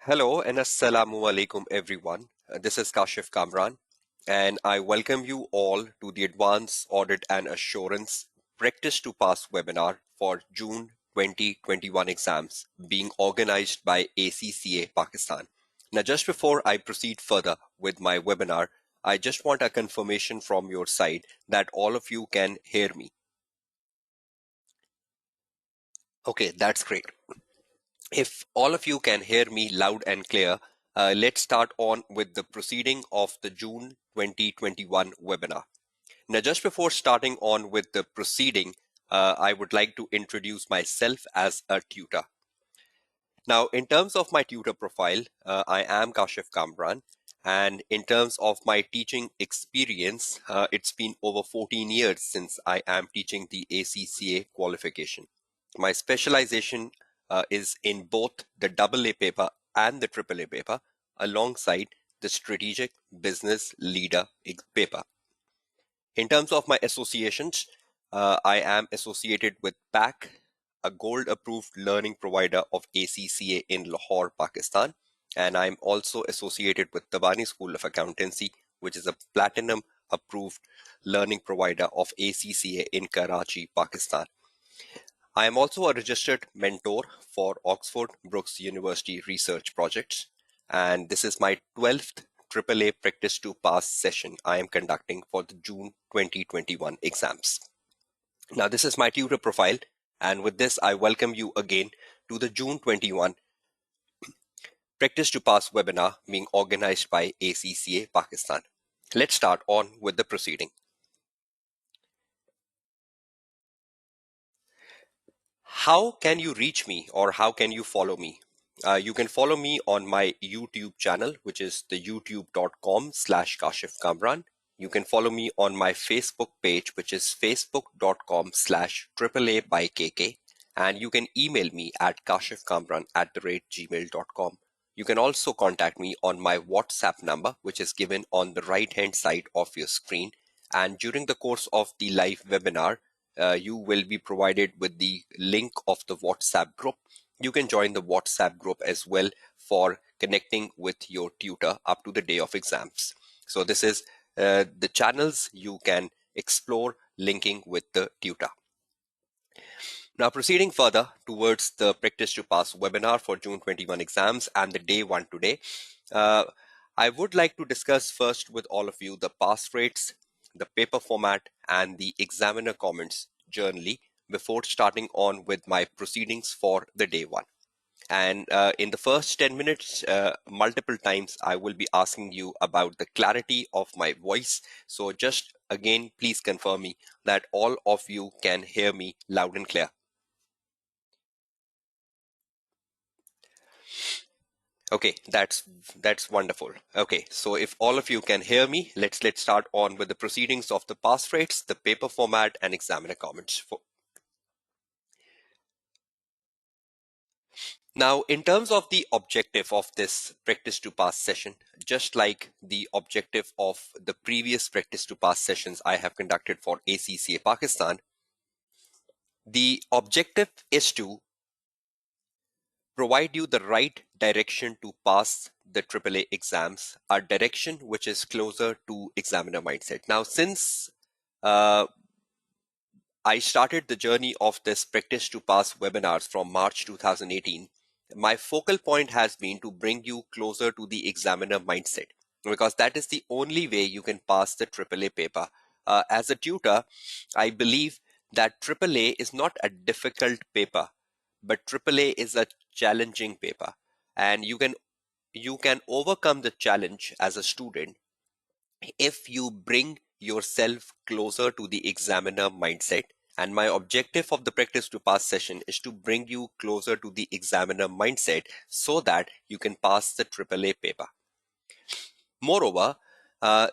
Hello and Assalamu alaikum everyone. This is Kashif Kamran and I welcome you all to the Advanced Audit and Assurance Practice to Pass webinar for June 2021 exams being organized by ACCA Pakistan. Now just before I proceed further with my webinar, I just want a confirmation from your side that all of you can hear me. Okay, that's great. If all of you can hear me loud and clear, let's start on with the proceeding of the June 2021 webinar. Now, just before starting on with the proceeding, I would like to introduce myself as a tutor. Now, in terms of my tutor profile, I am Kashif Kamran. And in terms of my teaching experience, it's been over 14 years since I am teaching the ACCA qualification. My specialization is in both the AA paper and the AAA paper, alongside the strategic business leader paper. In terms of my associations, I am associated with PAC, a gold approved learning provider of ACCA in Lahore, Pakistan. And I'm also associated with Tabani School of Accountancy, which is a platinum approved learning provider of ACCA in Karachi, Pakistan. I am also a registered mentor for Oxford Brookes University research projects, and this is my 12th AAA Practice to Pass session I am conducting for the June 2021 exams. Now, this is my tutor profile, and with this, I welcome you again to the June 21 Practice to Pass webinar being organized by ACCA Pakistan. Let's start on with the proceeding. How can you reach me or how can you follow me? You can follow me on my YouTube channel, which is the youtube.com/Kashif Kamran. You can follow me on my Facebook page, which is facebook.com/AAA by KK. And you can email me at kashifkamran@gmail.com. You can also contact me on my WhatsApp number, which is given on the right-hand side of your screen. And during the course of the live webinar, you will be provided with the link of the WhatsApp group. You can join the WhatsApp group as well for connecting with your tutor up to the day of exams. So this is the channels you can explore linking with the tutor. Now proceeding further towards the Practice to Pass webinar for June 21 exams and the day one today, I would like to discuss first with all of you the pass rates, the paper format, and the examiner comments generally before starting on with my proceedings for the day one. And in the first 10 minutes, multiple times, I will be asking you about the clarity of my voice. So just again, please confirm me that all of you can hear me loud and clear. Okay, that's wonderful. Okay, so if all of you can hear me, let's start on with the proceedings of the pass rates, the paper format, and examiner comments. Now, in terms of the objective of this Practice to Pass session, just like the objective of the previous Practice to Pass sessions I have conducted for ACCA Pakistan, the objective is to provide you the right direction to pass the AAA exams, a direction which is closer to examiner mindset. Now, since I started the journey of this Practice to Pass webinars from March 2018, my focal point has been to bring you closer to the examiner mindset, because that is the only way you can pass the AAA paper. As a tutor, I believe that AAA is not a difficult paper, but AAA is a challenging paper, and you can overcome the challenge as a student if you bring yourself closer to the examiner mindset. And my objective of the Practice to Pass session is to bring you closer to the examiner mindset so that you can pass the AAA paper. Moreover,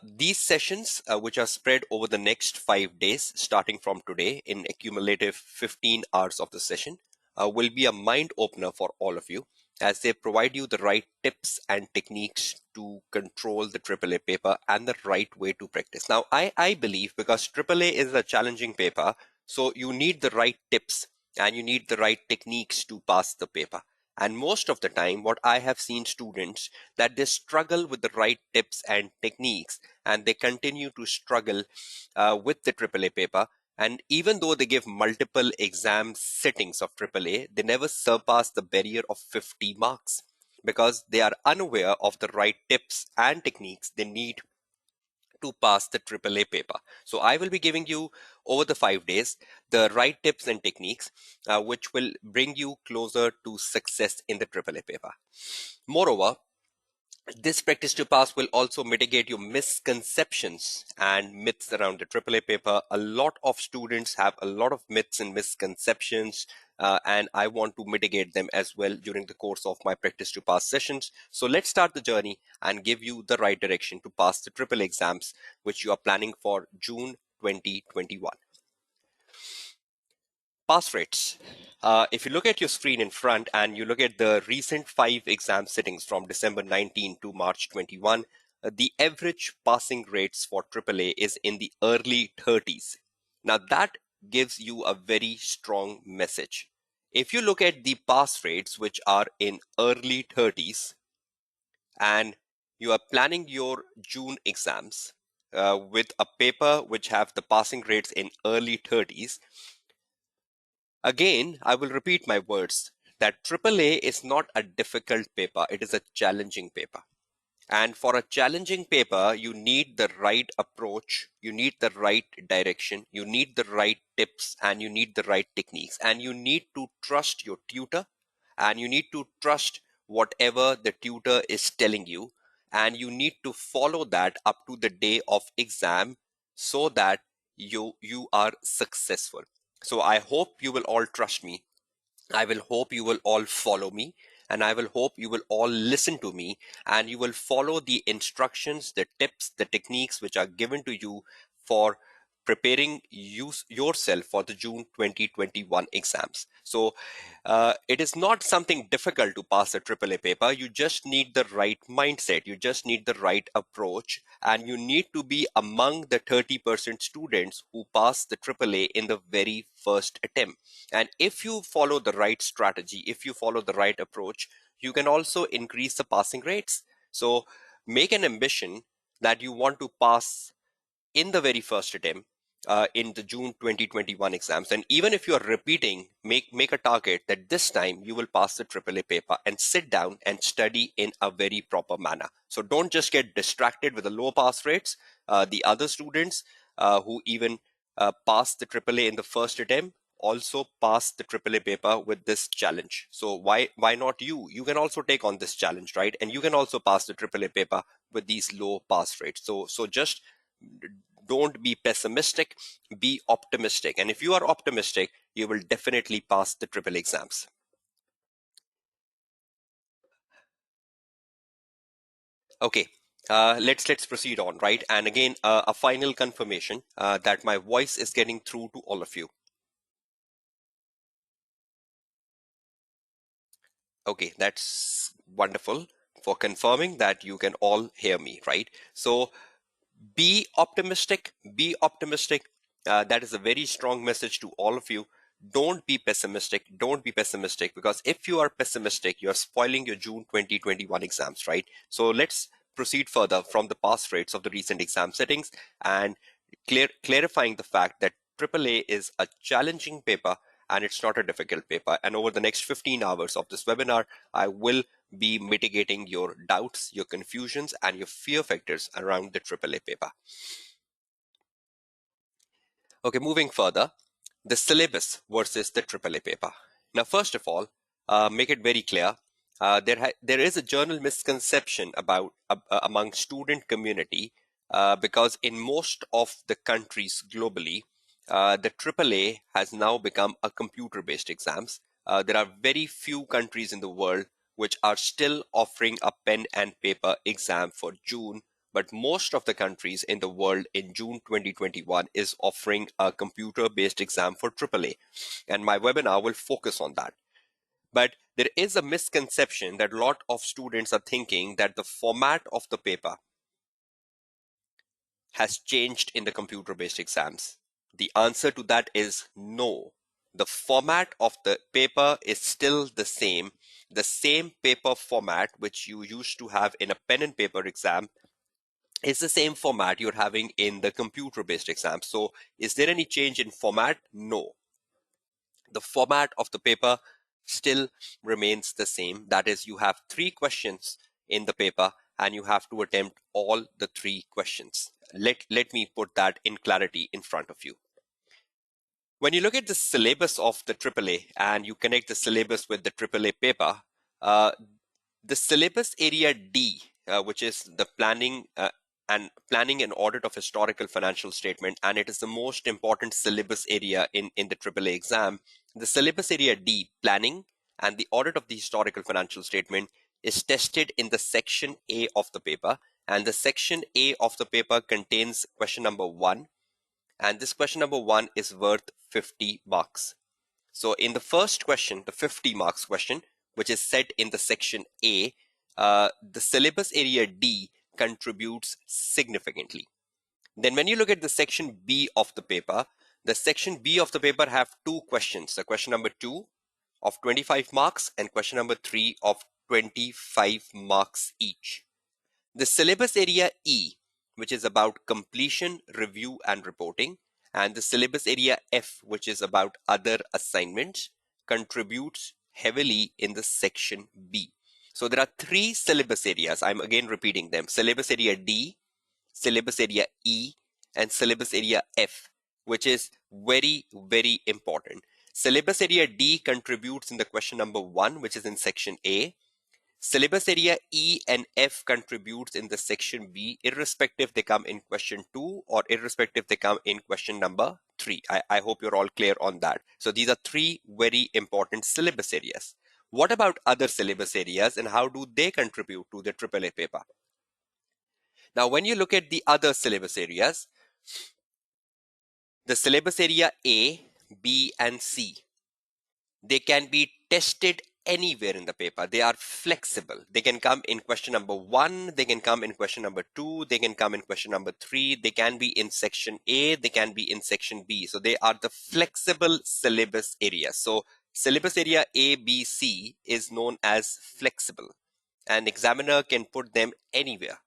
these sessions, which are spread over the next 5 days, starting from today in a cumulative 15 hours of the session, will be a mind opener for all of you, as they provide you the right tips and techniques to control the AAA paper and the right way to practice. Now, I believe because AAA is a challenging paper, so you need the right tips and you need the right techniques to pass the paper. And most of the time, what I have seen students that they struggle with the right tips and techniques, and they continue to struggle with the AAA paper. And even though they give multiple exam sittings of AAA, they never surpass the barrier of 50 marks because they are unaware of the right tips and techniques they need to pass the AAA paper. So I will be giving you over the 5 days the right tips and techniques which will bring you closer to success in the AAA paper. Moreover, this practice to pass will also mitigate your misconceptions and myths around the AAA paper. A lot of students have a lot of myths and misconceptions, and I want to mitigate them as well during the course of my practice to pass sessions. So let's start the journey and give you the right direction to pass the AAA exams, which you are planning for June 2021. Pass rates. If you look at your screen in front and you look at the recent 5 exam sittings from December 19 to March 21, the average passing rates for AAA is in the early 30s. Now that gives you a very strong message. If you look at the pass rates, which are in early 30s, and you are planning your June exams with a paper which have the passing rates in early 30s, again, I will repeat my words that AAA is not a difficult paper, it is a challenging paper. And for a challenging paper, you need the right approach, you need the right direction, you need the right tips, and you need the right techniques. And you need to trust your tutor, and you need to trust whatever the tutor is telling you. And you need to follow that up to the day of exam so that you are successful. So I hope you will all trust me. I will hope you will all follow me, and I will hope you will all listen to me, and you will follow the instructions, the tips, the techniques which are given to you for preparing yourself for the June 2021 exams. So it is not something difficult to pass a AAA paper. You just need the right mindset. You just need the right approach, and you need to be among the 30% students who pass the AAA in the very first attempt. And if you follow the right strategy, if you follow the right approach, you can also increase the passing rates. So make an ambition that you want to pass in the very first attempt in the June 2021 exams. And even if you are repeating, make a target that this time you will pass the AAA paper, and sit down and study in a very proper manner. So don't just get distracted with the low pass rates. The other students who even pass the AAA in the first attempt also pass the AAA paper with this challenge. So why not you? You can also take on this challenge, right? And you can also pass the AAA paper with these low pass rates. So just don't be pessimistic, be optimistic. And if you are optimistic, you will definitely pass the AAA exams. Okay, let's proceed on, right? And again, a final confirmation that my voice is getting through to all of you. Okay, that's wonderful for confirming that you can all hear me, right? So be optimistic, be optimistic. That is a very strong message to all of you. Don't be pessimistic, don't be pessimistic, because if you are pessimistic, you're spoiling your June 2021 exams, right? So let's proceed further from the pass rates of the recent exam settings and clarifying the fact that AAA is a challenging paper and it's not a difficult paper. And over the next 15 hours of this webinar, I will be mitigating your doubts, your confusions, and your fear factors around the AAA paper. Okay, moving further, the syllabus versus the AAA paper. Now, first of all, make it very clear, there is a general misconception about among student community because in most of the countries globally, the AAA has now become a computer-based exams. There are very few countries in the world which are still offering a pen and paper exam for June, but most of the countries in the world in June 2021 is offering a computer-based exam for AAA. And my webinar will focus on that. But there is a misconception that a lot of students are thinking that the format of the paper has changed in the computer-based exams. The answer to that is no. The format of the paper is still the same. the same paper format which you used to have in a pen and paper exam is the same format you're having in the computer-based exam. So is there any change in format? No. The format of the paper still remains the same. That is, you have 3 questions in the paper and you have to attempt all the 3 questions. Let me put that in clarity in front of you. When you look at the syllabus of the AAA and you connect the syllabus with the AAA paper, uh, the syllabus area D, which is the planning and audit of historical financial statement, and it is the most important syllabus area in the AAA exam. The syllabus area D, planning and the audit of the historical financial statement, is tested in the section A of the paper, and the section A of the paper contains question number 1, and this question number 1 is worth 50 marks. So in the first question, the 50 marks question, which is set in the section A, the syllabus area D contributes significantly. Then when you look at the section B of the paper, the section B of the paper have 2 questions. The question number 2 of 25 marks and question number 3 of 25 marks each. The syllabus area E, which is about completion, review, and reporting, and the syllabus area F, which is about other assignments, contributes heavily in the section B. So there are 3 syllabus areas. I'm again repeating them. Syllabus area D, syllabus area E, and syllabus area F, which is very, very important. Syllabus area D contributes in the question number 1, which is in section A. Syllabus area E and F contributes in the section B, irrespective they come in question 2 or irrespective they come in question number 3. I hope you're all clear on that. So these are 3 very important syllabus areas. What about other syllabus areas and how do they contribute to the AAA paper? Now, when you look at the other syllabus areas, the syllabus area A, B, and C, they can be tested anywhere in the paper. They are flexible. They can come in question number 1, they can come in question number 2, they can come in question number 3, they can be in section A, they can be in section B. So they are the flexible syllabus areas. So syllabus area A, B, C is known as flexible. An examiner can put them anywhere.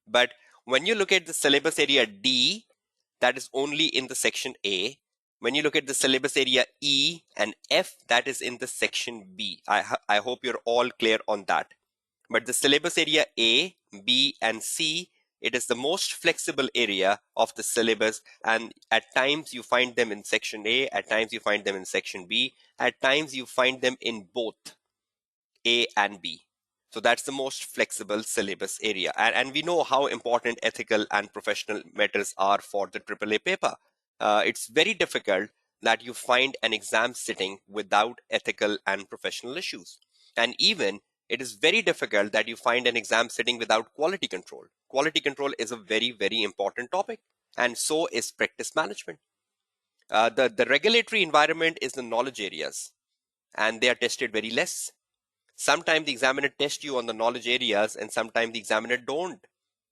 But when you look at the syllabus area D, that is only in the section A. When you look at the syllabus area E and F, that is in the section B. I hope you're all clear on that. But the syllabus area A, B, and C, it is the most flexible area of the syllabus, and at times you find them in section A, at times you find them in section B, at times you find them in both A and B. So that's the most flexible syllabus area. And we know how important ethical and professional matters are for the AAA paper. It's very difficult that you find an exam sitting without ethical and professional issues. And even it is very difficult that you find an exam sitting without quality control. Quality control is a very, very important topic. And so is practice management. The regulatory environment is the knowledge areas, and they are tested very less. Sometimes the examiner tests you on the knowledge areas and sometimes the examiner don't.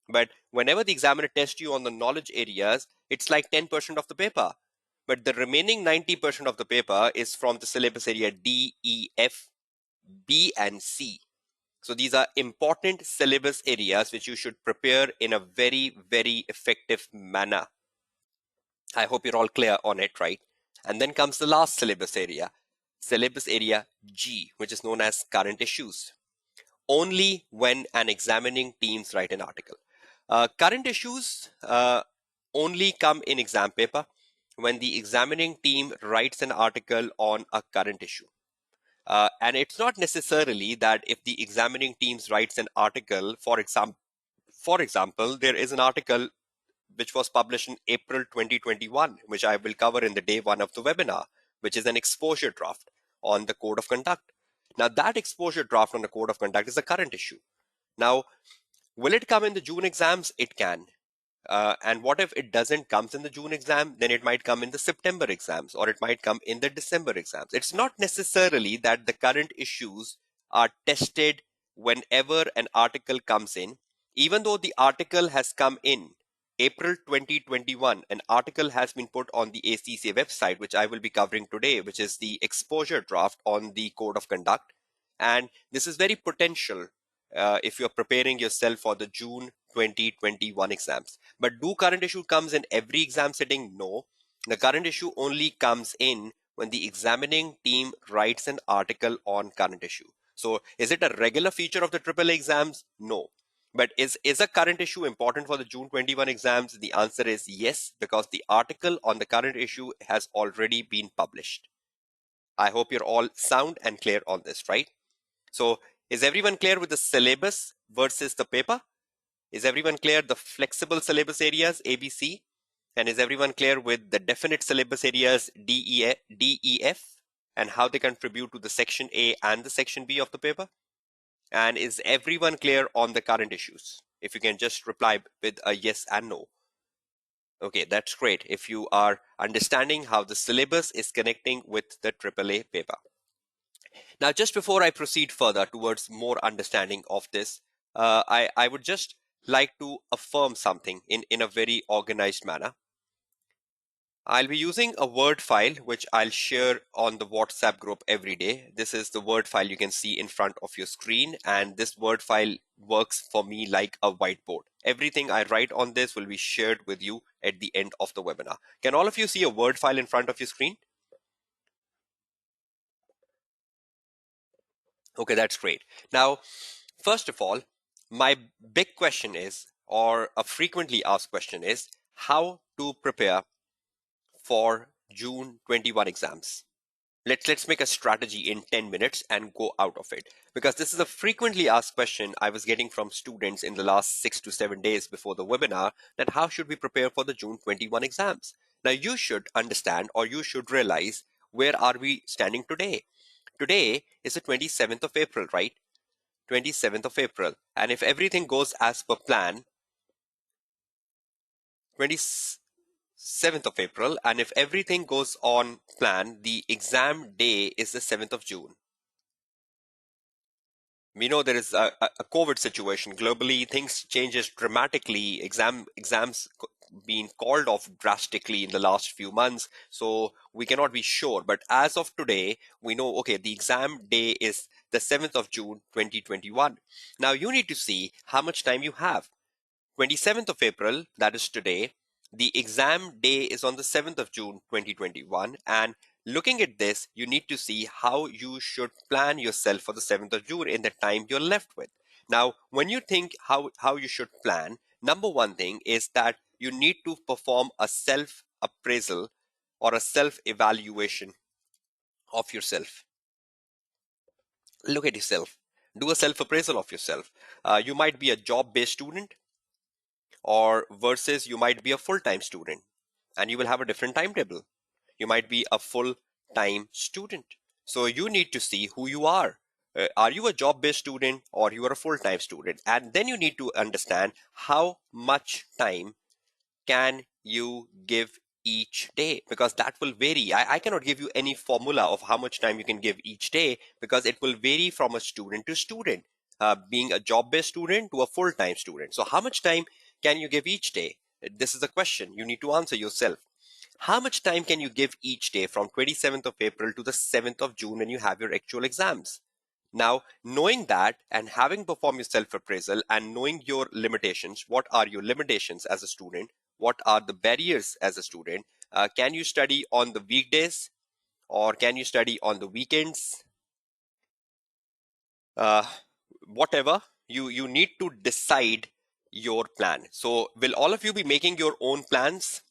But whenever the examiner tests you on the knowledge areas, it's like 10% of the paper. But the remaining 90% of the paper is from the syllabus area D, E, F, B, and C. So these are important syllabus areas which you should prepare in a very, very effective manner. I hope you're all clear on it, right? And then comes the last syllabus area G, which is known as current issues. Only when an examining teams write an article. Current issues only come in exam paper when the examining team writes an article on a current issue. And it's not necessarily that if the examining teams writes an article, for example, there is an article which was published in April 2021, which I will cover in the day 1 of the webinar, which is an exposure draft on the code of conduct. Now that exposure draft on the code of conduct is a current issue. Now, will it come in the June exams? It can. And what if it doesn't come in the June exam? Then it might come in the September exams, or it might come in the December exams. It's not necessarily that the current issues are tested whenever an article comes in. Even though the article has come in April 2021, an article has been put on the ACCA website, which I will be covering today, which is the exposure draft on the code of conduct. And this is very potential if you're preparing yourself for the June 2021 exams. But do current issue comes in every exam sitting? No. The current issue only comes in when the examining team writes an article on current issue. So is it a regular feature of the AAA exams? No. But is a current issue important for the June 21 exams? The answer is yes, because the article on the current issue has already been published. I hope you're all sound and clear on this, right? So is everyone clear with the syllabus versus the paper? Is everyone clear the flexible syllabus areas ABC? And is everyone clear with the definite syllabus areas DEF and how they contribute to the section A and the section B of the paper? And is everyone clear on the current issues? If you can just reply with a yes and no. Okay, that's great. If you are understanding how the syllabus is connecting with the AAA paper. Now, just before I proceed further towards more understanding of this, I would just like to affirm something in a very organized manner. I'll be using a Word file, which I'll share on the WhatsApp group every day. This is the Word file you can see in front of your screen, and this Word file works for me like a whiteboard. Everything I write on this will be shared with you at the end of the webinar. Can all of you see a Word file in front of your screen? Okay, that's great. Now, first of all, my big question is, or a frequently asked question is, how to prepare for June 21 exams. Let's make a strategy in 10 minutes and go out of it, because this is a frequently asked question I was getting from students in the last 6 to 7 days before the webinar, that how should we prepare for the June 21 exams. Now you should understand, or you should realize, where are we standing today. Today is the 27th of April, right? 27th of April. And if everything goes as per plan, 27th of April, and if everything goes on plan, the exam day is the 7th of June. We know there is a COVID situation globally. Things changes dramatically. Exams being called off drastically in the last few months. So we cannot be sure. But as of today, we know, okay, the exam day is the 7th of June, 2021. Now you need to see how much time you have. 27th of April, that is today. The exam day is on the 7th of June, 2021. And looking at this, you need to see how you should plan yourself for the 7th of June in the time you're left with. Now, when you think how you should plan, number one thing is that you need to perform a self-appraisal or a self-evaluation of yourself. Look at yourself. Do a self-appraisal of yourself. You might be a job-based student, or versus you might be a full-time student, and you will have a different timetable. You might be a full-time student. So you need to see who you are. Are you a job-based student or you are a full-time student? And then you need to understand how much time can you give each day, because that will vary. I cannot give you any formula of how much time you can give each day, because it will vary from a student to student, being a job-based student to a full-time student. So how much time can you give each day? This is a question you need to answer yourself. How much time can you give each day from 27th of April to the 7th of June when you have your actual exams? Now, knowing that and having performed your self-appraisal and knowing your limitations, what are your limitations as a student? What are the barriers as a student? Can you study on the weekdays or can you study on the weekends? Whatever, you need to decide your plan. So will all of you be making your own plans,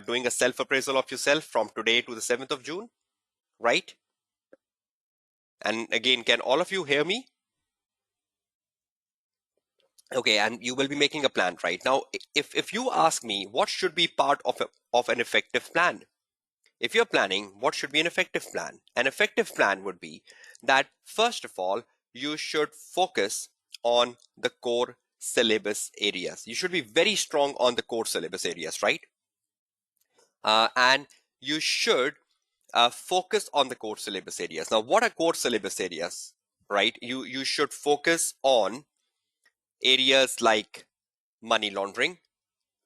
doing a self-appraisal of yourself from today to the 7th of June, right? And again, can all of you hear me? Okay, and you will be making a plan, right? Now, if you ask me what should be part of an effective plan, if you're planning, what should be an effective plan? An effective plan would be that, first of all, you should focus on the core syllabus areas. You should be very strong on the core syllabus areas, right? And you should focus on the core syllabus areas. Now, what are core syllabus areas, right? You should focus on areas like money laundering.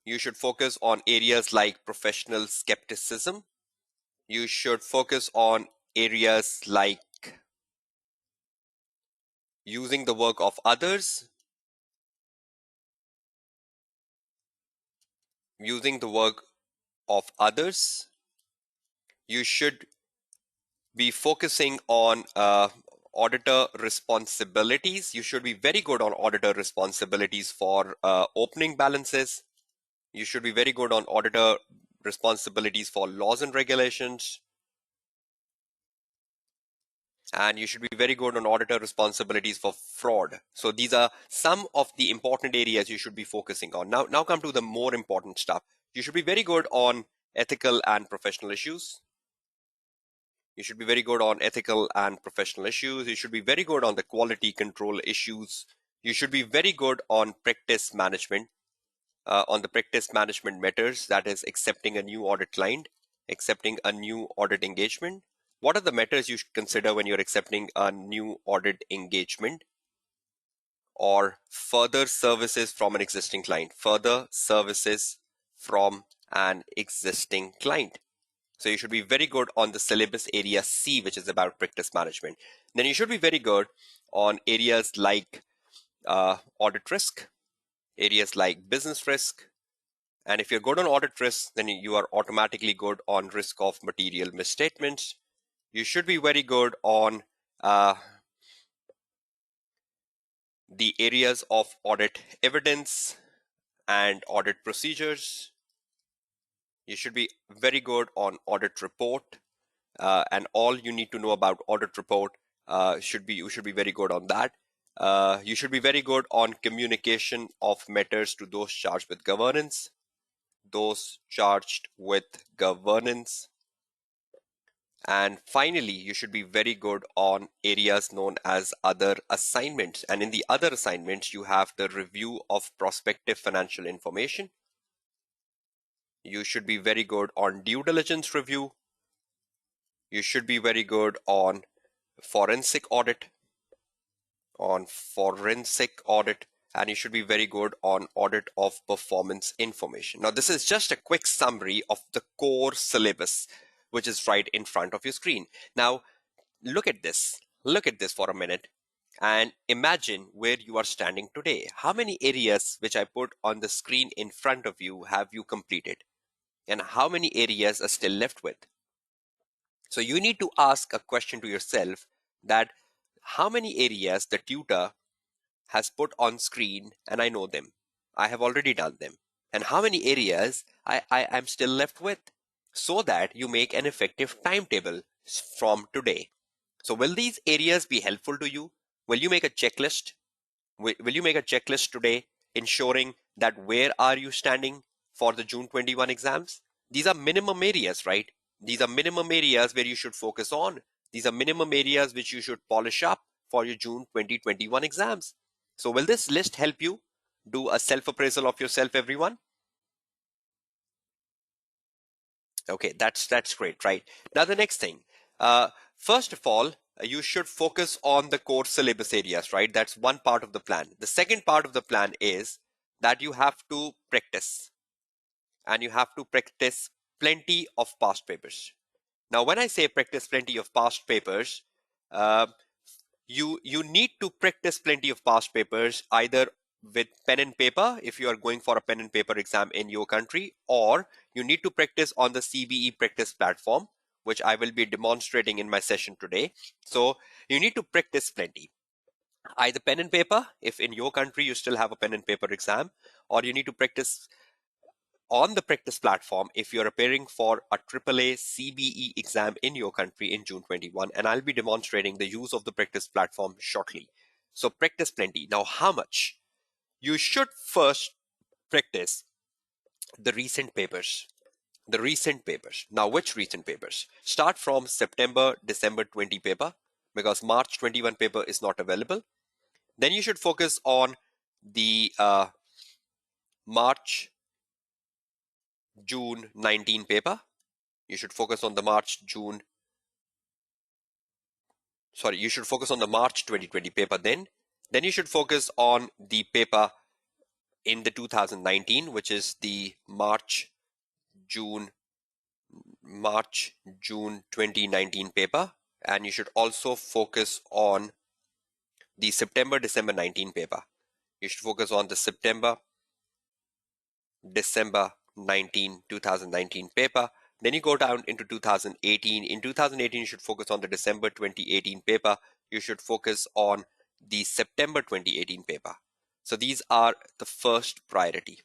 You should focus on areas like professional skepticism. You should focus on areas like using the work of others, using the work of others. You should be focusing on auditor responsibilities. You should be very good on auditor responsibilities for opening balances. You should be very good on auditor responsibilities for laws and regulations. And you should be very good on auditor responsibilities for fraud. So these are some of the important areas you should be focusing on. Now come to the more important stuff. You should be very good on ethical and professional issues. You should be very good on ethical and professional issues. You should be very good on the quality control issues. You should be very good on practice management, on the practice management matters, that is accepting a new audit client, accepting a new audit engagement. What are the matters you should consider when you're accepting a new audit engagement? Or further services from an existing client, further services from an existing client. So you should be very good on the syllabus area C, which is about practice management. Then you should be very good on areas like audit risk, areas like business risk. And if you're good on audit risk, then you are automatically good on risk of material misstatements. You should be very good on the areas of audit evidence and audit procedures. You should be very good on audit report, and all you need to know about audit report you should be very good on that. You should be very good on communication of matters to those charged with governance. Those charged with governance. And finally, you should be very good on areas known as other assignments. And in the other assignments, you have the review of prospective financial information. You should be very good on due diligence review. You should be very good on forensic audit, and you should be very good on audit of performance information. Now, this is just a quick summary of the core syllabus, which is right in front of your screen. Now, look at this for a minute and imagine where you are standing today. How many areas which I put on the screen in front of you have you completed? And how many areas are still left with? So you need to ask a question to yourself that how many areas the tutor has put on screen and I know them. I have already done them. And how many areas I am still left with, so that you make an effective timetable from today. So will these areas be helpful to you? Will you make a checklist? Will you make a checklist today ensuring that where are you standing for the June 21 exams? These are minimum areas, right? These are minimum areas where you should focus on. These are minimum areas which you should polish up for your June 2021 exams. So will this list help you do a self-appraisal of yourself, everyone? Okay, that's great, right? Now the next thing, first of all, you should focus on the core syllabus areas, right? That's one part of the plan. The second part of the plan is that you have to practice, and you have to practice plenty of past papers. Now, when I say practice plenty of past papers, uh, you need to practice plenty of past papers either with pen and paper if you are going for a pen and paper exam in your country, or you need to practice on the CBE practice platform, which I will be demonstrating in my session today. So you need to practice plenty, either pen and paper if in your country you still have a pen and paper exam, or you need to practice on the practice platform if you're appearing for a AAA CBE exam in your country in June 21, and I'll be demonstrating the use of the practice platform shortly. So practice plenty. Now, how much? You should first practice the recent papers. The recent papers. Now, which recent papers? Start from September, December 20 paper, because March 21 paper is not available. Then you should focus on the March June 19 paper. You should focus on the you should focus on the March 2020 paper then. Then you should focus on the paper in the 2019, which is the June, June 2019 paper. And you should also focus on the September-December 19 paper. You should focus on the September-December 2019 paper. Then you go down into 2018. In 2018, you should focus on the December 2018 paper. You should focus on the September 2018 paper. So these are the first priority.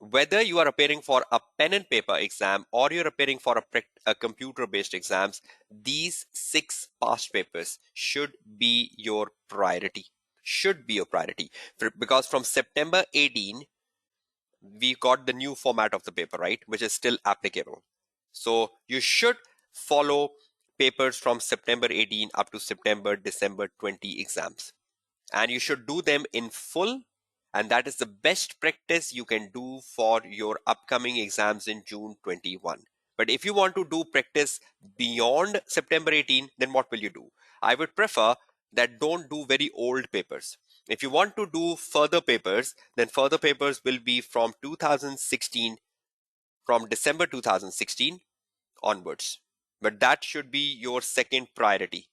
Whether you are appearing for a pen and paper exam or you're appearing for a computer-based exams, these 6 past papers should be your priority. Should be your priority. Because from September 18, we got the new format of the paper, right? Which is still applicable. So you should follow papers from September 18 up to December 20 exams. And you should do them in full. And that is the best practice you can do for your upcoming exams in June 21. But if you want to do practice beyond September 18, then what will you do? I would prefer that don't do very old papers. If you want to do further papers, then further papers will be from 2016, from December 2016 onwards. But that should be your second priority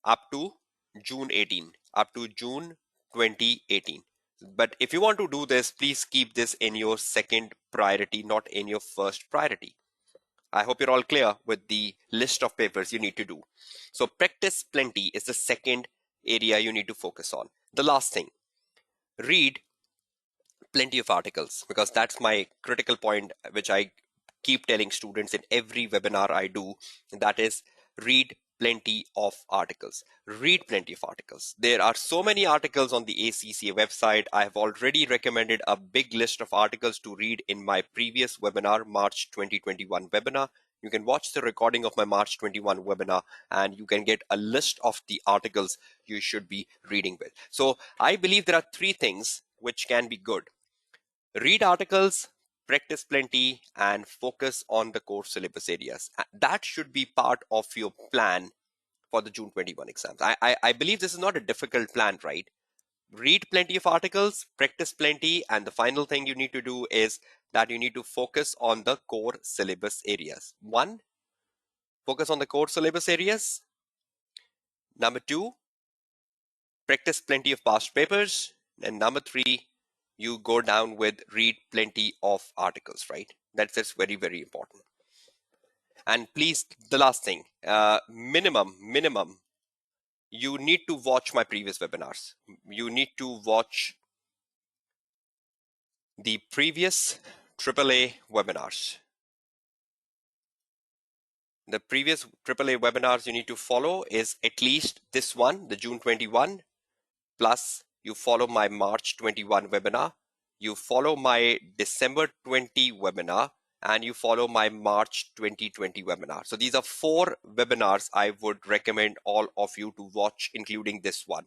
up to June 18, up to June 2018. But if you want to do this, please keep this in your second priority, not in your first priority. I hope you're all clear with the list of papers you need to do. So practice plenty is the second area you need to focus on. The last thing, read plenty of articles, because that's my critical point, which I keep telling students in every webinar I do. That is, read plenty of articles. Read plenty of articles. There are so many articles on the ACCA website. I have already recommended a big list of articles to read in my previous webinar, March 2021 webinar. You can watch the recording of my March 21 webinar and you can get a list of the articles you should be reading with. So I believe there are 3 things which can be good. Read articles, practice plenty, and focus on the core syllabus areas. That should be part of your plan for the June 21 exams. I believe this is not a difficult plan, right? Read plenty of articles, practice plenty, and the final thing you need to do is that you need to focus on the core syllabus areas. 1, focus on the core syllabus areas. Number 2, practice plenty of past papers. And number 3, you go down with read plenty of articles, right? That's very, very important. And please, the last thing, minimum, you need to watch my previous webinars. You need to watch the previous AAA webinars. The previous AAA webinars you need to follow is at least this one, the June 21, plus you follow my March 21 webinar, you follow my December 20 webinar, and you follow my March 2020 webinar. So these are 4 webinars I would recommend all of you to watch, including this one,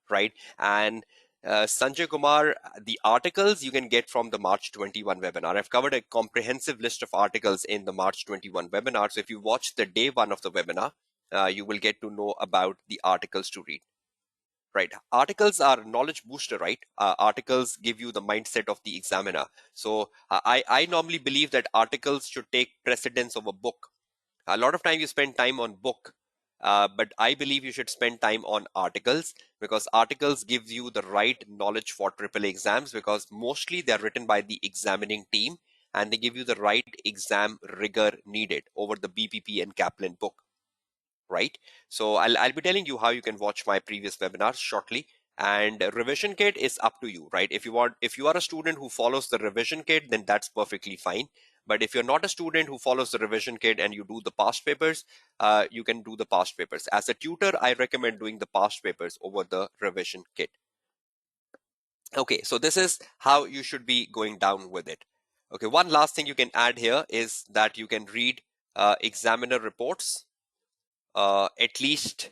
right? And Sanjay Kumar, the articles you can get from the March 21 webinar. I've covered a comprehensive list of articles in the March 21 webinar. So if you watch the day 1 of the webinar, you will get to know about the articles to read. Right. Articles are knowledge booster, right? Articles give you the mindset of the examiner. So I normally believe that articles should take precedence over book. A lot of time you spend time on book, but I believe you should spend time on articles, because articles gives you the right knowledge for AAA exams, because mostly they're written by the examining team and they give you the right exam rigor needed over the BPP and Kaplan book. Right? So I'll be telling you how you can watch my previous webinars shortly. And revision kit is up to you, right? If you are a student who follows the revision kit, then that's perfectly fine. But if you're not a student who follows the revision kit and you do the past papers, you can do the past papers. As a tutor, I recommend doing the past papers over the revision kit. Okay, so this is how you should be going down with it. Okay, one last thing you can add here is that you can read examiner reports. At least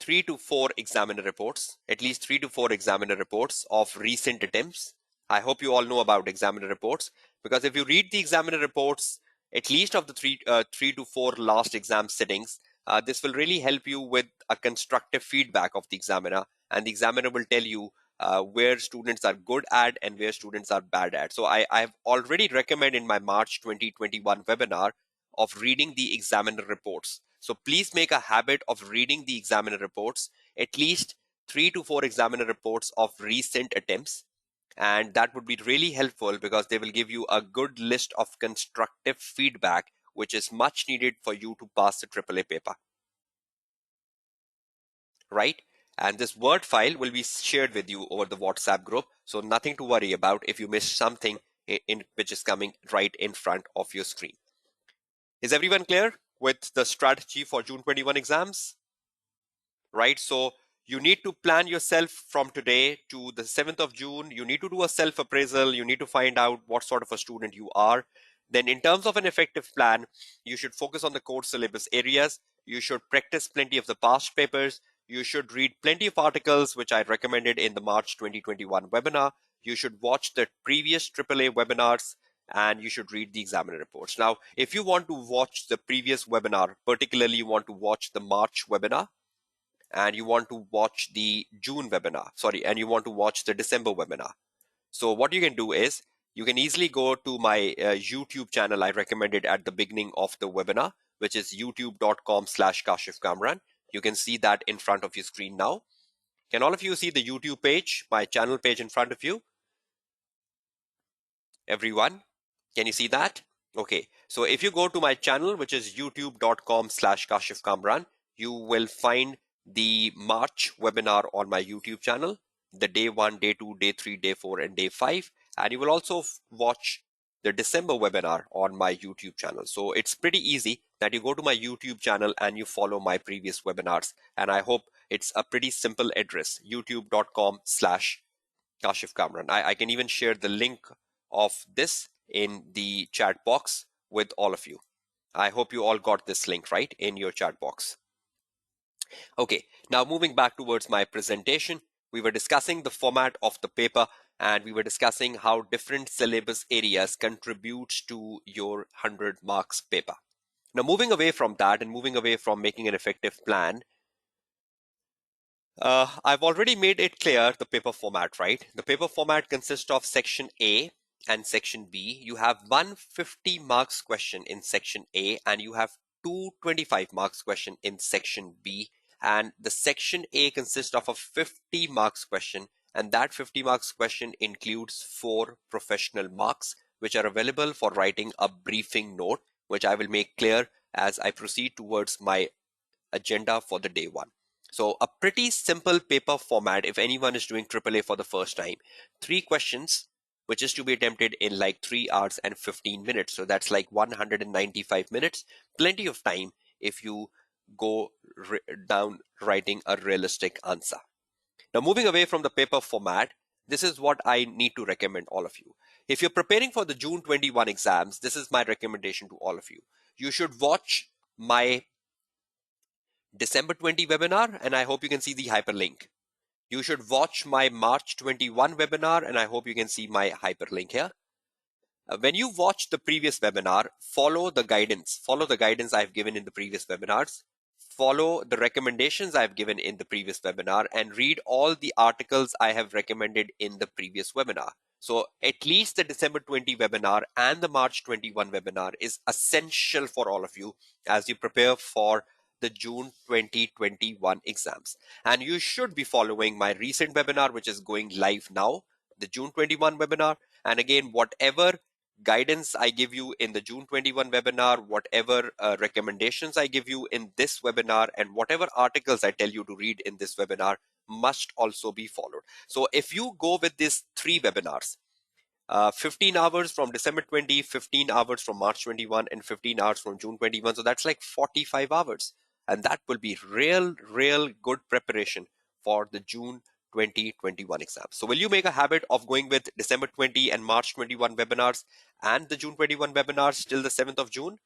3 to 4 examiner reports, of recent attempts. I hope you all know about examiner reports, because if you read the examiner reports, at least of the 3 to 4 last exam sittings, this will really help you with a constructive feedback of the examiner, and the examiner will tell you where students are good at and where students are bad at. So I've already recommended in my March 2021 webinar of reading the examiner reports. So please make a habit of reading the examiner reports, at least 3 to 4 examiner reports of recent attempts. And that would be really helpful because they will give you a good list of constructive feedback, which is much needed for you to pass the AAA paper, right? And this Word file will be shared with you over the WhatsApp group. So nothing to worry about if you miss something in which is coming right in front of your screen. Is everyone clear with the strategy for June 21 exams? Right? So you need to plan yourself from today to the 7th of June. You need to do a self-appraisal. You need to find out what sort of a student you are. Then in terms of an effective plan, you should focus on the core syllabus areas. You should practice plenty of the past papers. You should read plenty of articles, which I recommended in the March 2021 webinar. You should watch the previous AAA webinars, and you should read the examiner reports. Now, if you want to watch the previous webinar, particularly you want to watch the March webinar, and you want to watch the June webinar, and you want to watch the December webinar. So what you can do is you can easily go to my YouTube channel I recommended at the beginning of the webinar, which is youtube.com/Kashif Kamran. You can see that in front of your screen now. Can all of you see the YouTube page, my channel page in front of you? Everyone, can you see that? Okay, so if you go to my channel, which is youtube.com/Kashif Kamran, you will find the March webinar on my YouTube channel, the day 1, day 2, day 3, day 4, and day 5. And you will also watch the December webinar on my YouTube channel. So it's pretty easy that you go to my YouTube channel and you follow my previous webinars. And I hope it's a pretty simple address, youtube.com/Kashif Kamran. I can even share the link of this in the chat box with all of you. I hope you all got this link right in your chat box. Okay, now moving back towards my presentation, we were discussing the format of the paper and we were discussing how different syllabus areas contributes to your 100 marks paper. Now moving away from that and moving away from making an effective plan, I've already made it clear the paper format, right? The paper format consists of section A and section B. You have 150 marks question in section A and you have 225 marks question in section B. And the section A consists of a 50 marks question, and that 50 marks question includes 4 professional marks, which are available for writing a briefing note, which I will make clear as I proceed towards my agenda for the day 1. So a pretty simple paper format if anyone is doing AAA for the first time. 3 questions, which is to be attempted in like 3 hours and 15 minutes. So that's like 195 minutes. Plenty of time if you go down writing a realistic answer. Now moving away from the paper format, this is what I need to recommend all of you. If you're preparing for the June 21 exams, this is my recommendation to all of you. You should watch my December 20 webinar, and I hope you can see the hyperlink. You should watch my March 21 webinar, and I hope you can see my hyperlink here. When you watch the previous webinar, follow the guidance. Follow the guidance I've given in the previous webinars. Follow the recommendations I've given in the previous webinar and read all the articles I have recommended in the previous webinar. So at least the December 20 webinar and the March 21 webinar is essential for all of you as you prepare for the June 2021 exams. And you should be following my recent webinar, which is going live now, the June 21 webinar. And again, whatever guidance I give you in the June 21 webinar, whatever recommendations I give you in this webinar, and whatever articles I tell you to read in this webinar must also be followed. So if you go with these 3 webinars, 15 hours from December 20, 15 hours from March 21, and 15 hours from June 21. So that's like 45 hours. And that will be real good preparation for the June 2021 exam. So will you make a habit of going with December 20 and March 21 webinars and the June 21 webinars till the 7th of June?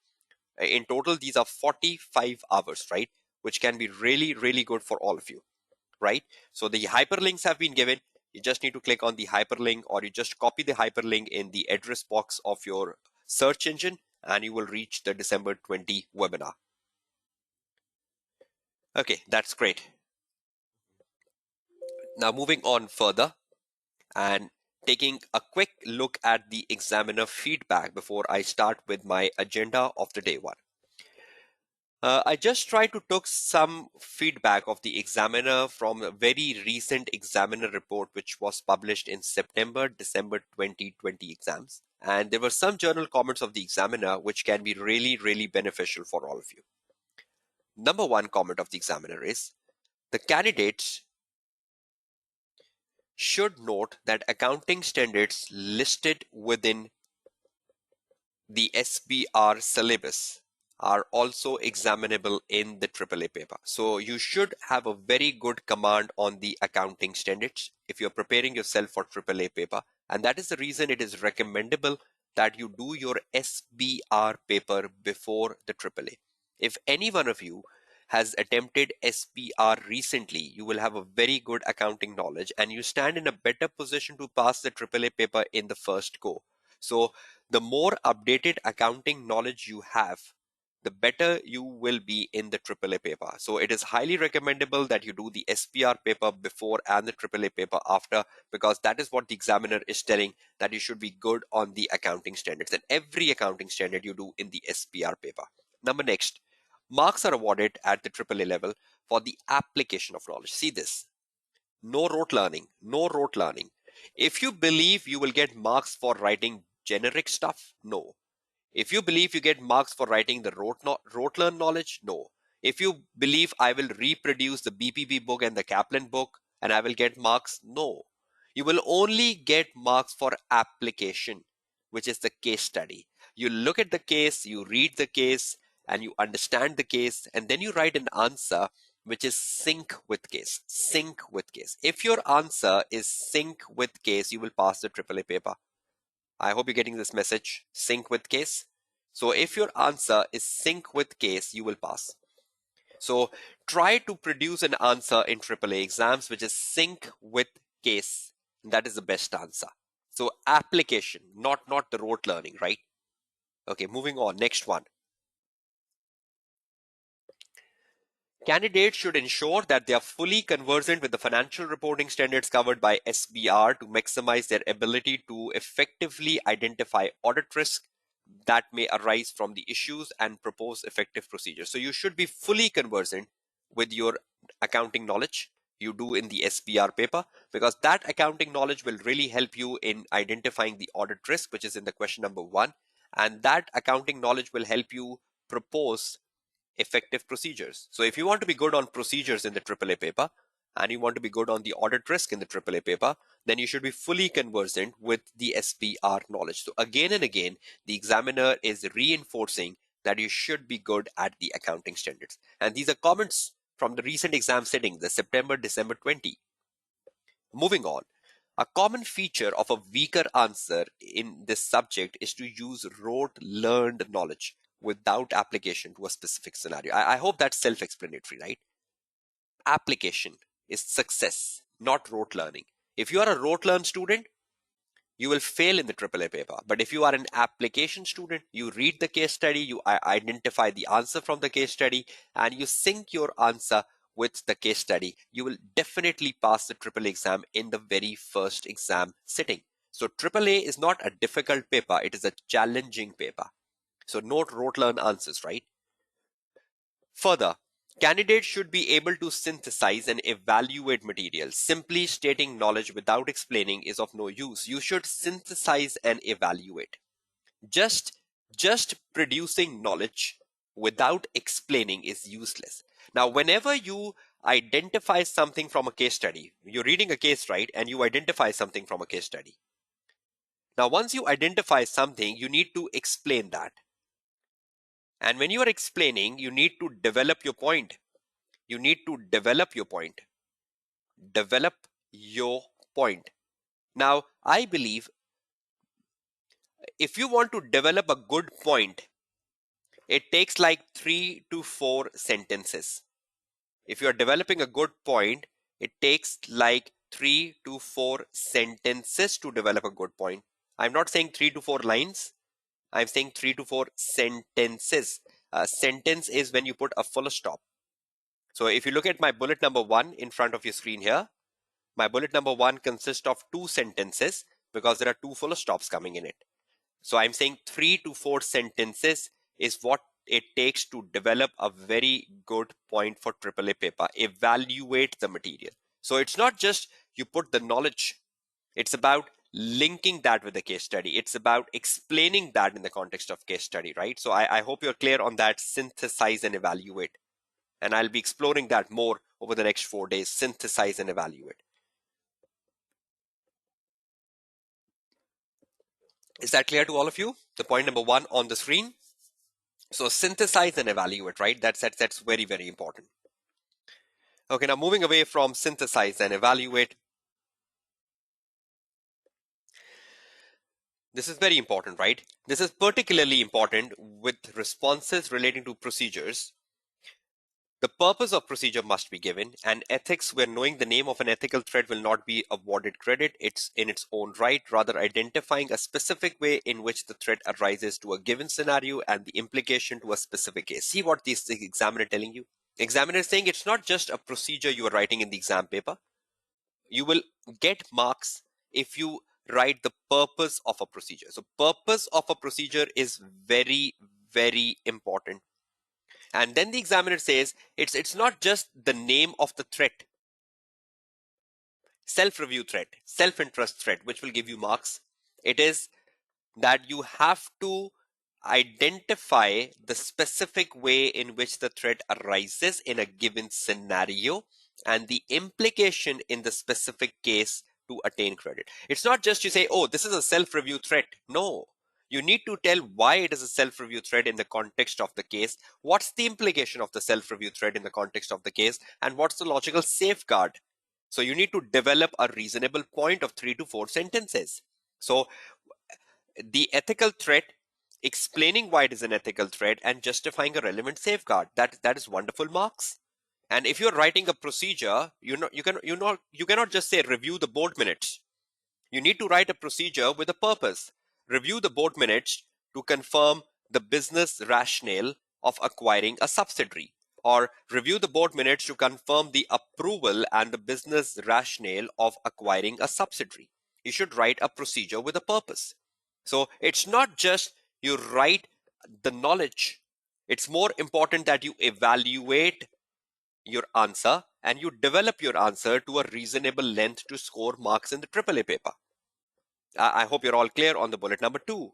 In total, these are 45 hours, right? Which can be really good for all of you, right? So the hyperlinks have been given. You just need to click on the hyperlink, or you just copy the hyperlink in the address box of your search engine, and you will reach the December 20 webinar. Okay, that's great. Now moving on further and taking a quick look at the examiner feedback before I start with my agenda of the day 1. I just tried to took some feedback of the examiner from a very recent examiner report which was published in December 2020 exams. And there were some journal comments of the examiner which can be really beneficial for all of you. Number one comment of the examiner is the candidates should note that accounting standards listed within the SBR syllabus are also examinable in the AAA paper. So you should have a very good command on the accounting standards if you're preparing yourself for AAA paper. And that is the reason it is recommendable that you do your SBR paper before the AAA. If any one of you has attempted SBR recently, you will have a very good accounting knowledge and you stand in a better position to pass the AAA paper in the first go. So the more updated accounting knowledge you have, the better you will be in the AAA paper. So it is highly recommendable that you do the SPR paper before and the AAA paper after, because that is what the examiner is telling, that you should be good on the accounting standards, and every accounting standard you do in the SPR paper. Number next, marks are awarded at the AAA level for the application of knowledge. See this. No rote learning, no rote learning. If you believe you will get marks for writing generic stuff, no. If you believe you get marks for writing the rote learn knowledge, no. If you believe I will reproduce the BPB book and the Kaplan book and I will get marks, no. You will only get marks for application, which is the case study. You look at the case, you read the case, and you understand the case, and then you write an answer which is sync with case. Sync with case. If your answer is sync with case, you will pass the AAA paper. I hope you're getting this message. Sync with case. So if your answer is sync with case, you will pass. So try to produce an answer in AAA exams which is sync with case. That is the best answer. So application, not the rote learning, right? Okay, moving on. Next one. Candidates should ensure that they are fully conversant with the financial reporting standards covered by SBR to maximize their ability to effectively identify audit risk that may arise from the issues and propose effective procedures. So you should be fully conversant with your accounting knowledge you do in the SBR paper, because that accounting knowledge will really help you in identifying the audit risk, which is in the question number 1. And that accounting knowledge will help you propose effective procedures. So if you want to be good on procedures in the AAA paper and you want to be good on the audit risk in the AAA paper, then you should be fully conversant with the SBR knowledge. So again and again, the examiner is reinforcing that you should be good at the accounting standards. And these are comments from the recent exam sitting, the December 20. Moving on. A common feature of a weaker answer in this subject is to use rote learned knowledge without application to a specific scenario. I hope that's self-explanatory, right? Application is success, not rote learning. If you are a rote learn student, you will fail in the AAA paper. But if you are an application student, you read the case study, you identify the answer from the case study, and you sync your answer with the case study, you will definitely pass the AAA exam in the very first exam sitting. So AAA is not a difficult paper, it is a challenging paper. So note rote learn answers, right? Further, candidates should be able to synthesize and evaluate material. Simply stating knowledge without explaining is of no use. You should synthesize and evaluate. Just producing knowledge without explaining is useless. Now, whenever you identify something from a case study, you're reading a case, right? And you identify something from a case study. Now, once you identify something, you need to explain that. And when you are explaining, you need to develop your point. You need to develop your point. Develop your point. Now, I believe if you want to develop a good point, it takes like 3 to 4 sentences. If you are developing a good point, it takes like 3 to 4 sentences to develop a good point. I'm not saying 3 to 4 lines. I'm saying 3 to 4 sentences. A sentence is when you put a full stop. So if you look at my bullet number 1 in front of your screen here, my bullet number 1 consists of 2 sentences because there are 2 full stops coming in it. So I'm saying 3 to 4 sentences is what it takes to develop a very good point for AAA paper. Evaluate the material. So it's not just you put the knowledge, it's about linking that with the case study. It's about explaining that in the context of case study, right? So I hope you're clear on that. Synthesize and evaluate. And I'll be exploring that more over the next 4 days. Synthesize and evaluate. Is that clear to all of you? The point number 1 on the screen. So synthesize and evaluate, right? That's very, very important. Okay, now moving away from synthesize and evaluate. This is very important, right? This is particularly important with responses relating to procedures. The purpose of procedure must be given, and ethics, where knowing the name of an ethical thread will not be awarded credit, it's in its own right, rather identifying a specific way in which the thread arises to a given scenario and the implication to a specific case. See what the examiner telling you? Examiner is saying it's not just a procedure you are writing in the exam paper. You will get marks if you write the purpose of a procedure. So purpose of a procedure is very, very important. And then the examiner says it's not just the name of the threat, self-review threat, self-interest threat, which will give you marks. It is that you have to identify the specific way in which the threat arises in a given scenario and the implication in the specific case to attain credit. It's not just you say, oh, this is a self-review threat. No, you need to tell why it is a self-review threat in the context of the case. What's the implication of the self-review threat in the context of the case? And what's the logical safeguard? So you need to develop a reasonable point of 3 to 4 sentences. So the ethical threat, explaining why it is an ethical threat and justifying a relevant safeguard. That is wonderful marks. And if you're writing a procedure, you cannot just say review the board minutes. You need to write a procedure with a purpose. Review the board minutes to confirm the business rationale of acquiring a subsidiary, or review the board minutes to confirm the approval and the business rationale of acquiring a subsidiary. You should write a procedure with a purpose. So it's not just you write the knowledge. It's more important that you evaluate your answer and you develop your answer to a reasonable length to score marks in the AAA paper. I hope you're all clear on the bullet number 2.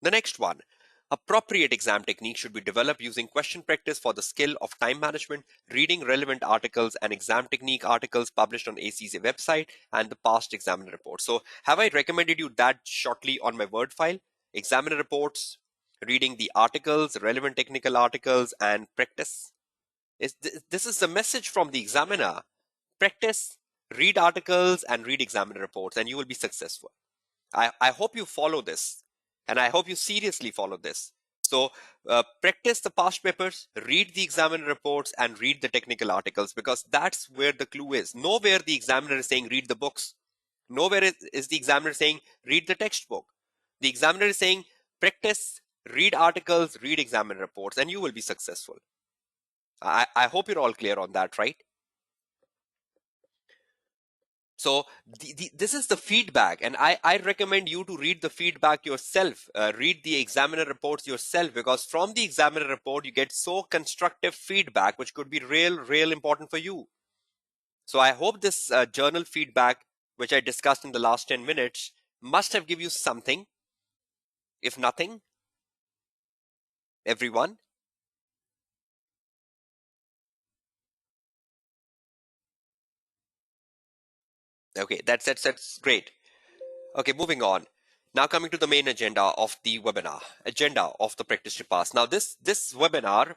The next one. Appropriate exam technique should be developed using question practice for the skill of time management, reading relevant articles and exam technique articles published on ACCA website and the past examiner reports. So have I recommended you that shortly on my Word file? Examiner reports, reading the articles, relevant technical articles, and practice. This is the message from the examiner. Practice, read articles, and read examiner reports, and you will be successful. I hope you follow this. And I hope you seriously follow this. So practice the past papers, read the examiner reports, and read the technical articles, because that's where the clue is. Nowhere the examiner is saying read the books. Nowhere is the examiner saying read the textbook. The examiner is saying practice, read articles, read examiner reports, and you will be successful. I hope you're all clear on that, right? So this is the feedback, and I recommend you to read the feedback yourself, read the examiner reports yourself, because from the examiner report you get so constructive feedback which could be real important for you. So I hope this journal feedback which I discussed in the last 10 minutes must have given you something, if nothing, everyone. Okay, that's great. Okay, moving on. Now coming to the main agenda of the webinar, agenda of the practice to pass. Now this webinar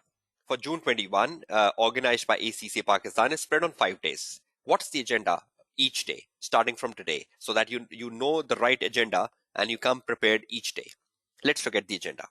for June 21, organized by AAC Pakistan, is spread on 5 days. What's the agenda each day, starting from today, so that you know the right agenda and you come prepared each day. Let's look at the agenda.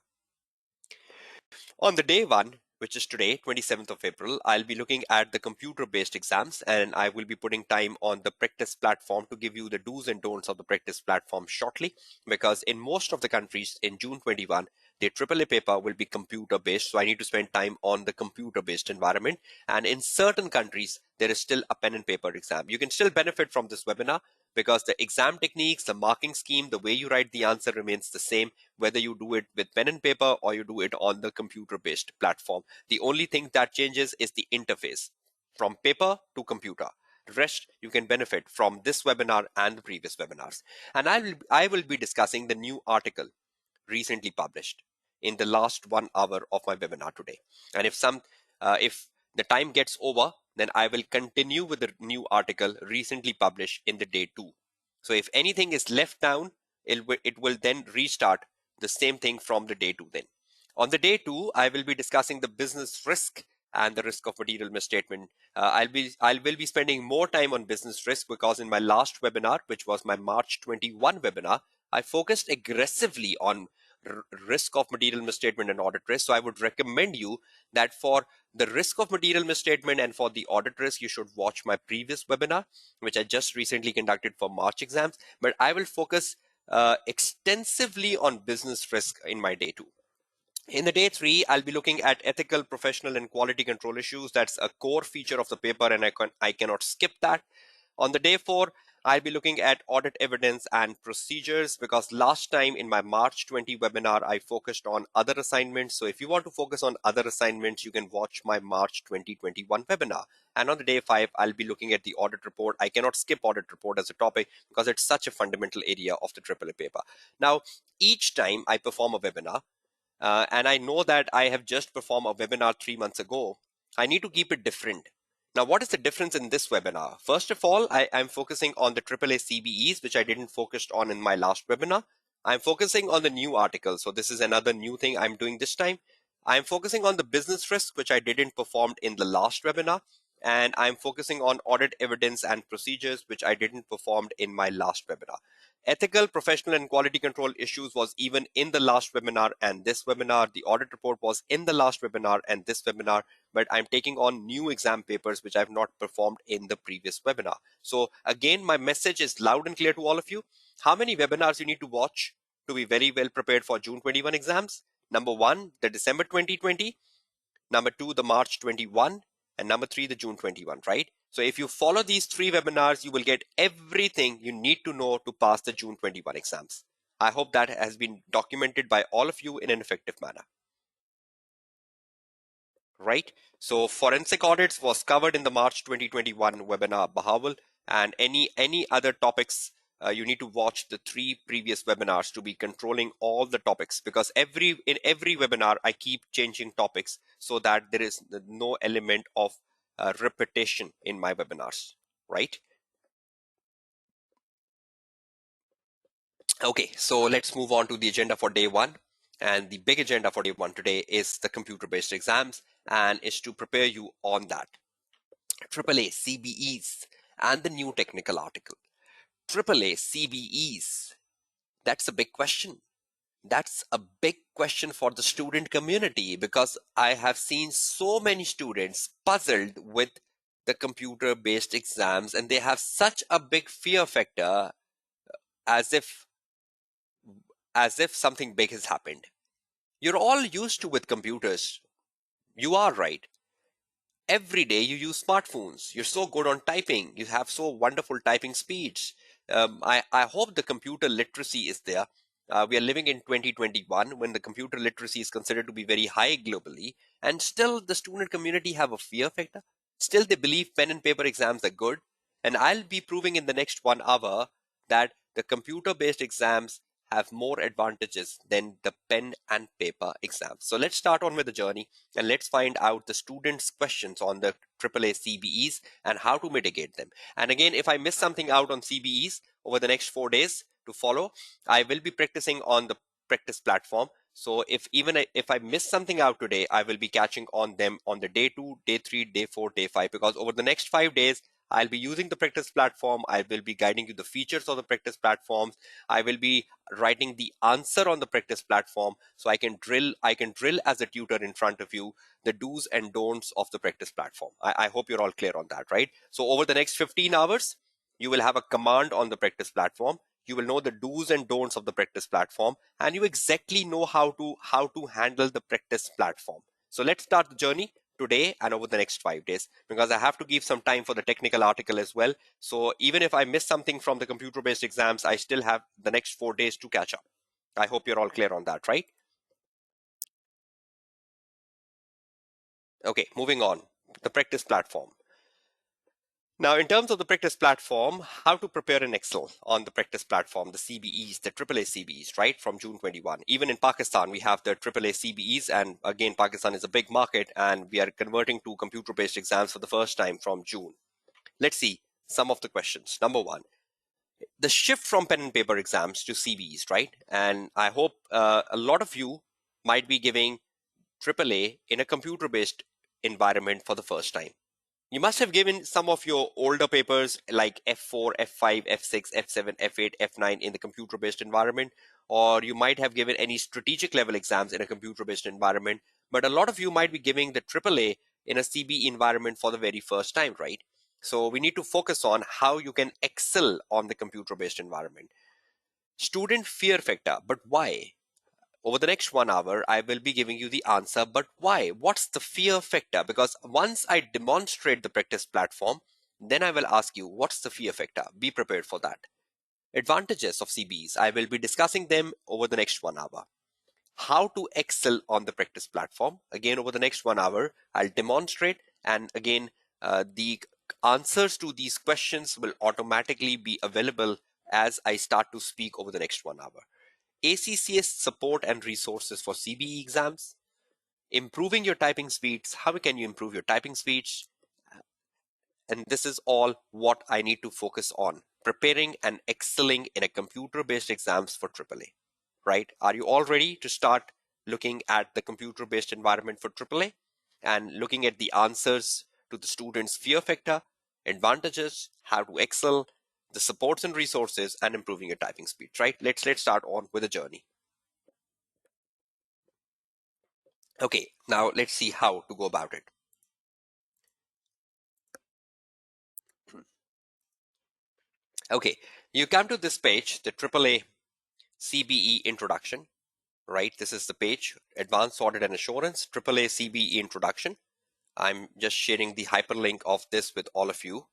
On the day 1, which is today, 27th of April, I'll be looking at the computer-based exams, and I will be putting time on the practice platform to give you the do's and don'ts of the practice platform shortly, because in most of the countries in June 21, the AAA paper will be computer based. So I need to spend time on the computer based environment. And in certain countries, there is still a pen and paper exam. You can still benefit from this webinar because the exam techniques, the marking scheme, the way you write the answer remains the same, whether you do it with pen and paper or you do it on the computer based platform. The only thing that changes is the interface from paper to computer. The rest you can benefit from this webinar and the previous webinars. And I will be discussing the new article recently published in the last 1 hour of my webinar today. And if the time gets over, then I will continue with the new article recently published in the day 2. So if anything is left down, it will then restart the same thing from the day 2 then. On the day 2, I will be discussing the business risk and the risk of material misstatement. I will be spending more time on business risk because in my last webinar, which was my March 21 webinar, I focused aggressively on risk of material misstatement and audit risk. So I would recommend you that for the risk of material misstatement and for the audit risk, you should watch my previous webinar, which I just recently conducted for March exams. But I will focus extensively on business risk in my day 2. In the day 3, I'll be looking at ethical, professional, and quality control issues. That's a core feature of the paper, and I cannot skip that. On the day 4, I'll be looking at audit evidence and procedures because last time in my March 20 webinar, I focused on other assignments. So if you want to focus on other assignments, you can watch my March 2021 webinar. And on the day 5, I'll be looking at the audit report. I cannot skip audit report as a topic because it's such a fundamental area of the AAA paper. Now, each time I perform a webinar, and I know that I have just performed a webinar 3 months ago, I need to keep it different. Now, what is the difference in this webinar? First of all, I'm focusing on the AAA CBEs, which I didn't focus on in my last webinar. I'm focusing on the new article. So this is another new thing I'm doing this time. I'm focusing on the business risk, which I didn't perform in the last webinar. And I'm focusing on audit evidence and procedures, which I didn't perform in my last webinar. Ethical, professional, and quality control issues was even in the last webinar and this webinar. The audit report was in the last webinar and this webinar, but I'm taking on new exam papers which I've not performed in the previous webinar. So again, my message is loud and clear to all of you. How many webinars you need to watch to be very well prepared for June 21 exams? Number 1, the December 2020. Number 2, the March 21. And number 3, the June 21, right? So if you follow these 3 webinars, you will get everything you need to know to pass the June 21 exams. I hope that has been documented by all of you in an effective manner. Right? So forensic audits was covered in the March 2021 webinar, Bahawal, and any other topics, you need to watch the 3 previous webinars to be controlling all the topics, because in every webinar I keep changing topics so that there is no element of repetition in my webinars, right? Okay, so let's move on to the agenda for day 1. And the big agenda for day 1 today is the computer-based exams, and is to prepare you on that. AAA CBEs and the new technical article. AAA CBEs, that's a big question. That's a big question for the student community, because I have seen so many students puzzled with the computer-based exams, and they have such a big fear factor, as if something big has happened. You're all used to with computers. You are right. Every day you use smartphones. You're so good on typing. You have so wonderful typing speeds. I hope the computer literacy is there. We are living in 2021 when the computer literacy is considered to be very high globally, and still the student community have a fear factor. Still they believe pen and paper exams are good. And I'll be proving in the next 1 hour that the computer-based exams have more advantages than the pen and paper exams. So let's start on with the journey, and let's find out the students' questions on the AAA CBEs and how to mitigate them. And again, if I miss something out on CBEs over the next 4 days to follow, I will be practicing on the practice platform. So if I miss something out today, I will be catching on them on the day 2, day 3, day 4, day 5, because over the next 5 days, I'll be using the practice platform. I will be guiding you the features of the practice platforms. I will be writing the answer on the practice platform, so I can drill as a tutor in front of you the do's and don'ts of the practice platform. I hope you're all clear on that, right? So over the next 15 hours, you will have a command on the practice platform. you will know the do's and don'ts of the practice platform, and you exactly know how to handle the practice platform. So let's start the journey today and over the next 5 days, because I have to give some time for the technical article as well. So even if I miss something from the computer-based exams, I still have the next 4 days to catch up. I hope you're all clear on that, right? Okay, moving on. The practice platform. Now, in terms of the practice platform, how to prepare in Excel on the practice platform, the CBEs, the AAA CBEs, right, from June 21. Even in Pakistan, we have the AAA CBEs, and again, Pakistan is a big market, and we are converting to computer-based exams for the first time from June. Let's see some of the questions. Number one, the shift from pen and paper exams to CBEs, right? And I hope a lot of you might be giving AAA in a computer-based environment for the first time. You must have given some of your older papers like F4, F5, F6, F7, F8, F9 in the computer-based environment, or you might have given any strategic level exams in a computer-based environment. But a lot of you might be giving the AAA in a CBE environment for the very first time, right? So we need to focus on how you can excel on the computer-based environment. Student fear factor, but why? Over the next 1 hour, I will be giving you the answer, but why? What's the fear factor? Because once I demonstrate the practice platform, then I will ask you, what's the fear factor? Be prepared for that. Advantages of CBs, I will be discussing them over the next 1 hour. How to excel on the practice platform. Again, over the next 1 hour, I'll demonstrate, and again, the answers to these questions will automatically be available as I start to speak over the next 1 hour. ACCS support and resources for CBE exams, improving your typing speeds. How can you improve your typing speeds? And this is all what I need to focus on, preparing and excelling in a computer-based exams for AAA, right? Are you all ready to start looking at the computer-based environment for AAA and looking at the answers to the students' fear factor, advantages, how to excel, the supports and resources, and improving your typing speeds, right? Let's start on with a journey. Okay, now let's see how to go about it. Okay, you come to this page, the AAA CBE introduction, right? This is the page, Advanced Audit and Assurance, AAA CBE introduction. I'm just sharing the hyperlink of this with all of you.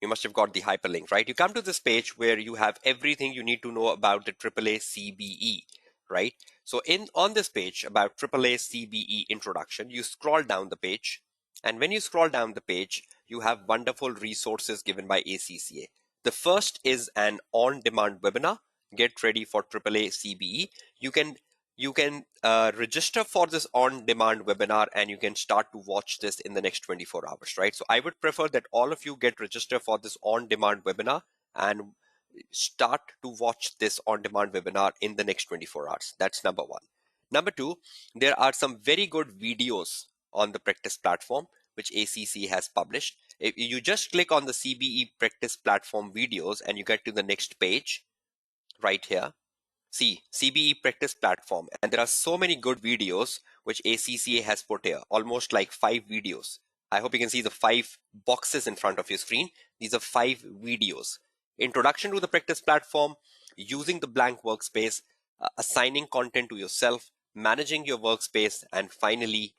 You must have got the hyperlink, right? You come to this page where you have everything you need to know about the AAA CBE, right? So on this page about AAA CBE introduction, you scroll down the page, and when you scroll down the page, you have wonderful resources given by ACCA. The first is an on-demand webinar, Get Ready for AAA CBE. You can register for this on-demand webinar, and you can start to watch this in the next 24 hours, right? So I would prefer that all of you get registered for this on-demand webinar and start to watch this on-demand webinar in the next 24 hours. That's number one. Number two, there are some very good videos on the practice platform which ACC has published. If you just click on the CBE practice platform videos and you get to the next page right here, see CBE practice platform, and there are so many good videos which ACCA has put here, almost like 5 videos. I hope you can see the 5 boxes in front of your screen. These are 5 videos. Introduction to the practice platform, using the blank workspace, assigning content to yourself, managing your workspace, and finally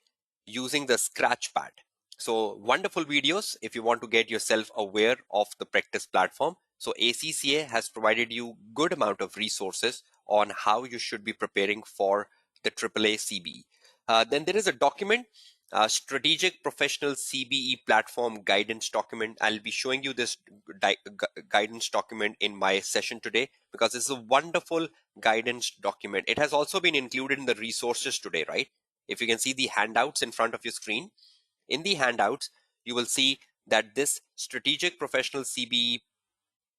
using the scratch pad. So wonderful videos if you want to get yourself aware of the practice platform. So ACCA has provided you good amount of resources on how you should be preparing for the AAA CBE. Then there is a document, Strategic Professional CBE Platform Guidance Document. I'll be showing you this guidance document in my session today because it's a wonderful guidance document. It has also been included in the resources today, right? If you can see the handouts in front of your screen, in the handouts, you will see that this Strategic Professional CBE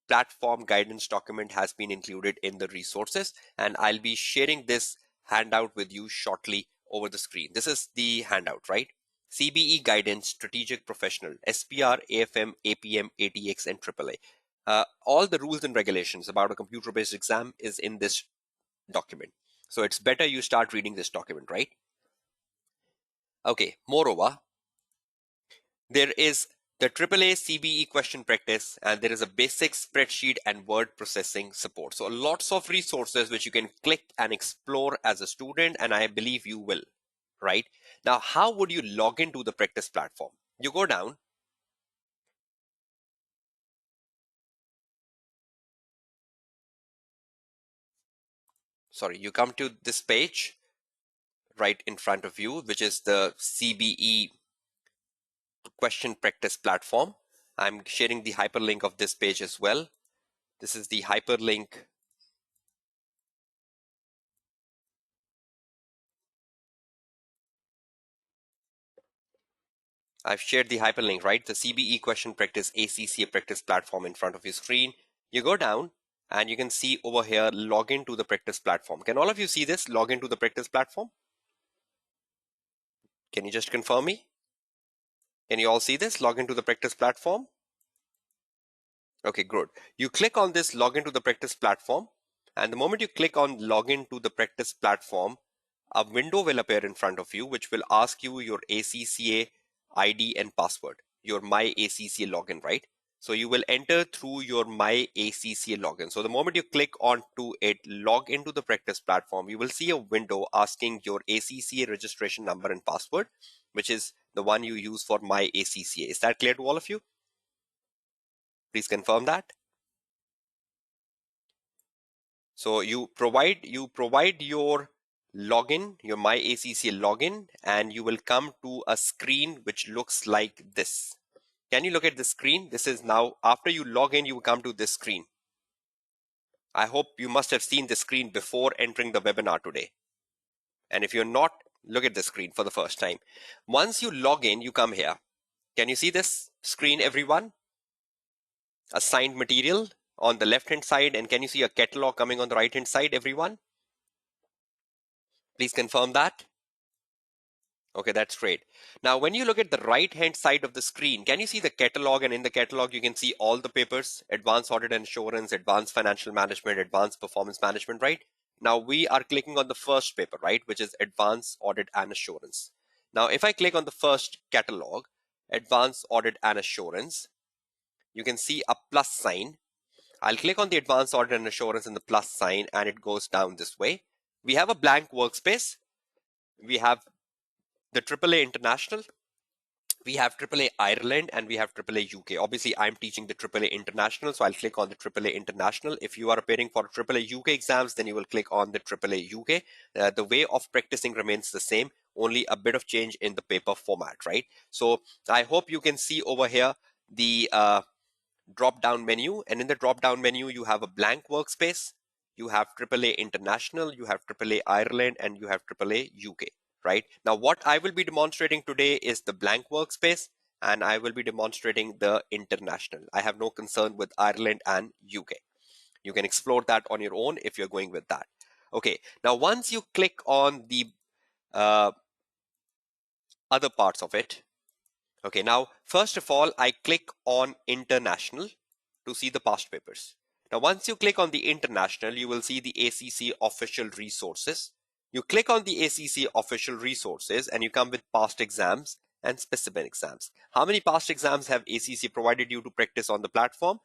Platform Guidance document has been included in the resources, and I'll be sharing this handout with you shortly over the screen. This is the handout, right? CBE Guidance, Strategic Professional, SPR, AFM, APM, ATX, and AAA. All the rules and regulations about a computer-based exam is in this document. So it's better you start reading this document, right? Okay, moreover, there is the AAA CBE question practice, and there is a basic spreadsheet and word processing support. So lots of resources which you can click and explore as a student, and I believe you will, right? Now, how would you log into the practice platform? You go down. Sorry, you come to this page right in front of you, which is the CBE question practice platform. I'm sharing the hyperlink of this page as well. This is the hyperlink. I've shared the hyperlink, right? The CBE question practice ACCA practice platform in front of your screen. You go down and you can see over here, log into the practice platform. Can all of you see this? Log into the practice platform. Can you just confirm me? Can you all see this? Log into the practice platform. Okay, good. You click on this log into the practice platform. And the moment you click on login to the practice platform, a window will appear in front of you, which will ask you your ACCA ID and password, your My ACCA login, right? So you will enter through your My ACCA login. So the moment you click on to it, log into the practice platform, you will see a window asking your ACCA registration number and password, which is the one you use for My ACCA. Is that clear to all of you? Please confirm that. So you provide your login, your My ACCA login, and you will come to a screen which looks like this. Can you look at the screen? This is now, after you log in, you will come to this screen. I hope you must have seen the screen before entering the webinar today. And if you're not, look at the screen for the first time. Once you log in, you come here. Can you see this screen, everyone? Assigned material on the left hand side, and can you see a catalog coming on the right hand side, everyone? Please confirm that. Okay, that's great. Now, when you look at the right-hand side of the screen, can you see the catalog? And in the catalog, you can see all the papers: Advanced Audit and Assurance, Advanced Financial Management, Advanced Performance Management, right? Now, we are clicking on the first paper, right, which is Advanced Audit and Assurance. Now, if I click on the first catalog, Advanced Audit and Assurance, you can see a plus sign. I'll click on the Advanced Audit and Assurance and the plus sign, and it goes down this way. We have a blank workspace. We have the AAA International, we have AAA Ireland, and we have AAA UK. Obviously, I'm teaching the AAA International, so I'll click on the AAA International. If you are appearing for AAA UK exams, then you will click on the AAA UK. The way of practicing remains the same, only a bit of change in the paper format, right? So I hope you can see over here the drop down menu, and in the drop down menu, you have a blank workspace. You have AAA International, you have AAA Ireland, and you have AAA UK. Right now, what I will be demonstrating today is the blank workspace, and I will be demonstrating the international. I have no concern with Ireland and UK. You can explore that on your own if you're going with that. Okay, now once you click on the other parts of it, okay, now first of all, I click on international to see the past papers. Now, once you click on the international, you will see the ACC official resources. You click on the ACC official resources and you come with past exams and specimen exams. How many past exams have ACC provided you to practice on the platform?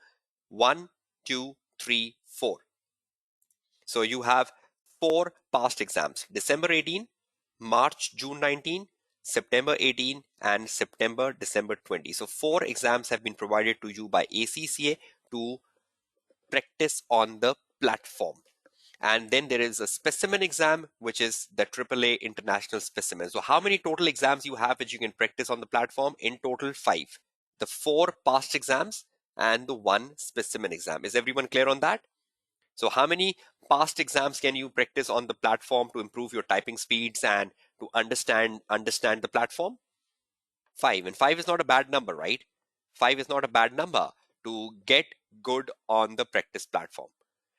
1, 2, 3, 4. So you have 4 past exams: December 18, March, June 19, September 18, and September, December 20. So 4 exams have been provided to you by ACCA to practice on the platform. And then there is a specimen exam, which is the AAA International Specimen. So how many total exams you have which you can practice on the platform? In total, 5. The 4 past exams and the 1 specimen exam. Is everyone clear on that? So how many past exams can you practice on the platform to improve your typing speeds and to understand the platform? 5. And 5 is not a bad number, right? 5 is not a bad number to get good on the practice platform.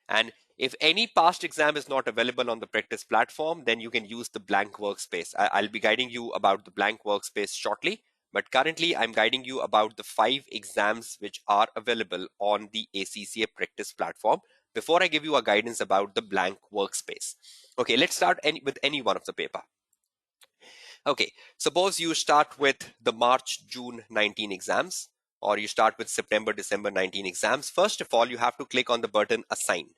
And if any past exam is not available on the practice platform, then you can use the blank workspace. I'll be guiding you about the blank workspace shortly, but currently I'm guiding you about the 5 exams which are available on the ACCA practice platform before I give you a guidance about the blank workspace. Okay, let's start with any one of the paper. Okay, suppose you start with the March, June 19 exams. or you start with September, December 19 exams, first of all, you have to click on the button assign.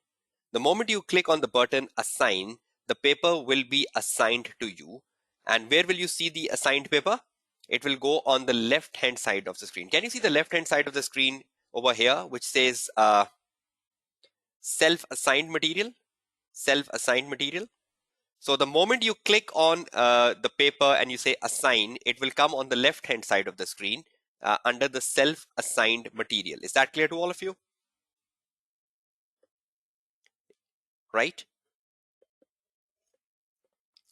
The moment you click on the button assign, the paper will be assigned to you. And where will you see the assigned paper? It will go on the left hand side of the screen. Can you see the left hand side of the screen over here, which says self-assigned material? Self-assigned material. So the moment you click on the paper and you say assign, it will come on the left hand side of the screen under the self-assigned material. Is that clear to all of you? Right?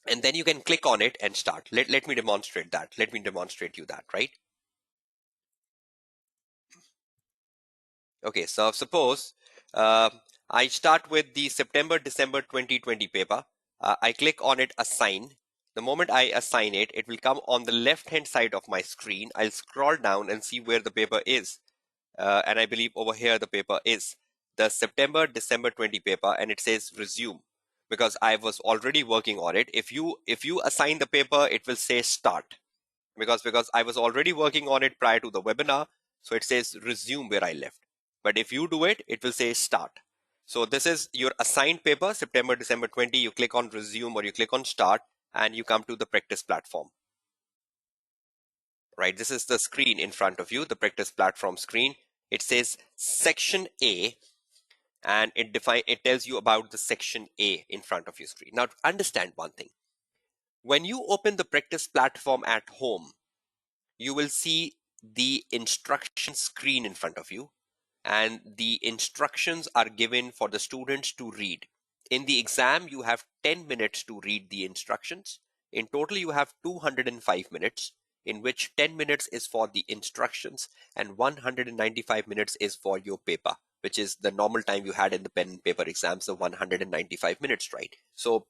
And then you can click on it and start. Let me demonstrate that. Let me demonstrate you that, right? Okay, so suppose I start with the September, December 2020 paper. I click on it, assign. The moment I assign it, it will come on the left hand side of my screen. I'll scroll down and see where the paper is. And I believe over here the paper is the September, December 20 paper, and it says resume because I was already working on it. If you assign the paper, it will say start because I was already working on it prior to the webinar. So it says resume where I left. But if you do it, it will say start. So this is your assigned paper, September, December 20. You click on resume or you click on start and you come to the practice platform. Right, this is the screen in front of you, the practice platform screen. It says section A and it tells you about the section A in front of your screen. Now understand one thing. When you open the practice platform at home, you will see the instruction screen in front of you and the instructions are given for the students to read. In the exam, you have 10 minutes to read the instructions. In total, you have 205 minutes, in which 10 minutes is for the instructions and 195 minutes is for your paper, which is the normal time you had in the pen and paper exams, the 195 minutes, right? So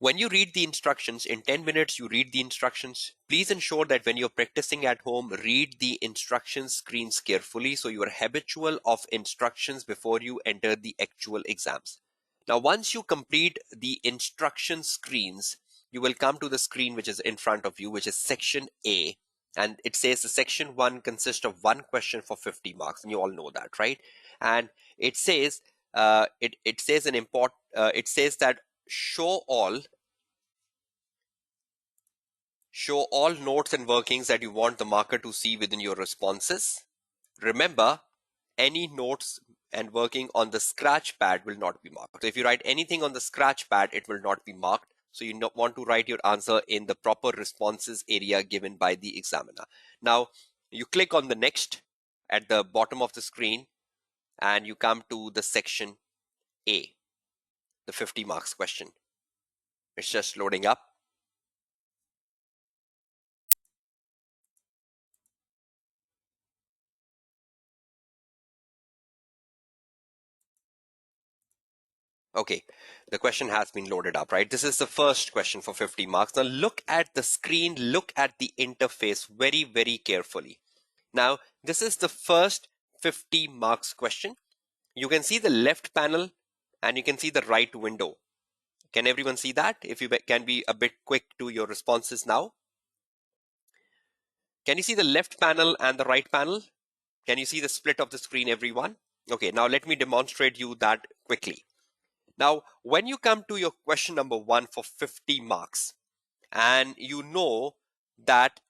when you read the instructions, in 10 minutes, you read the instructions. Please ensure that when you're practicing at home, read the instruction screens carefully so you are habitual of instructions before you enter the actual exams. Now, once you complete the instruction screens, you will come to the screen which is in front of you, which is section A. And it says the section 1 consists of one question for 50 marks. And you all know that, right? And it says, it says it says that show all notes and workings that you want the marker to see within your responses. Remember, any notes and working on the scratch pad will not be marked. So if you write anything on the scratch pad, it will not be marked. So you want to write your answer in the proper responses area given by the examiner. Now, you click on the next at the bottom of the screen and you come to the section A, the 50 marks question. It's just loading up. Okay, the question has been loaded up, right? This is the first question for 50 marks. Now look at the screen, look at the interface very, very carefully. Now, this is the first 50 marks question. You can see the left panel and you can see the right window. Can everyone see that? If you can be a bit quick to your responses now. Can you see the left panel and the right panel? Can you see the split of the screen, everyone? Okay, now let me demonstrate you that quickly. Now, when you come to your question number 1 for 50 marks, and you know that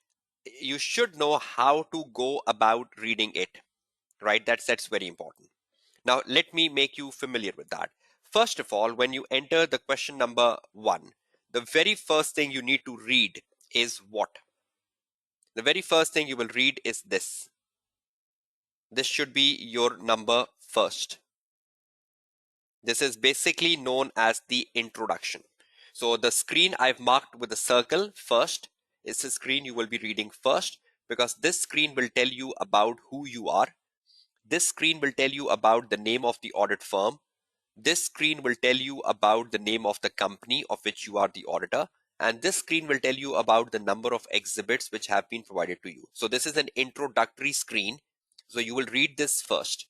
you should know how to go about reading it, right? That's very important. Now, let me make you familiar with that. First of all, when you enter the question number 1, the very first thing you need to read is what? The very first thing you will read is this. This should be your number first. This is basically known as the introduction. So the screen I've marked with a circle first is the screen you will be reading first, because this screen will tell you about who you are. This screen will tell you about the name of the audit firm. This screen will tell you about the name of the company of which you are the auditor. And this screen will tell you about the number of exhibits which have been provided to you. So this is an introductory screen. So you will read this first.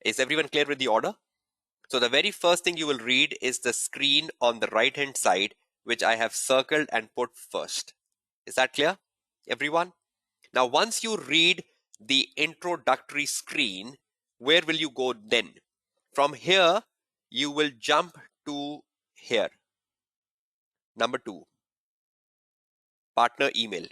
Is everyone clear with the order? So the very first thing you will read is the screen on the right hand side, which I have circled and put first. Is that clear, everyone? Now, once you read the introductory screen, where will you go then? From here, you will jump to here. Number 2, partner email.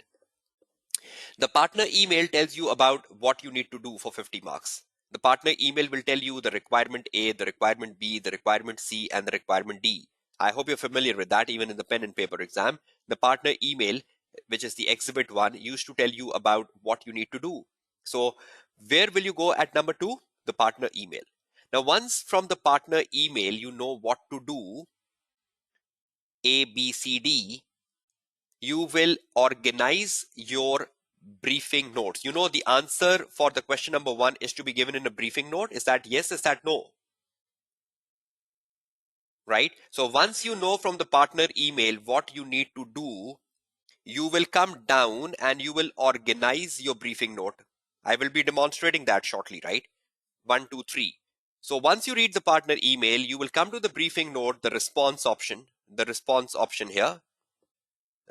The partner email tells you about what you need to do for 50 marks. The partner email will tell you the requirement A, the requirement B, the requirement C, and the requirement D. I hope you're familiar with that even in the pen and paper exam. The partner email, which is the exhibit 1, used to tell you about what you need to do. So where will you go at number 2? The partner email. Now, once from the partner email, you know what to do, A, B, C, D, you will organize your briefing notes. You know the answer for the question number 1 is to be given in a briefing note. Is that yes? Is that no? Right? So once you know from the partner email what you need to do, you will come down and you will organize your briefing note. I will be demonstrating that shortly, right? 1, 2, 3. So once you read the partner email, you will come to the briefing note, the response option here.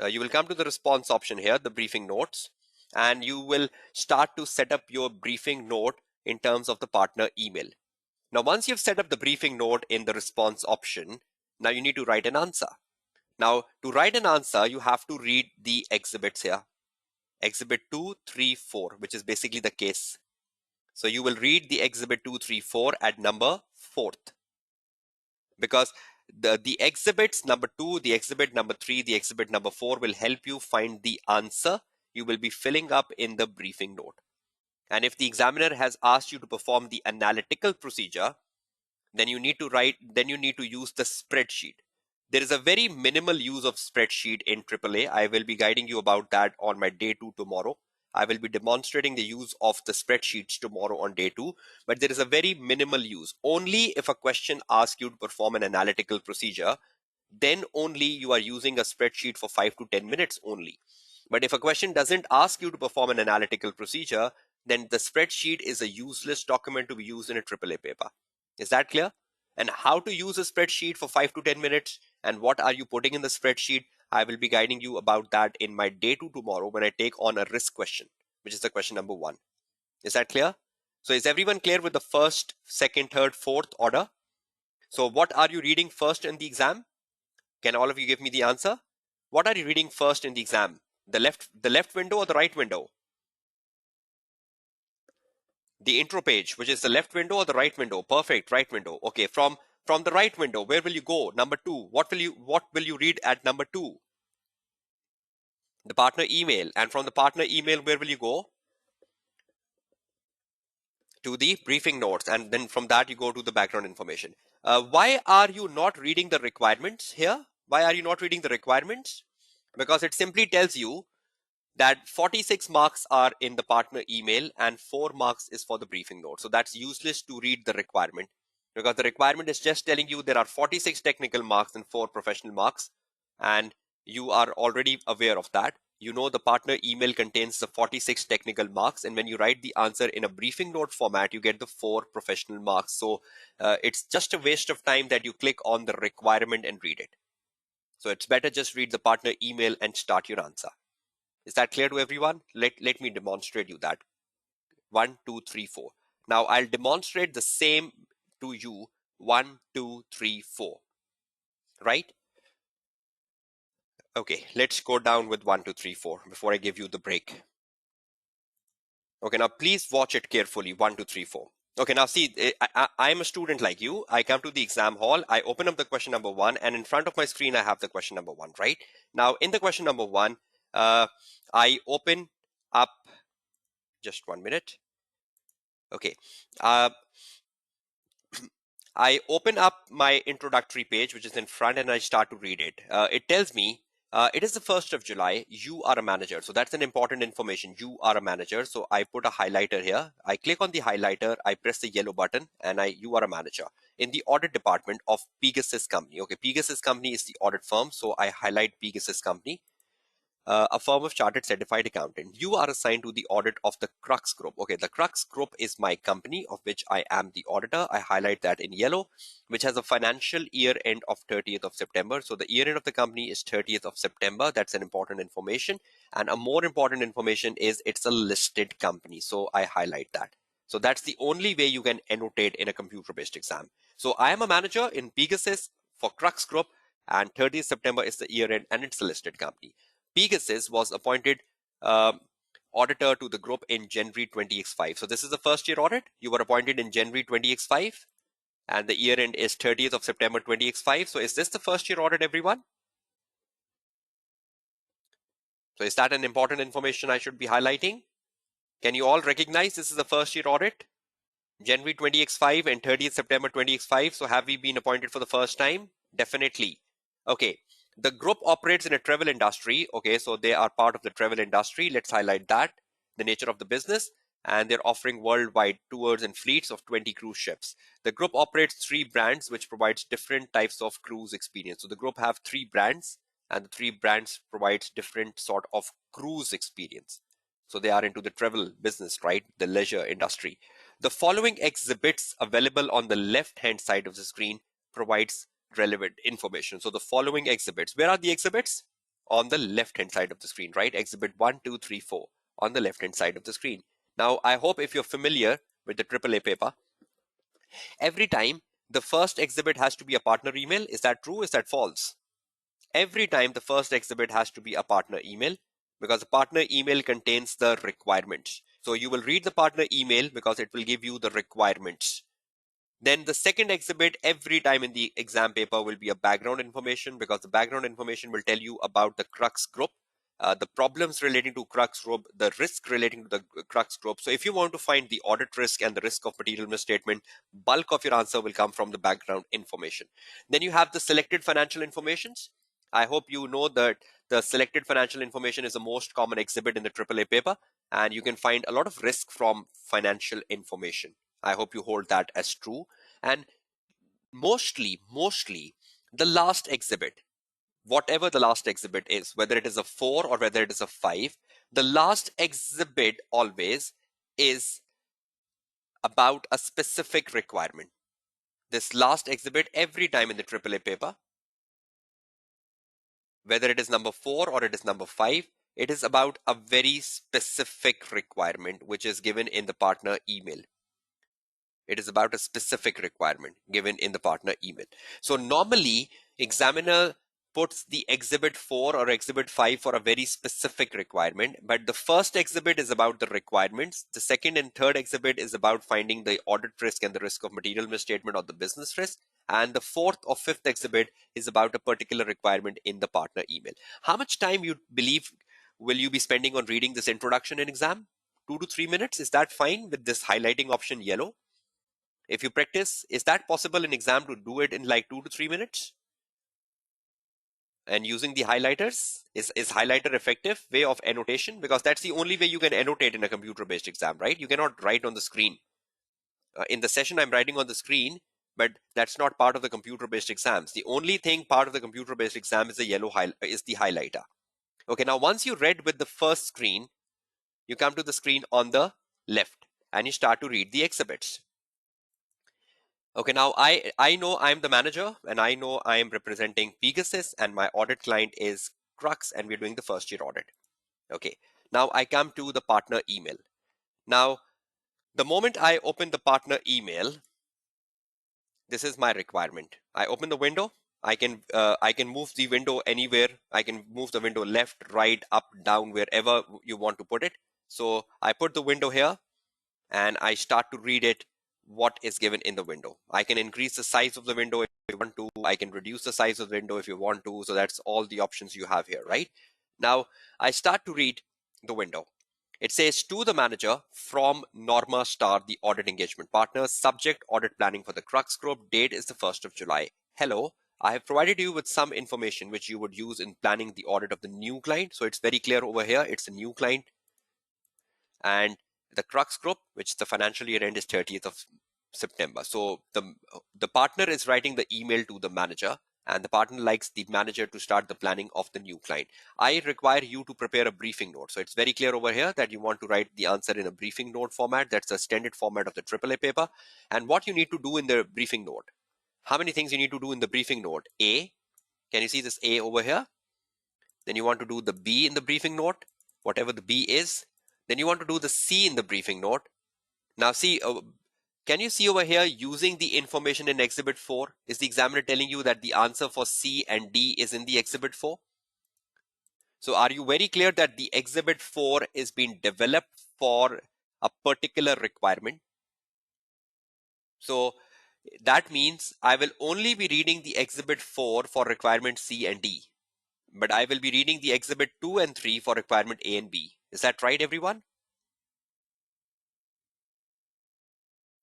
You will come to the response option here, the briefing notes, and you will start to set up your briefing note in terms of the partner email. Now, once you've set up the briefing note in the response option, now you need to write an answer. Now, to write an answer, you have to read the exhibits here. Exhibit 2, 3, 4, which is basically the case. So you will read the exhibit 2, 3, 4 at number 4th. Because the exhibits number 2, the exhibit number 3, the exhibit number 4 will help you find the answer you will be filling up in the briefing note. And if the examiner has asked you to perform the analytical procedure, then you need to use the spreadsheet. There is a very minimal use of spreadsheet in AAA. I will be guiding you about that on my day 2 tomorrow. I will be demonstrating the use of the spreadsheets tomorrow on day 2, but there is a very minimal use. Only if a question asks you to perform an analytical procedure, then only you are using a spreadsheet for 5 to 10 minutes only. But if a question doesn't ask you to perform an analytical procedure, then the spreadsheet is a useless document to be used in a AAA paper. Is that clear? And how to use a spreadsheet for 5 to 10 minutes and what are you putting in the spreadsheet, I will be guiding you about that in my day 2 tomorrow when I take on a risk question, which is the question number 1. Is that clear? So is everyone clear with the first, second, third, fourth order? So what are you reading first in the exam? Can all of you give me the answer? What are you reading first in the exam? The left window or the right window? The intro page, which is the left window or the right window? Perfect, right window. Okay, from the right window, where will you go? Number 2. What will you read at number 2? The partner email. And from the partner email, where will you go? To the briefing notes, and then from that you go to the background information. Why are you not reading the requirements here? Why are you not reading the requirements? Because it simply tells you that 46 marks are in the partner email and 4 marks is for the briefing note. So that's useless to read the requirement, because the requirement is just telling you there are 46 technical marks and 4 professional marks, and you are already aware of that. You know the partner email contains the 46 technical marks, and when you write the answer in a briefing note format, you get the 4 professional marks. So it's just a waste of time that you click on the requirement and read it. So it's better just read the partner email and start your answer. Is that clear to everyone? Let me demonstrate you that. 1, 2, 3, 4. Now I'll demonstrate the same to you. 1, 2, 3, 4. Right? Okay, let's go down with 1, 2, 3, 4 before I give you the break. Okay, now please watch it carefully. 1, 2, 3, 4. Okay, now see, I'm a student like you. I come to the exam hall. I open up the question number 1, and in front of my screen, I have the question number 1, right? Now, in the question number 1, I open up, just 1 minute. Okay. I open up my introductory page, which is in front, and I start to read it. It tells me it is the 1st of July. You are a manager. So that's an important information. You are a manager. So I put a highlighter here. I click on the highlighter. I press the yellow button, and you are a manager in the audit department of Pegasus Company. Okay, Pegasus Company is the audit firm. So I highlight Pegasus Company. a firm of chartered certified accountant. You are assigned to the audit of the Crux Group. Okay, the Crux Group is my company of which I am the auditor. I highlight that in yellow, which has a financial year end of 30th of September. So the year end of the company is 30th of September. That's an important information. And a more important information is it's a listed company. So I highlight that. So that's the only way you can annotate in a computer-based exam. So I am a manager in Pegasus for Crux Group, and 30th September is the year end and it's a listed company. Pegasus was appointed auditor to the group in January 20x5. So this is the first year audit. You were appointed in January 20x5 and the year end is 30th of September 20x5. So is this the first year audit, everyone? So is that an important information I should be highlighting? Can you all recognize this is the first year audit? January 20x5 and 30th September 20x5. So have we been appointed for the first time? Definitely. Okay. The group operates in a travel industry. Okay, so they are part of the travel industry. Let's highlight that, the nature of the business. And they're offering worldwide tours and fleets of 20 cruise ships. The group operates 3 brands, which provides different types of cruise experience. So the group have 3 brands, and the 3 brands provides different sort of cruise experience. So they are into the travel business, right? The leisure industry. The following exhibits available on the left-hand side of the screen provides relevant information. So the following exhibits, where are the exhibits? On the left-hand side of the screen, right? Exhibit 1, 2, 3, 4 on the left-hand side of the screen. Now, I hope if you're familiar with the AAA paper, every time the first exhibit has to be a partner email. Is that true? Is that false? Every time the first exhibit has to be a partner email because the partner email contains the requirements. So you will read the partner email because it will give you the requirements. Then the second exhibit every time in the exam paper will be a background information because the background information will tell you about the Crux Group, the problems relating to Crux Group, the risk relating to the Crux Group. So if you want to find the audit risk and the risk of material misstatement, bulk of your answer will come from the background information. Then you have the selected financial informations. I hope you know that the selected financial information is the most common exhibit in the AAA paper, and you can find a lot of risk from financial information. I hope you hold that as true. And mostly, the last exhibit, whatever the last exhibit is, whether it is a 4 or whether it is a 5, the last exhibit always is about a specific requirement. This last exhibit every time in the AAA paper, whether it is number 4 or it is number 5, it is about a very specific requirement which is given in the partner email. It is about a specific requirement given in the partner email. So normally examiner puts the exhibit 4 or exhibit 5 for a very specific requirement, but the first exhibit is about the requirements. The second and third exhibit is about finding the audit risk and the risk of material misstatement or the business risk. And the fourth or fifth exhibit is about a particular requirement in the partner email. How much time you believe will you be spending on reading this introduction in exam? 2 to 3 minutes? Is that fine with this highlighting option yellow? If you practice, is that possible in exam to do it in like 2 to 3 minutes? And using the highlighters, is highlighter effective way of annotation? Because that's the only way you can annotate in a computer-based exam, right? You cannot write on the screen. In the session, I'm writing on the screen, but that's not part of the computer-based exams. The only thing part of the computer-based exam is the is the highlighter. Okay, now once you read with the first screen, you come to the screen on the left and you start to read the exhibits. Okay, now I know I'm the manager and I know I am representing Pegasus and my audit client is Crux and we're doing the first year audit. Okay, now I come to the partner email. Now, the moment I open the partner email, this is my requirement. I open the window. I can move the window anywhere. I can move the window left, right, up, down, wherever you want to put it. So I put the window here and I start to read it, what is given in the window. I can increase the size of the window if you want to. I can reduce the size of the window if you want to. So that's all the options you have here, right? Now I start to read the window. It says to the manager from Norma Star, the audit engagement partner, subject audit planning for the Crux Group, date is the 1st of July. Hello, I have provided you with some information which you would use in planning the audit of the new client. So it's very clear over here, it's a new client. And the Crux Group, which the financial year end is 30th of September. So the partner is writing the email to the manager and the partner likes the manager to start the planning of the new client. I require you to prepare a briefing note. So it's very clear over here that you want to write the answer in a briefing note format. That's the standard format of the AAA paper. And what you need to do in the briefing note. How many things you need to do in the briefing note? A, can you see this A over here? Then you want to do the B in the briefing note, whatever the B is. Then you want to do the C in the briefing note. Now see, can you see over here using the information in Exhibit 4? Is the examiner telling you that the answer for C and D is in the Exhibit 4? So are you very clear that the Exhibit 4 is being developed for a particular requirement? So that means I will only be reading the Exhibit 4 for requirement C and D, but I will be reading the Exhibit 2 and 3 for requirement A and B. Is that right, everyone?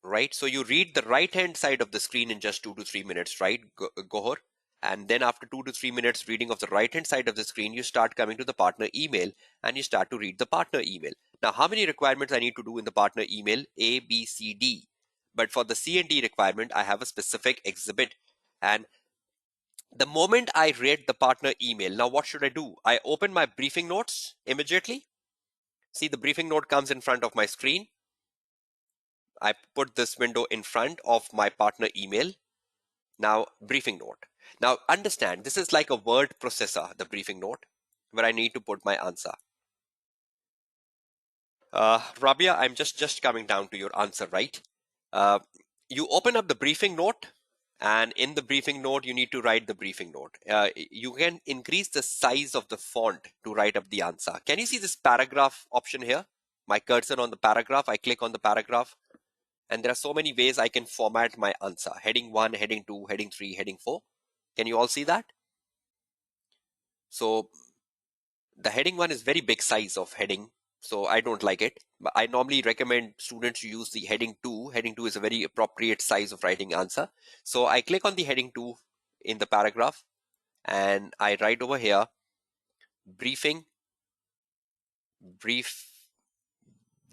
Right? So you read the right-hand side of the screen in just 2 to 3 minutes, right, Gohar? And then after 2 to 3 minutes reading of the right-hand side of the screen, you start coming to the partner email and you start to read the partner email. Now, how many requirements I need to do in the partner email? A, B, C, D. But for the C and D requirement, I have a specific exhibit. And the moment I read the partner email, now what should I do? I open my briefing notes immediately. See, the briefing note comes in front of my screen. I put this window in front of my partner email. Now, briefing note. Now, understand, this is like a word processor, the briefing note, where I need to put my answer. Rabia, I'm just coming down to your answer, right? You open up the briefing note, and in the briefing note, you need to write the briefing note. You can increase the size of the font to write up the answer. Can you see this paragraph option here? My cursor on the paragraph, I click on the paragraph, and there are so many ways I can format my answer. Heading 1, heading 2, heading 3, heading 4. Can you all see that? So the heading 1 is very big size of heading, so I don't like it. But I normally recommend students to use the heading 2. Heading 2 is a very appropriate size of writing answer. So I click on the heading 2 in the paragraph and I write over here briefing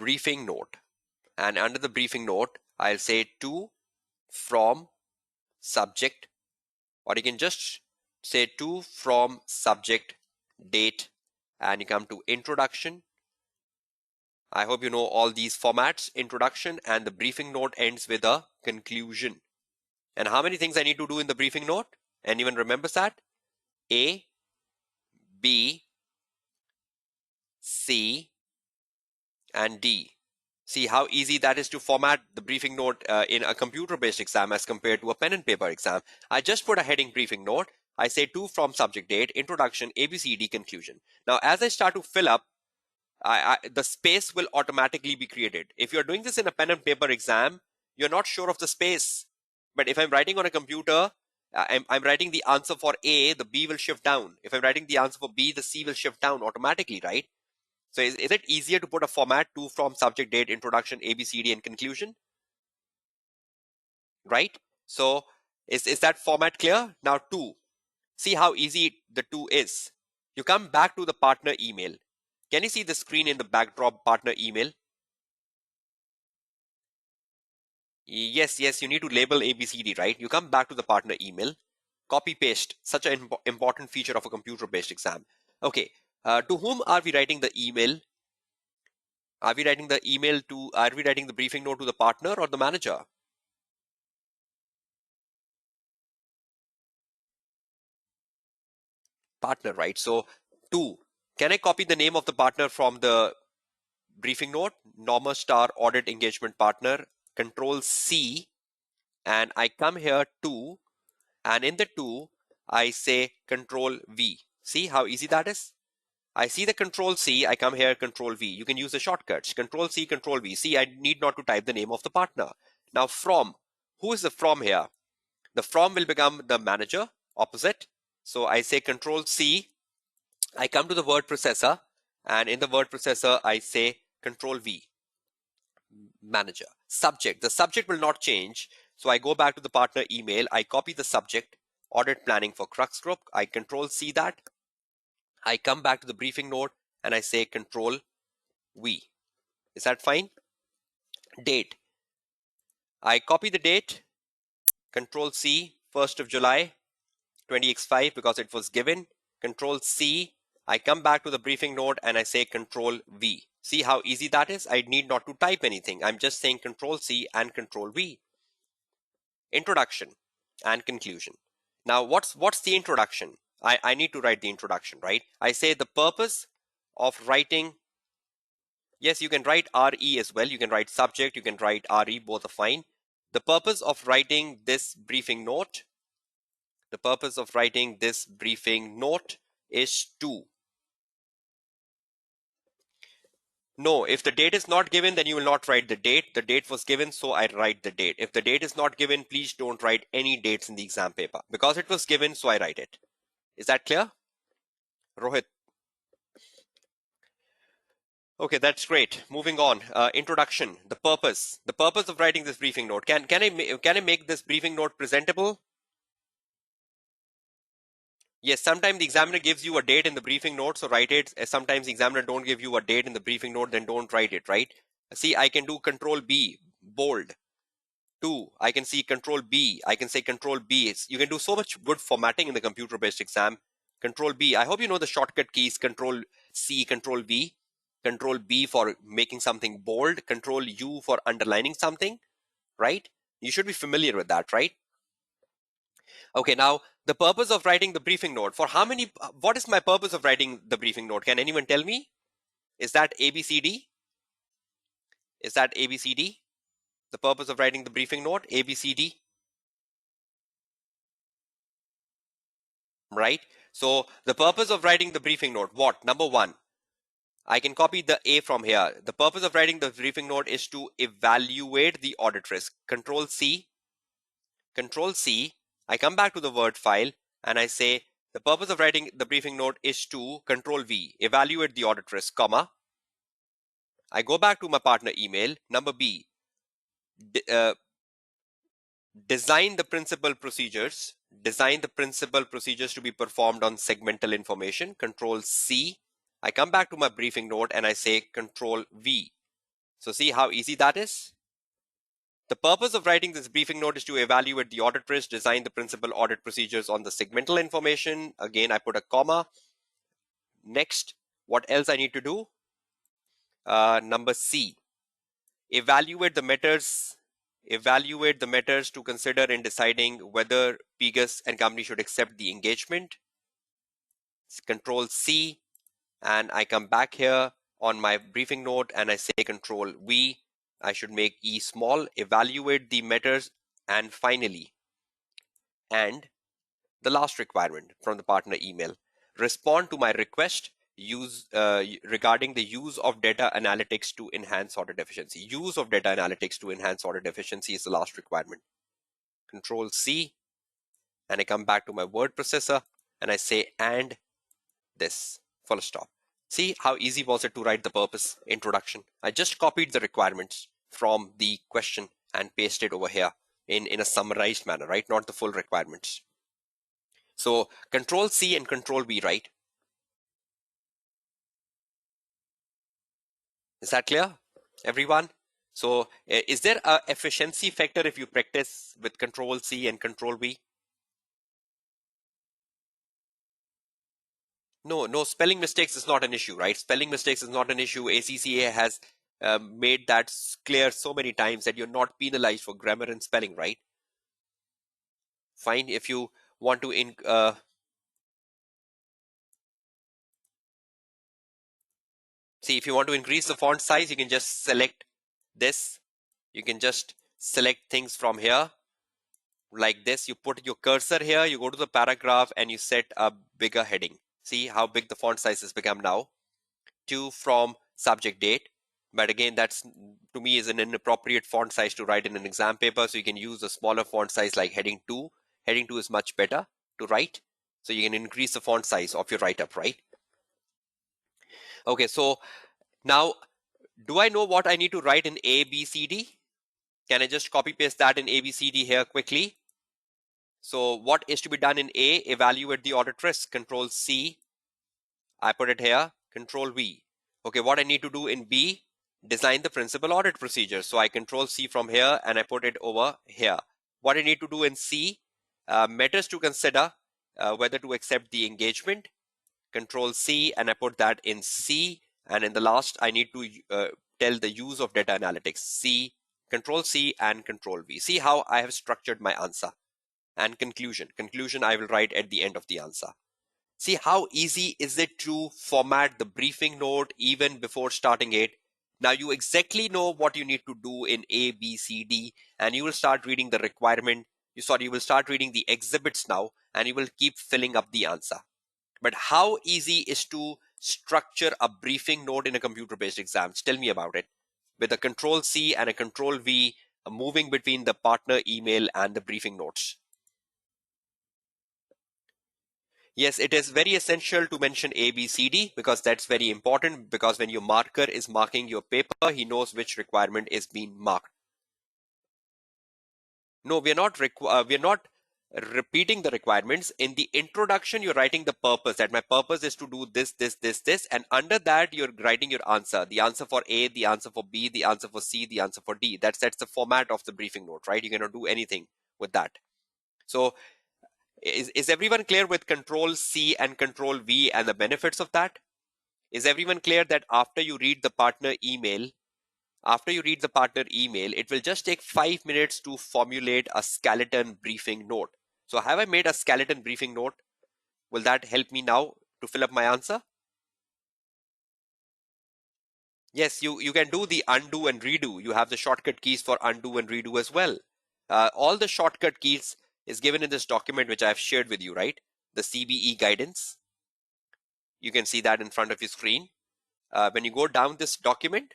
note. And under the briefing note, I'll say to, from, subject, or you can just say to, from, subject, date, and you come to introduction. I hope you know all these formats, introduction, and the briefing note ends with a conclusion. And how many things I need to do in the briefing note? Anyone remembers that? A, B, C, and D. See how easy that is to format the briefing note in a computer-based exam as compared to a pen and paper exam. I just put a heading briefing note. I say to, from, subject, date, introduction, A, B, C, D, conclusion. Now, as I start to fill up, the space will automatically be created. If you're doing this in a pen and paper exam, you're not sure of the space. But if I'm writing on a computer, I'm writing the answer for A, the B will shift down. If I'm writing the answer for B, the C will shift down automatically, right? So is it easier to put a format to, from, subject, date, introduction, A, B, C, D, and conclusion? Right? So is that format clear? Now 2. See how easy the 2 is. You come back to the partner email. Can you see the screen in the backdrop partner email? Yes, you need to label ABCD, right? You come back to the partner email, copy paste, such an important feature of a computer-based exam. Okay, to whom are we writing the email? Are we writing the briefing note to the partner or the manager? Partner, right? So 2, can I copy the name of the partner from the briefing note? Norma Star Audit Engagement Partner, Control C, and I come here to, and in the 2, I say Control V. See how easy that is? I see the Control C, I come here, Control V. You can use the shortcuts, Control C, Control V. See, I need not to type the name of the partner. Now from, who is the from here? The from will become the manager, opposite. So I say Control C, I come to the word processor, and in the word processor, I say Control V, manager. Subject, the subject will not change. So I go back to the partner email, I copy the subject, audit planning for Crux Group. I Control C that. I come back to the briefing note and I say Control V. Is that fine? Date. I copy the date, Control C, 1st of July. 20x5 because it was given. Control C. I come back to the briefing note and I say Control V. See how easy that is? I need not to type anything. I'm just saying Control C and Control V. Introduction and conclusion. Now, what's the introduction? I need to write the introduction, right? I say the purpose of writing. Yes, you can write RE as well. You can write subject, you can write RE, both are fine. The purpose of writing this briefing note, is to. No, if the date is not given, then you will not write the date. The date was given, so I write the date. If the date is not given, please don't write any dates in the exam paper. Because it was given, so I write it. Is that clear? Rohit. Okay, that's great. Moving on. Introduction. The purpose. The purpose of writing this briefing note. Can I make this briefing note presentable? Yes, sometimes the examiner gives you a date in the briefing note, so write it. Sometimes the examiner don't give you a date in the briefing note, then don't write it, right? See, I can do Control B, bold. 2, I can see Control B. I can say Control B. You can do so much good formatting in the computer-based exam. Control B. I hope you know the shortcut keys. Control C, Control V. Control B for making something bold. Control U for underlining something, right? You should be familiar with that, right? Okay, now the purpose of writing the briefing note. What is my purpose of writing the briefing note? Can anyone tell me? Is that ABCD? Is that ABCD? The purpose of writing the briefing note, ABCD? Right? So the purpose of writing the briefing note, what? Number 1, I can copy the A from here. The purpose of writing the briefing note is to evaluate the audit risk. Control C. Control C. I come back to the Word file and I say the purpose of writing the briefing note is to Control V, evaluate the audit risk, comma. I go back to my partner email. Number B, design the principal procedures. Design the principal procedures to be performed on segmental information. Control C. I come back to my briefing note and I say Control V. So see how easy that is? The purpose of writing this briefing note is to evaluate the audit risk, design the principal audit procedures on the segmental information. Again, I put a comma. Next, what else I need to do? Number C, evaluate the matters to consider in deciding whether Pigus and company should accept the engagement. Control C, and I come back here on my briefing note and I say Control V. I should make E small, evaluate the matters, and finally, and the last requirement from the partner email, respond to my request regarding the use of data analytics to enhance audit efficiency. Use of data analytics to enhance audit efficiency is the last requirement. Control C, and I come back to my word processor and I say and this, full stop. See how easy was it to write the purpose introduction? I just copied the requirements from the question and pasted over here in a summarized manner, right? Not the full requirements. So Control C and Control V, right? Is that clear, everyone? So is there a efficiency factor if you practice with Control C and Control V? No, spelling mistakes is not an issue, right? Spelling mistakes is not an issue. ACCA has made that clear so many times that you're not penalized for grammar and spelling, right? Fine, if you want to see, if you want to increase the font size, you can just select this. You can just select things from here like this. You put your cursor here, you go to the paragraph and you set a bigger heading. See how big the font size has become now. To from subject date. But again, that's to me is an inappropriate font size to write in an exam paper. So you can use a smaller font size like heading 2. Heading 2 is much better to write. So you can increase the font size of your write-up, right? Okay, so now, do I know what I need to write in A, B, C, D? Can I just copy paste that in A, B, C, D here quickly? So what is to be done in A? Evaluate the audit risk. Control C. I put it here. Control V. Okay, what I need to do in B? Design the principal audit procedure. So I Control C from here and I put it over here. What I need to do in C? Matters to consider. whether to accept the engagement, Control C, and I put that in C. And in the last, I need to tell the use of data analytics, C, Control C and Control V. See how I have structured my answer. And conclusion. Conclusion I will write at the end of the answer. See how easy is it to format the briefing note even before starting it. Now you exactly know what you need to do in A, B, C, D, and you will start reading the requirement. You will start reading the exhibits now, and you will keep filling up the answer. But how easy is to structure a briefing note in a computer-based exams? Tell me about it. With a Control C and a Control V, moving between the partner email and the briefing notes. Yes, it is very essential to mention A, B, C, D because that's very important, because when your marker is marking your paper, he knows which requirement is being marked. No, we're not repeating the requirements. In the introduction, you're writing the purpose, that my purpose is to do this, this, this, this. And under that, you're writing your answer, the answer for A, the answer for B, the answer for C, the answer for D. That's the format of the briefing note, right? You cannot do anything with that. So is everyone clear with Control C and Control V and the benefits of that? Is everyone clear that after you read the partner email, it will just take 5 minutes to formulate a skeleton briefing note. So have I made a skeleton briefing note? Will that help me now to fill up my answer? Yes, you can do the undo and redo. You have the shortcut keys for undo and redo as well. All the shortcut keys is given in this document, which I've shared with you, right? The CBE guidance. You can see that in front of your screen. When you go down this document,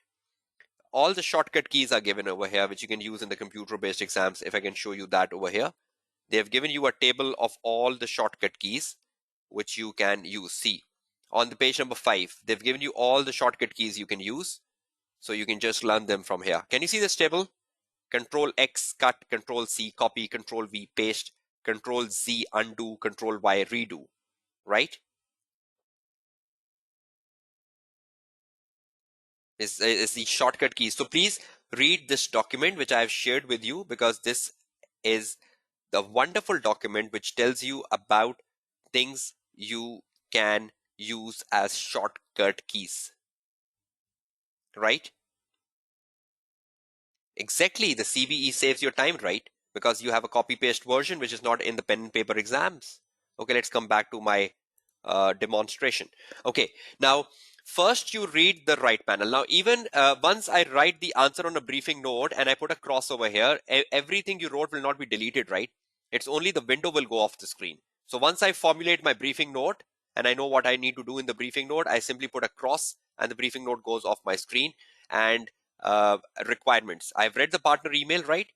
all the shortcut keys are given over here, which you can use in the computer-based exams. If I can show you that over here, they have given you a table of all the shortcut keys, which you can use. See, on the page number 5, they've given you all the shortcut keys you can use. So you can just learn them from here. Can you see this table? Control X, cut, Control C, copy, Control V, paste, Control Z, undo, Control Y, redo, right? Is the shortcut keys. So please read this document, which I have shared with you, because this is the wonderful document which tells you about things you can use as shortcut keys, right? Exactly, the CBE saves your time, right? Because you have a copy paste version which is not in the pen and paper exams. Okay, let's come back to my demonstration. Okay, now first you read the right panel. Now even once I write the answer on a briefing note and I put a cross over here, everything you wrote will not be deleted, right? It's only the window will go off the screen. So once I formulate my briefing note and I know what I need to do in the briefing note, I simply put a cross and the briefing note goes off my screen. And requirements, I've read the partner email, right?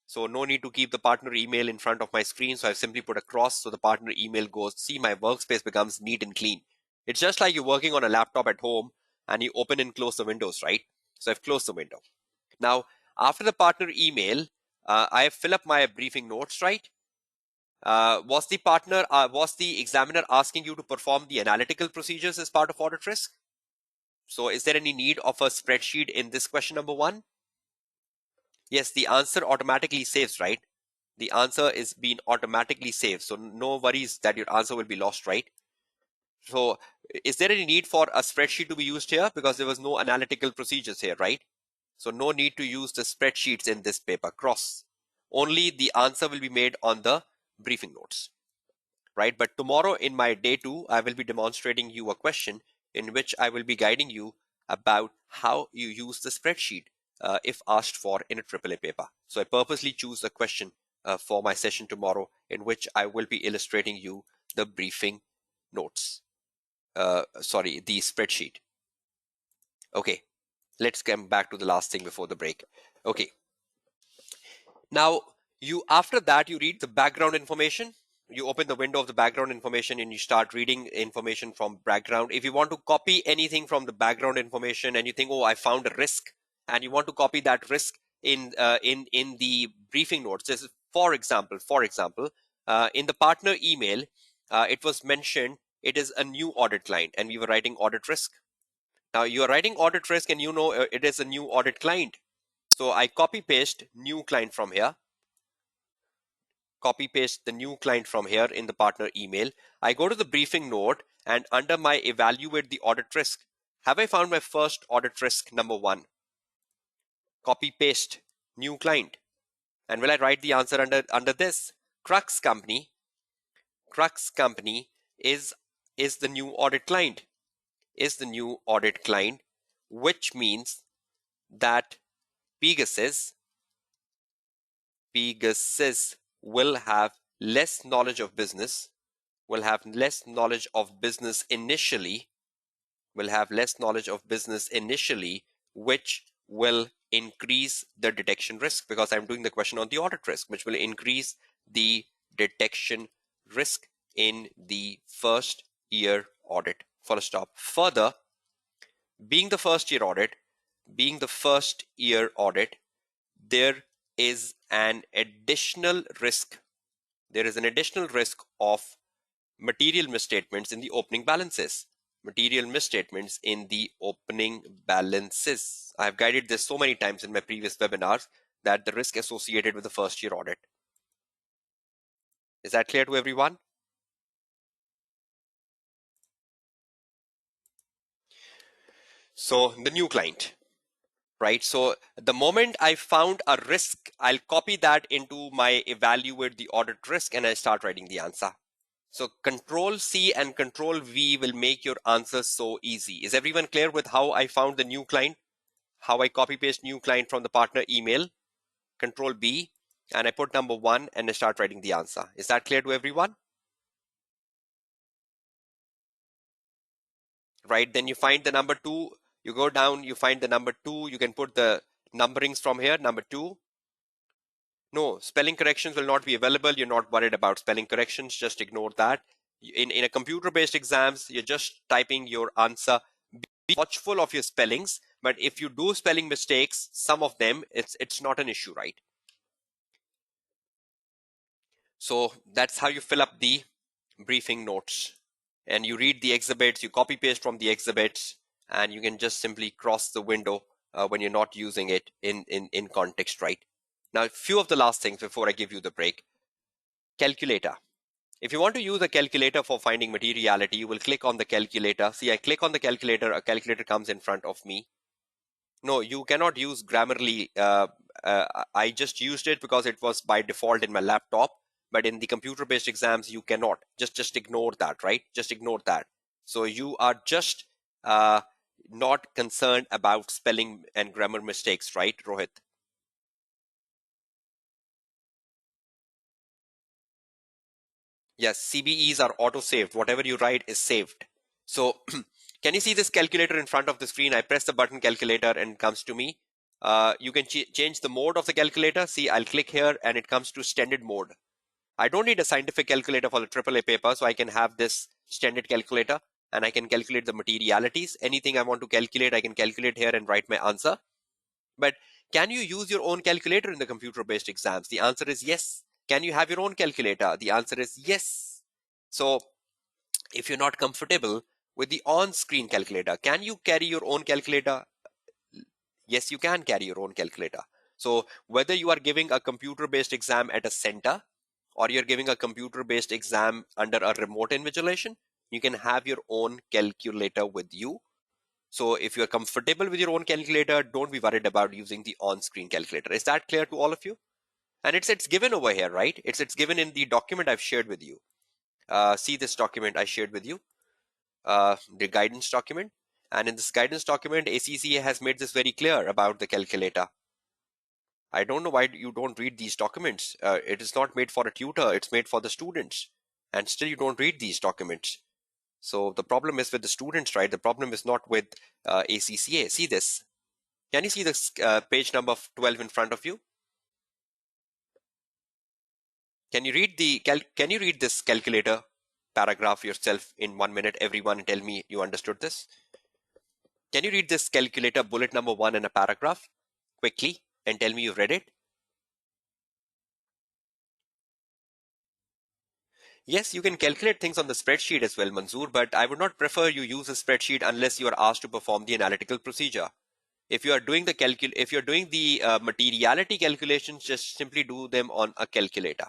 So no need to keep the partner email in front of my screen. So I've simply put a cross so the partner email goes. See, my workspace becomes neat and clean. It's just like you're working on a laptop at home and you open and close the windows, right? So I've closed the window. Now, after the partner email, I have filled up my briefing notes, right? Was the examiner asking you to perform the analytical procedures as part of audit risk? So is there any need of a spreadsheet in this question number 1? Yes, the answer automatically saves, right? The answer is being automatically saved. So no worries that your answer will be lost, right? So is there any need for a spreadsheet to be used here? Because there was no analytical procedures here, right? So no need to use the spreadsheets in this paper. Cross. Only the answer will be made on the briefing notes, right? But tomorrow in my day 2, I will be demonstrating you a question in which I will be guiding you about how you use the spreadsheet if asked for in a AAA paper. So I purposely choose a question for my session tomorrow in which I will be illustrating you the briefing notes. The spreadsheet. Okay, let's come back to the last thing before the break. Okay. Now, after that, you read the background information. You open the window of the background information and you start reading information from background. If you want to copy anything from the background information and you think, oh, I found a risk, and you want to copy that risk in the briefing notes. This is, for example, in the partner email, it was mentioned it is a new audit client, and we were writing audit risk. Now you are writing audit risk, and you know it is a new audit client. So I copy paste new client from here. copy paste the new client from here in the partner email. I go to the briefing note and under my evaluate the audit risk, have I found my first audit risk number 1? Copy paste new client. And will I write the answer under this? Crux company is the new audit client, which means that Pegasus will have less knowledge of business, initially, which will increase the detection risk, because I'm doing the question on the audit risk, which will increase the detection risk in the first year audit. Full stop. Further, being the first year audit, there is an additional risk. Of material misstatements in the opening balances. I have guided this so many times in my previous webinars that the risk associated with the first year audit. Is that clear to everyone? So the new client, right? So the moment I found a risk, I'll copy that into my evaluate the audit risk and I start writing the answer. So Control C and Control V will make your answers so easy. Is everyone clear with how I found the new client? How I copy paste new client from the partner email? Control B and I put number 1 and I start writing the answer. Is that clear to everyone? Right, then you find the number 2, you go down, you find the number 2, you can put the numberings from here, number 2. No, spelling corrections will not be available. You're not worried about spelling corrections. Just ignore that. In a computer-based exams, you're just typing your answer. Be watchful of your spellings, but if you do spelling mistakes, some of them, it's not an issue, right? So that's how you fill up the briefing notes. And you read the exhibits, you copy paste from the exhibits, and you can just simply cross the window when you're not using it in context, right? Now, a few of the last things before I give you the break. Calculator. If you want to use a calculator for finding materiality, you will click on the calculator. See, I click on the calculator, a calculator comes in front of me. No, you cannot use Grammarly. I just used it because it was by default in my laptop. But in the computer-based exams, you cannot. Just ignore that, right? Just ignore that. So you are just not concerned about spelling and grammar mistakes, right, Rohit? Yes, CBEs are auto-saved. Whatever you write is saved. So can you see this calculator in front of the screen? I press the button calculator and it comes to me. You can change the mode of the calculator. See, I'll click here and it comes to standard mode. I don't need a scientific calculator for the AAA paper, so I can have this standard calculator and I can calculate the materialities. Anything I want to calculate, I can calculate here and write my answer. But can you use your own calculator in the computer-based exams? The answer is yes. Can you have your own calculator? The answer is yes. So if you're not comfortable with the on-screen calculator, can you carry your own calculator? Yes, you can carry your own calculator. So whether you are giving a computer-based exam at a center or you're giving a computer-based exam under a remote invigilation, you can have your own calculator with you. So if you're comfortable with your own calculator, don't be worried about using the on-screen calculator. Is that clear to all of you? And it's given over here, right? It's given in the document I've shared with you. See this document I shared with you, the guidance document. And in this guidance document, ACCA has made this very clear about the calculator. I don't know why you don't read these documents. It is not made for a tutor, it's made for the students. And still you don't read these documents. So the problem is with the students, right? The problem is not with ACCA. See this. Can you see this page number 12 in front of you? Can you read this calculator paragraph yourself in 1 minute, everyone, and tell me you understood this? Can you read this calculator bullet number 1 in a paragraph quickly and tell me you've read it? Yes, you can calculate things on the spreadsheet as well, Manzoor, but I would not prefer you use a spreadsheet unless you are asked to perform the analytical procedure. If you are doing the materiality calculations, just simply do them on a calculator.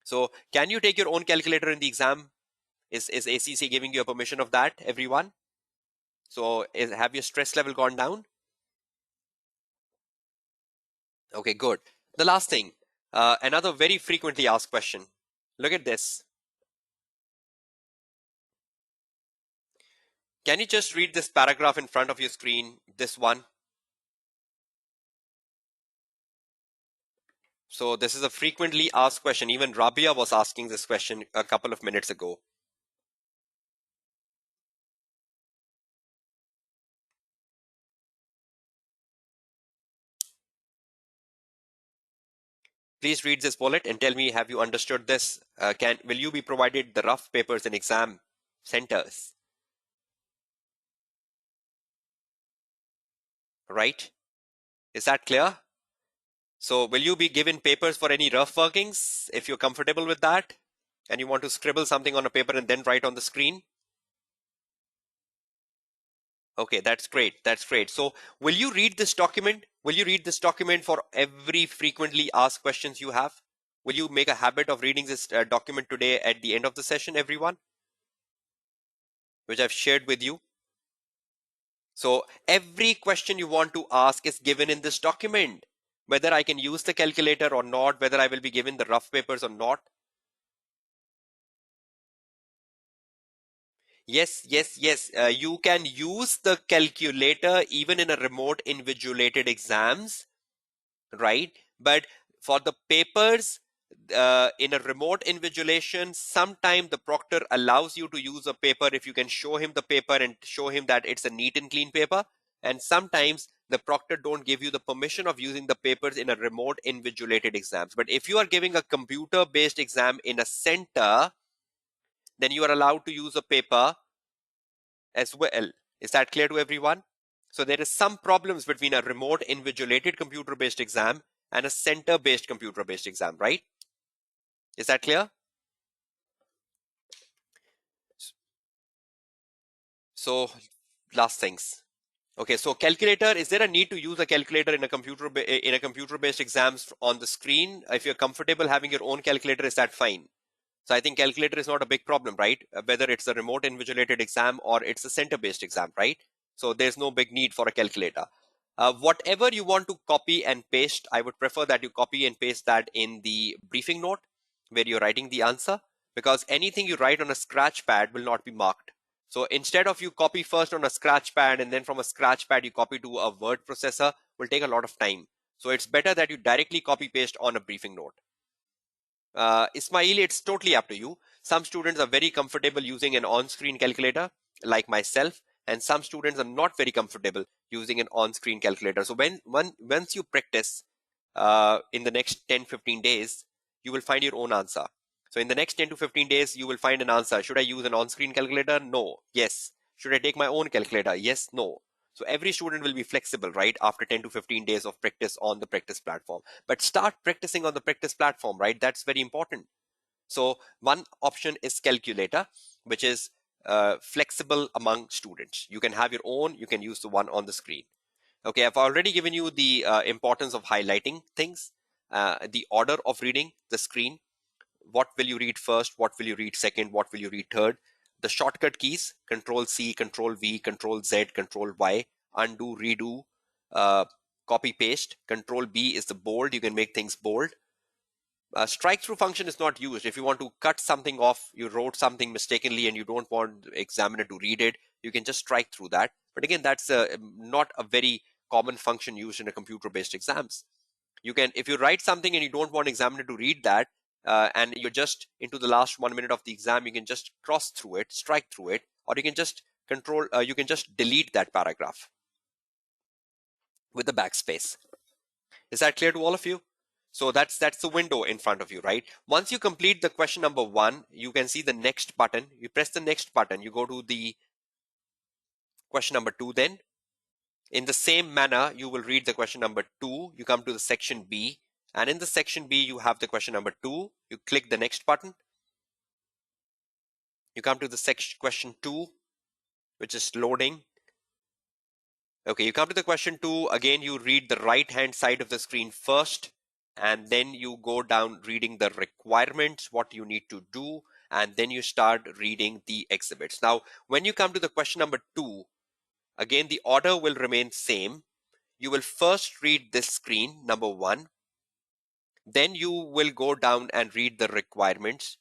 So can you take your own calculator in the exam? Is ACC giving you a permission of that, everyone? So have your stress level gone down? Okay, good. The last thing, another very frequently asked question. Look at this. Can you just read this paragraph in front of your screen, this one? So this is a frequently asked question. Even Rabia was asking this question a couple of minutes ago. Please read this bullet and tell me, have you understood this? Will you be provided the rough papers in exam centers? Right? Is that clear? So will you be given papers for any rough workings if you're comfortable with that and you want to scribble something on a paper and then write on the screen? Okay, that's great. That's great. So will you read this document? Will you read this document for every frequently asked questions you have? Will you make a habit of reading this document today at the end of the session, everyone, which I've shared with you? So every question you want to ask is given in this document, whether I can use the calculator or not, whether I will be given the rough papers or not. Yes, yes, yes. You can use the calculator even in a remote invigilated exams, right? But for the papers in a remote invigilation, sometime the proctor allows you to use a paper if you can show him the paper and show him that it's a neat and clean paper. And sometimes the proctor don't give you the permission of using the papers in a remote invigilated exams. But if you are giving a computer based exam in a center, then you are allowed to use a paper as well. Is that clear to everyone? So there is some problems between a remote invigilated computer based exam and a center based computer based exam, right? Is that clear? So last things. Okay, so calculator, is there a need to use a calculator in a computer based exams on the screen? If you're comfortable having your own calculator, is that fine? So I think calculator is not a big problem, right? Whether it's a remote invigilated exam or it's a center based exam, right? So there's no big need for a calculator. Whatever you want to copy and paste, I would prefer that you copy and paste that in the briefing note where you're writing the answer, because anything you write on a scratch pad will not be marked. So instead of you copy first on a scratch pad and then from a scratch pad you copy to a word processor, will take a lot of time. So it's better that you directly copy paste on a briefing note. Ismail, it's totally up to you. Some students are very comfortable using an on-screen calculator, like myself, and some students are not very comfortable using an on-screen calculator. So once you practice in the next 10-15 days, you will find your own answer. So in the next 10 to 15 days, you will find an answer. Should I use an on-screen calculator? No. Yes. Should I take my own calculator? Yes. No. So every student will be flexible, right? After 10 to 15 days of practice on the practice platform. But start practicing on the practice platform, right? That's very important. So one option is calculator, which is flexible among students. You can have your own, you can use the one on the screen. Okay, I've already given you the importance of highlighting things, the order of reading the screen. What will you read first? What will you read second? What will you read third? The shortcut keys, Control C, Control V, Control Z, Control Y, undo, redo, uh, copy, paste. Control B is the bold. You can make things bold. Strike through function is not used. If you want to cut something off, you wrote something mistakenly and you don't want the examiner to read it, you can just strike through that. But again, that's not a very common function used in a computer-based exams. You can, if you write something and you don't want examiner to read that, and you're just into the last 1 minute of the exam, you can just cross through it, strike through it, or you can just you can just delete that paragraph with the backspace. Is that clear to all of you? So that's the window in front of you, right? Once you complete the question number 1, you can see the next button. You press the next button, you go to the question number 2 then. In the same manner, you will read the question number 2. You come to the section B, and in the section B, you have the question number 2. You click the next button. You come to the section question 2, which is loading. Okay, you come to the question 2. Again, you read the right-hand side of the screen first, and then you go down reading the requirements, what you need to do, and then you start reading the exhibits. Now, when you come to the question number 2, again, the order will remain same. You will first read this screen, number 1. Then you will go down and read the requirements.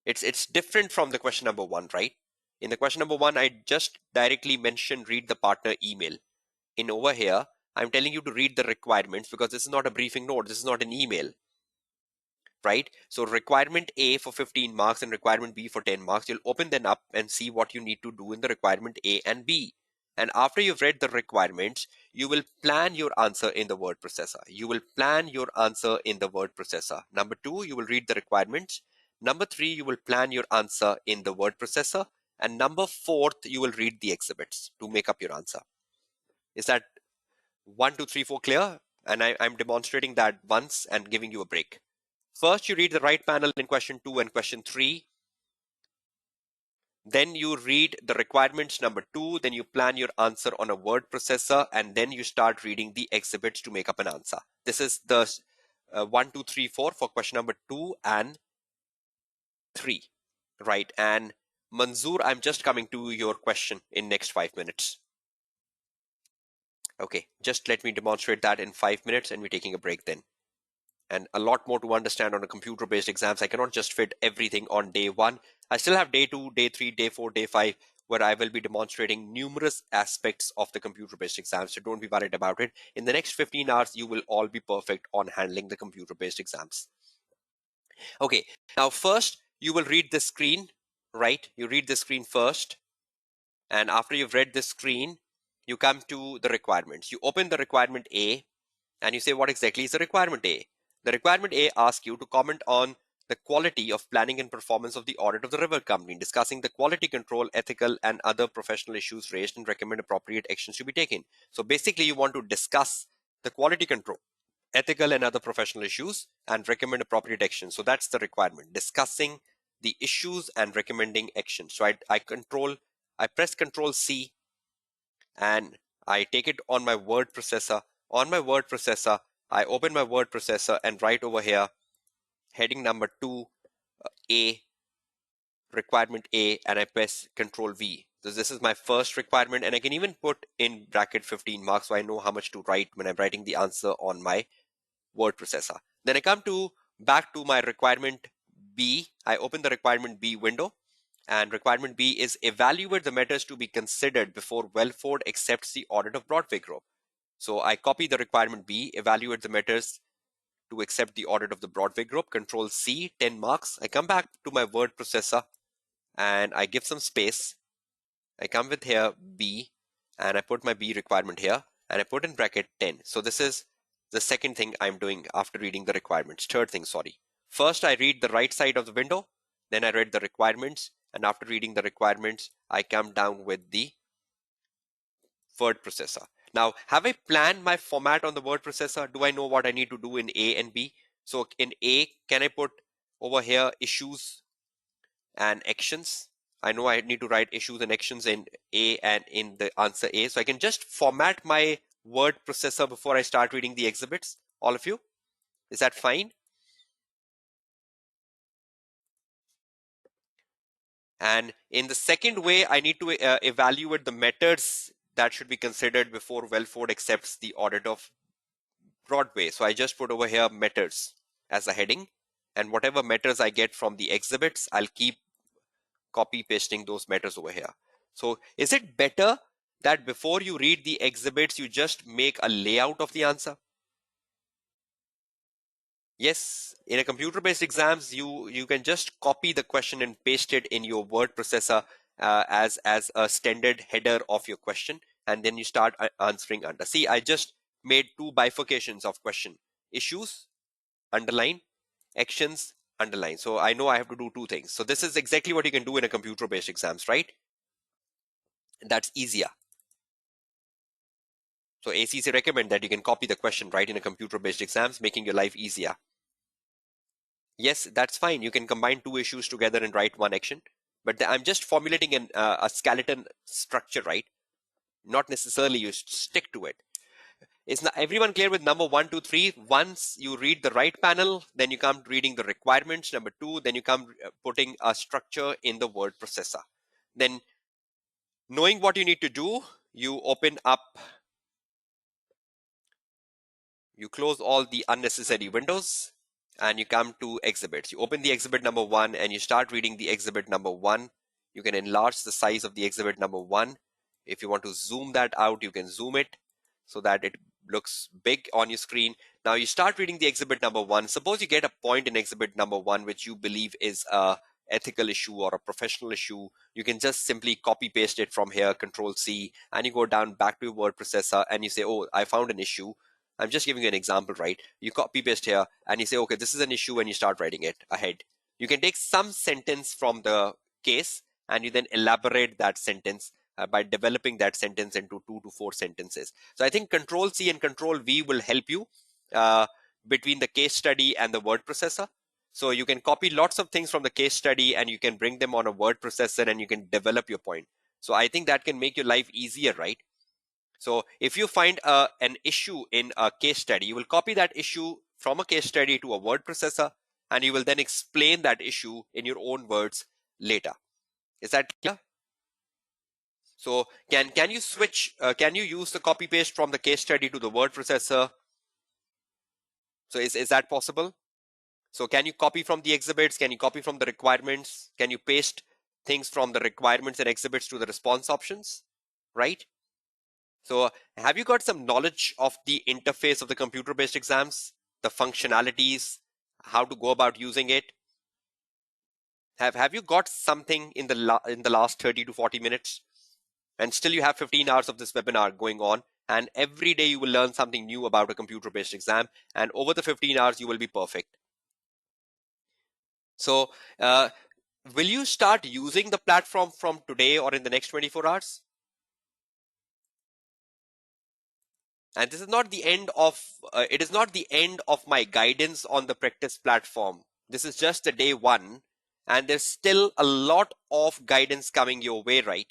It's different from the question number 1, right? In the question number 1, I just directly mentioned read the partner email. In over here, I'm telling you to read the requirements because this is not a briefing note. This is not an email, right? So requirement A for 15 marks and requirement B for 10 marks, you'll open them up and see what you need to do in the requirement A and B. And after you've read the requirements, you will plan your answer in the word processor. You will plan your answer in the word processor. Number 2, you will read the requirements. Number 3, you will plan your answer in the word processor. And number 4, you will read the exhibits to make up your answer. Is that 1, 2, 3, 4 clear? And I'm demonstrating that once and giving you a break. First, you read the right panel in question 2 and question 3. Then you read the requirements number 2. Then you plan your answer on a word processor. And then you start reading the exhibits to make up an answer. This is the 1, 2, 3, 4 for question number 2 and 3. Right. And Manzoor, I'm just coming to your question in next 5 minutes. Okay, just let me demonstrate that in 5 minutes and we're taking a break then. And a lot more to understand on a computer-based exams. I cannot just fit everything on day 1. I still have day 2, day 3, day 4, day 5, where I will be demonstrating numerous aspects of the computer-based exams. So don't be worried about it. In the next 15 hours, you will all be perfect on handling the computer-based exams. Okay, now first, you will read the screen, right? You read the screen first. And after you've read the screen, you come to the requirements. You open the requirement A and you say, what exactly is the requirement A? The requirement A asks you to comment on the quality of planning and performance of the audit of the river company, discussing the quality control, ethical and other professional issues raised and recommend appropriate actions to be taken. So basically you want to discuss the quality control, ethical and other professional issues and recommend appropriate actions. So that's the requirement, discussing the issues and recommending actions. So I press Control C and I take it on my word processor. On my word processor, I open my word processor and write over here, heading number 2, A, requirement A, and I press Control V. So this is my first requirement, and I can even put in bracket 15 marks so I know how much to write when I'm writing the answer on my word processor. Then I come back to my requirement B. I open the requirement B window. And requirement B is evaluate the matters to be considered before Welford accepts the audit of Broadway Group. So I copy the requirement B, evaluate the matters to accept the audit of the Broadway Group, Control C, 10 marks. I come back to my word processor and I give some space. I come with here B and I put my B requirement here and I put in bracket 10. So this is the second thing I'm doing after reading the requirements. Third thing, sorry. First, I read the right side of the window. Then I read the requirements. And after reading the requirements, I come down with the word processor. Now, have I planned my format on the word processor? Do I know what I need to do in A and B? So in A, can I put over here issues and actions? I know I need to write issues and actions in A and in the answer A. So I can just format my word processor before I start reading the exhibits. All of you, is that fine? And in the second way, I need to evaluate the methods that should be considered before Welford accepts the audit of Broadway. So I just put over here methods as a heading, and whatever methods I get from the exhibits, I'll keep copy pasting those methods over here. So is it better that before you read the exhibits, you just make a layout of the answer? Yes, in a computer-based exams, you can just copy the question and paste it in your word processor as a standard header of your question, and then you start answering under. See, I just made 2 bifurcations of question: issues, underline; actions, underline. So I know I have to do 2 things. So this is exactly what you can do in a computer-based exams, right? That's easier. So ACC recommend that you can copy the question right in a computer-based exams, making your life easier. Yes, that's fine. You can combine 2 issues together and write 1 action. But I'm just formulating a skeleton structure, right? Not necessarily you stick to it. Is everyone clear with number 1, 2, 3? Once you read the right panel, then you come reading the requirements. Number 2, then you come putting a structure in the word processor. Then knowing what you need to do, you open up, you close all the unnecessary windows and you come to exhibits. You open the exhibit number 1 and you start reading the exhibit number 1. You can enlarge the size of the exhibit number 1. If you want to zoom that out, you can zoom it so that it looks big on your screen. Now you start reading the exhibit number 1. Suppose you get a point in exhibit number 1 which you believe is a ethical issue or a professional issue. You can just simply copy paste it from here, Control C, and you go down back to your word processor and you say, oh, I found an issue. I'm just giving you an example, right? You copy paste here and you say, okay, this is an issue, and you start writing it ahead. You can take some sentence from the case and you then elaborate that sentence by developing that sentence into 2 to 4 sentences. So I think Control C and Control V will help you between the case study and the word processor. So you can copy lots of things from the case study and you can bring them on a word processor and you can develop your point. So I think that can make your life easier, right? So if you find an issue in a case study, you will copy that issue from a case study to a word processor, and you will then explain that issue in your own words later. Is that clear? So can you switch, can you use the copy paste from the case study to the word processor? So is that possible? So can you copy from the exhibits? Can you copy from the requirements? Can you paste things from the requirements and exhibits to the response options, right? So have you got some knowledge of the interface of the computer-based exams, the functionalities, how to go about using it? Have you got something in the last 30 to 40 minutes? And still you have 15 hours of this webinar going on, and every day you will learn something new about a computer-based exam, and over the 15 hours you will be perfect. So will you start using the platform from today or in the next 24 hours? And this is not the end of, it is not the end of my guidance on the practice platform. This is just the day 1, and there's still a lot of guidance coming your way, right?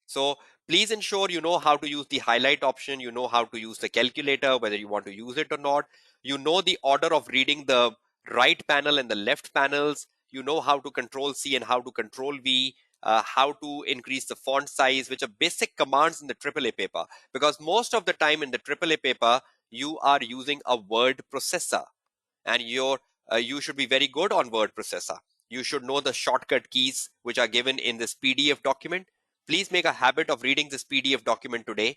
So please ensure you know how to use the highlight option, you know how to use the calculator, whether you want to use it or not. You know the order of reading the right panel and the left panels. You know how to Control C and how to Control V. How to increase the font size, which are basic commands in the AAA paper. Because most of the time in the AAA paper, you are using a word processor, and you should be very good on word processor. You should know the shortcut keys which are given in this PDF document. Please make a habit of reading this PDF document today.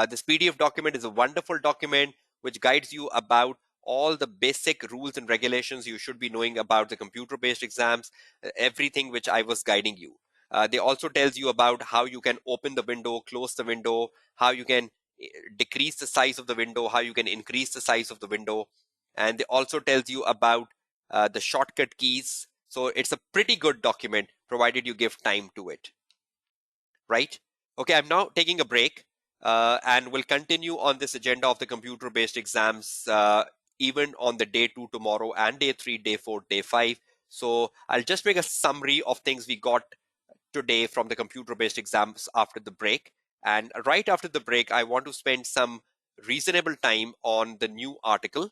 This PDF document is a wonderful document which guides you about all the basic rules and regulations you should be knowing about the computer-based exams, everything which I was guiding you. They also tells you about how you can open the window, close the window, how you can decrease the size of the window, how you can increase the size of the window. And they also tells you about the shortcut keys. So it's a pretty good document provided you give time to it, right? Okay, I'm now taking a break and we'll continue on this agenda of the computer-based exams even on the day 2 tomorrow and day 3, day 4, day 5. So I'll just make a summary of things we got today from the computer-based exams after the break. And right after the break, I want to spend some reasonable time on the new article,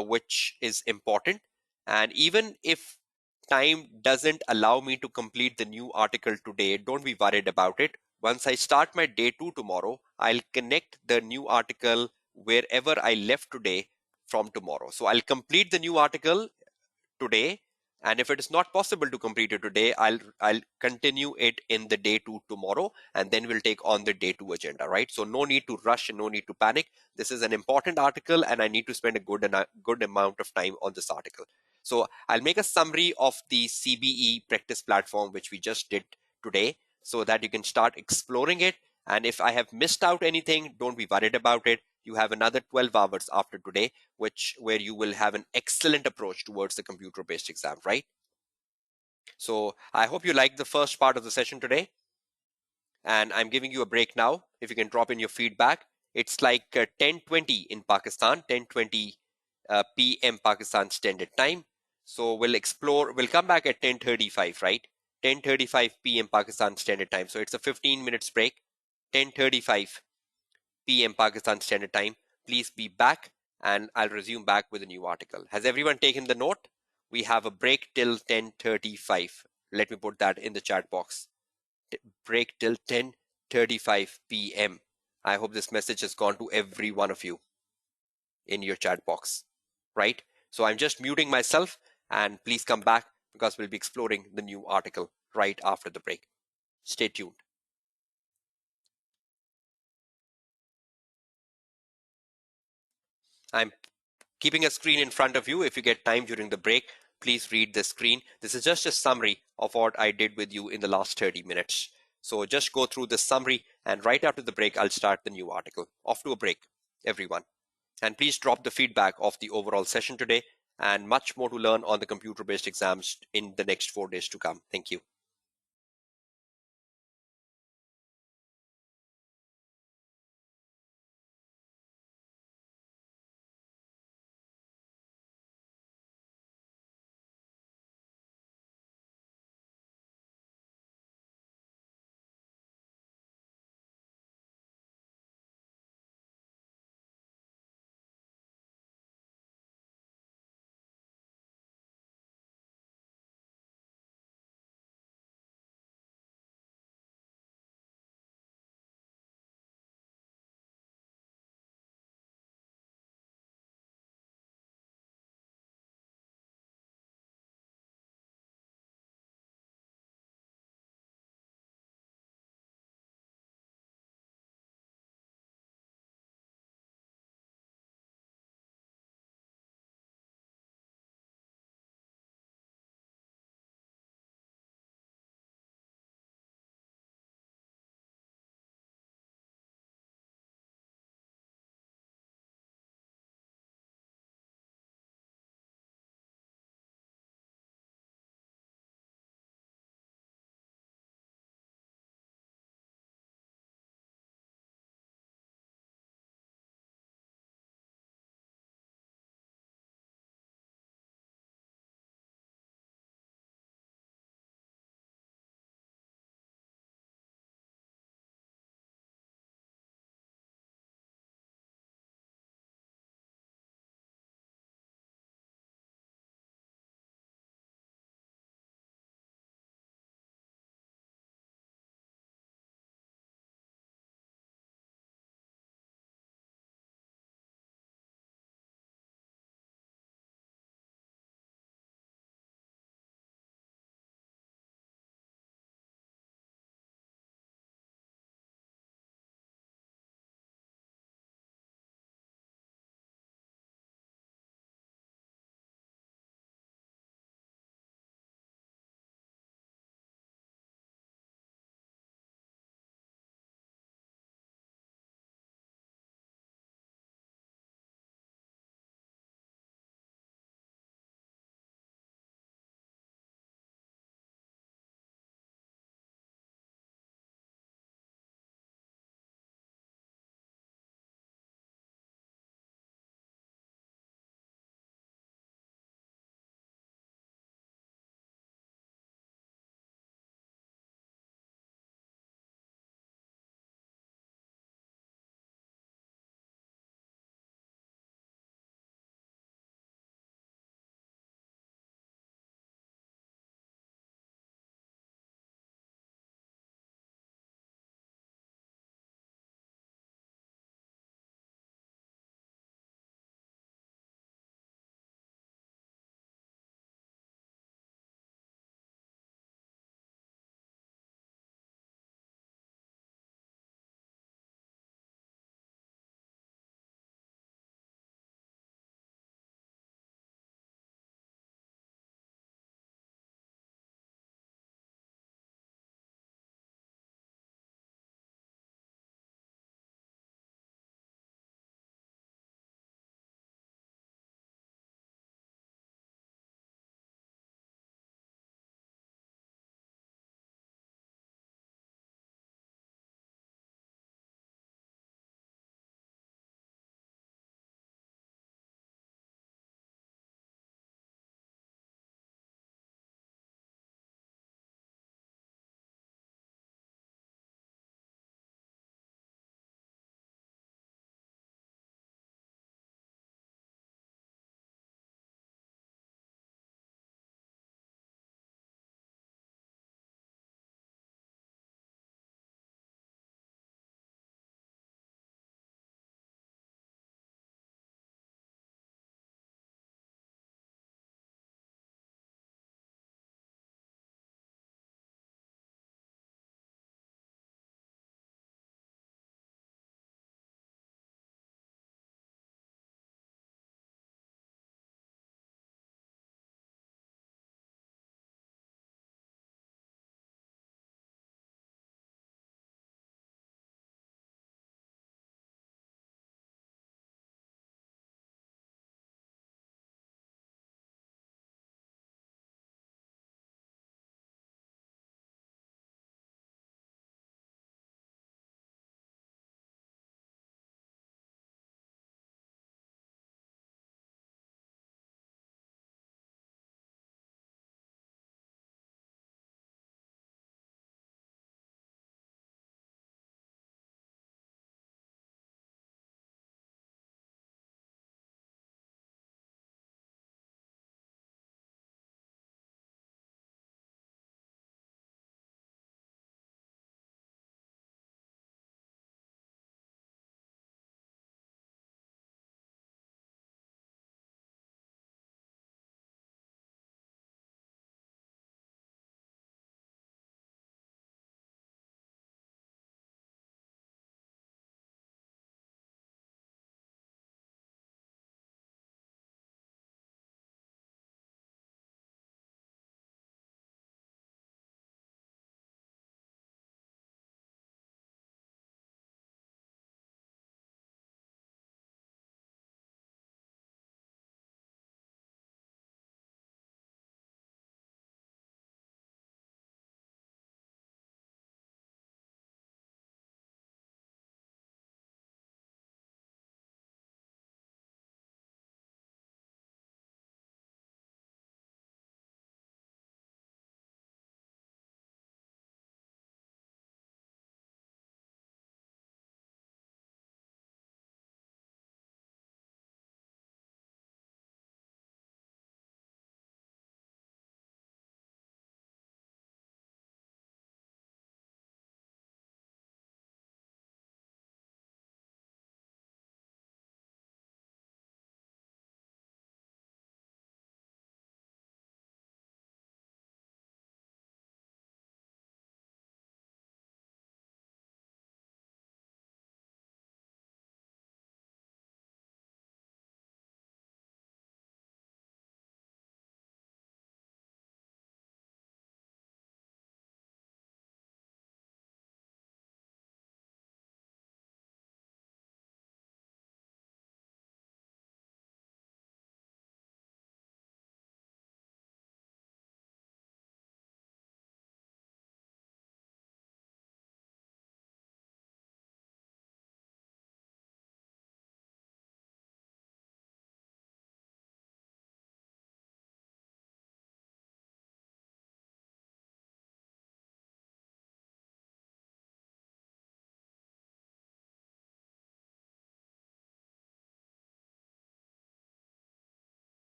which is important. And even if time doesn't allow me to complete the new article today, don't be worried about it. Once I start my day 2 tomorrow, I'll connect the new article wherever I left today from tomorrow. So I'll complete the new article today, and if it is not possible to complete it today, I'll continue it in the day 2 tomorrow, and then we'll take on the day 2 agenda, right? So no need to rush and no need to panic. This is an important article and I need to spend a good amount of time on this article. So I'll make a summary of the CBE practice platform which we just did today so that you can start exploring it. And if I have missed out anything, don't be worried about it. You have another 12 hours after today, where you will have an excellent approach towards the computer-based exam, right? So I hope you liked the first part of the session today. And I'm giving you a break now. If you can drop in your feedback. It's like 10:20 in Pakistan, 10:20 p.m. Pakistan Standard Time. So we'll come back at 10:35, right? 10:35 p.m. Pakistan Standard Time. So it's a 15 minutes break, 10:35 p.m. Pakistan Standard Time. Please be back and I'll resume back with a new article. Has everyone taken the note? We have a break till 10:35. Let me put that in the chat box. Break till 10:35 p.m. I hope this message has gone to every one of you in your chat box, right? So I'm just muting myself and please come back because we'll be exploring the new article right after the break. Stay tuned. I'm keeping a screen in front of you. If you get time during the break, please read the screen. This is just a summary of what I did with you in the last 30 minutes. So just go through the summary and right after the break, I'll start the new article. Off to a break, everyone. And please drop the feedback of the overall session today and much more to learn on the computer-based exams in the next 4 days to come. Thank you.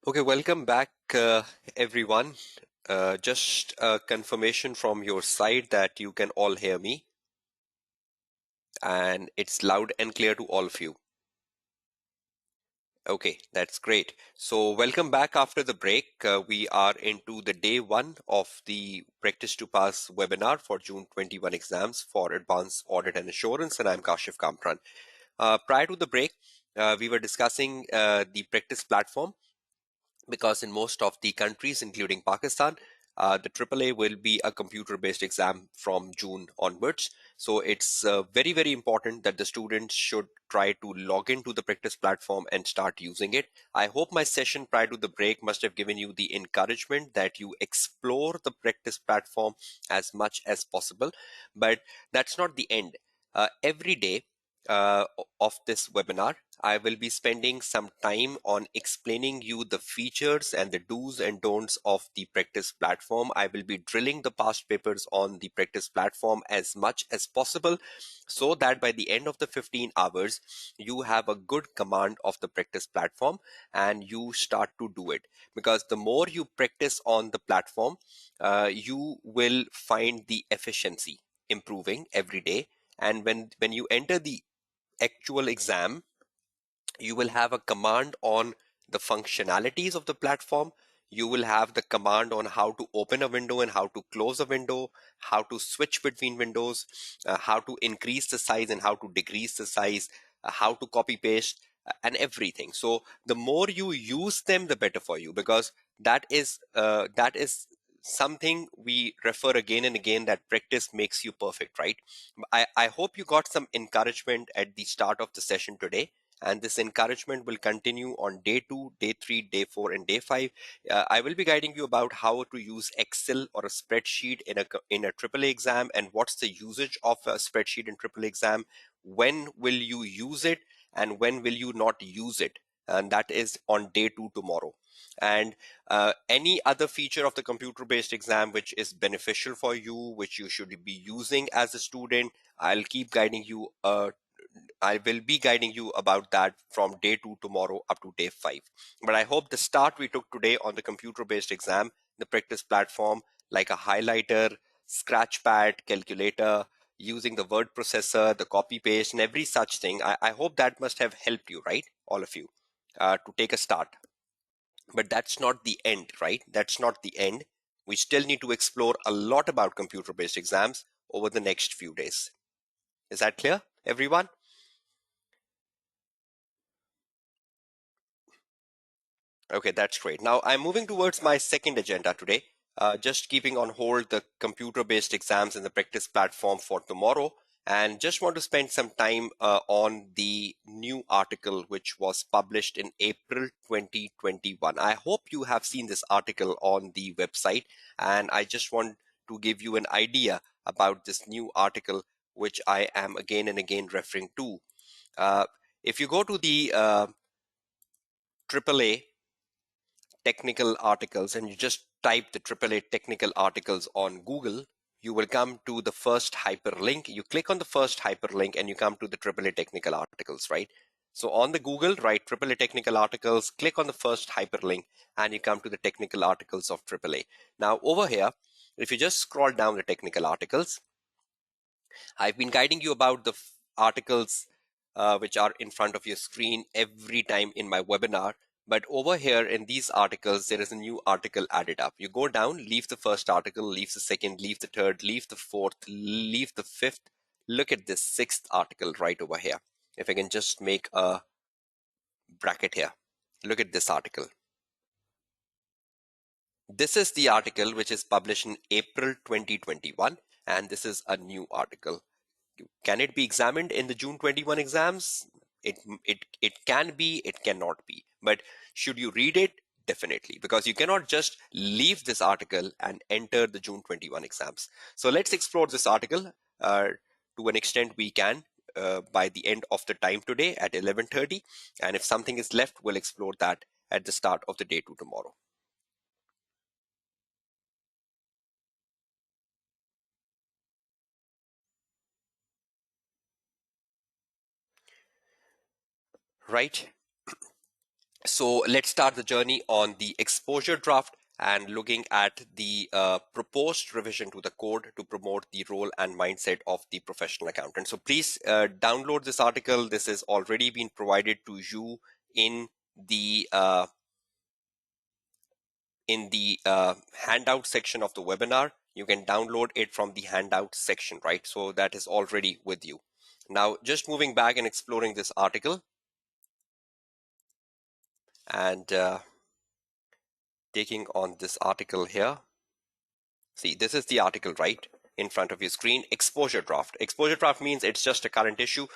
Okay, welcome back, everyone. Just a confirmation from your side that you can all hear me, and it's loud and clear to all of you. Okay, that's great. So, welcome back after the break. We are into the day one of the Practice to Pass webinar for June 21 exams for Advanced Audit and Assurance, and I'm Kashif Kamran. Prior to the break, we were discussing the practice platform, because in most of the countries, including Pakistan, the AAA will be a computer-based exam from June onwards. So it's very, very important that the students should try to log into the practice platform and start using it. I hope my session prior to the break must have given you the encouragement that you explore the practice platform as much as possible. But that's not the end. Every day uh, of this webinar, I will be spending some time on explaining you the features and the do's and don'ts of the practice platform. I will be drilling the past papers on the practice platform as much as possible, so that by the end of the 15 hours, you have a good command of the practice platform and you start to do it. Because the more you practice on the platform, you will find the efficiency improving every day. And when you enter the actual exam, you will have a command on the functionalities of the platform. You will have the command on how to open a window and how to close a window, how to switch between windows, how to increase the size and how to decrease the size, how to copy paste, and everything. So the more you use them, the better for you, because that is something we refer again and again, that practice makes you perfect, right? I hope you got some encouragement at the start of the session today, and this encouragement will continue on day 2, day 3, day 4, and day 5. I will be guiding you about how to use Excel or a spreadsheet in a AAA exam, and what's the usage of a spreadsheet in AAA exam, when will you use it, and when will you not use it, and that is on day 2 tomorrow. And any other feature of the computer based exam which is beneficial for you, which you should be using as a student, I will be guiding you about that from day 2 tomorrow up to day 5. But I hope the start we took today on the computer based exam, the practice platform, like a highlighter, scratchpad, calculator, using the word processor, the copy paste, and every such thing, I hope that must have helped you, right? All of you, to take a start. But that's not the end, right? That's not the end. We still need to explore a lot about computer based exams over the next few days. Is that clear, everyone? Okay, that's great. Now I'm moving towards my second agenda today, just keeping on hold the computer-based exams in the practice platform for tomorrow, and just want to spend some time on the new article which was published in April 2021. I hope you have seen this article on the website, and I just want to give you an idea about this new article, which I am again and again referring to. Uh, if you go to the AAA technical articles and you just type the AAA technical articles on Google, you will come to the first hyperlink. You click on the first hyperlink and you come to the AAA technical articles, right? So on the Google, write AAA technical articles, click on the first hyperlink, and you come to the technical articles of AAA. Now over here, if you just scroll down the technical articles, I've been guiding you about the articles which are in front of your screen every time in my webinar. But over here in these articles, there is a new article added up. You go down, leave the first article, leave the second, leave the third, leave the fourth, leave the fifth. Look at this sixth article right over here. If I can just make a bracket here. Look at this article. This is the article which is published in April 2021, and this is a new article. Can it be examined in the June 21 exams? It can be, it cannot be. But should you read it? Definitely, because you cannot just leave this article and enter the June 21 exams. So let's explore this article to an extent we can by the end of the time today at 11:30. And if something is left, we'll explore that at the start of the day to tomorrow. Right? So let's start the journey on the exposure draft and looking at the proposed revision to the code to promote the role and mindset of the professional accountant. So please download this article. This has already been provided to you in the handout section of the webinar. You can download it from the handout section, right? So that is already with you. Now, just moving back and exploring this article and taking on this article here. See, this is the article right in front of your screen. Exposure draft. Exposure draft means it's just a current issue.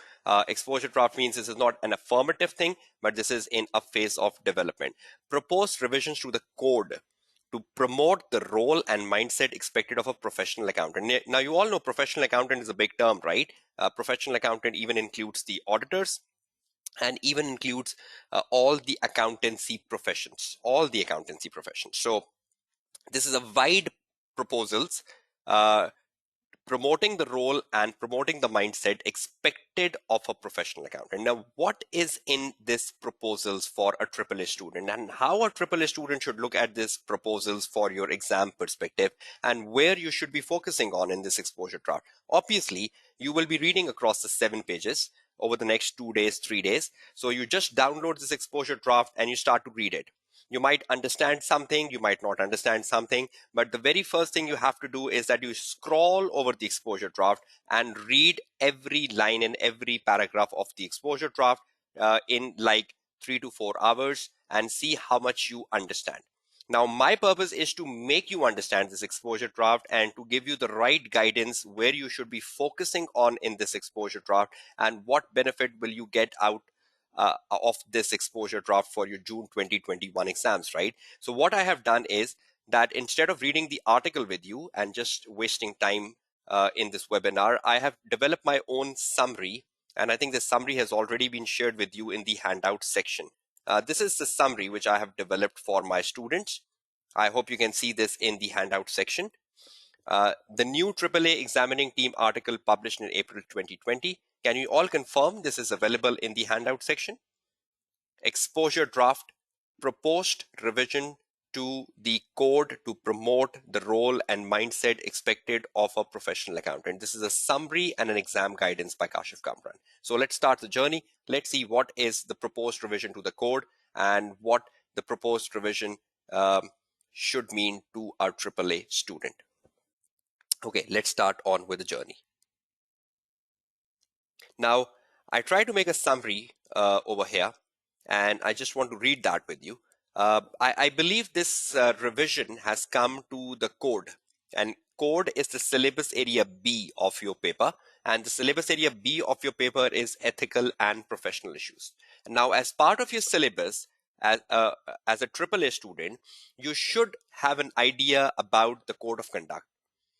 Exposure draft means this is not an affirmative thing, but this is in a phase of development. Proposed revisions to the code to promote the role and mindset expected of a professional accountant. Now, you all know professional accountant is a big term, right? Professional accountant even includes the auditors and even includes all the accountancy professions, So this is a wide proposals uh, promoting the role and promoting the mindset expected of a professional accountant. Now, what is in this proposals for a AAA student, and how a AAA student should look at this proposals for your exam perspective, and where you should be focusing on in this exposure draft? Obviously, you will be reading across the 7 pages over the next 2 days, 3 days. So you just download this exposure draft and you start to read it. You might understand something, you might not understand something, but the very first thing you have to do is that you scroll over the exposure draft and read every line and every paragraph of the exposure draft in like 3 to 4 hours and see how much you understand. Now, my purpose is to make you understand this exposure draft and to give you the right guidance where you should be focusing on in this exposure draft and what benefit will you get out of this exposure draft for your June 2021 exams, right? So what I have done is that instead of reading the article with you and just wasting time in this webinar, I have developed my own summary. And I think the summary has already been shared with you in the handout section. This is the summary which I have developed for my students. I hope you can see this in the handout section. The new AAA examining team article published in April 2020. Can you all confirm this is available in the handout section? Exposure draft, proposed revision to the code to promote the role and mindset expected of a professional accountant. This is a summary and an exam guidance by Kashif Kamran. So let's start the journey. Let's see what is the proposed revision to the code and what the proposed revision should mean to our AAA student. Okay, let's start on with the journey. Now, I try to make a summary over here, and I just want to read that with you. I believe this revision has come to the code, and code is the syllabus area B of your paper, and the syllabus area B of your paper is ethical and professional issues. Now, as part of your syllabus, as a AAA student, you should have an idea about the code of conduct,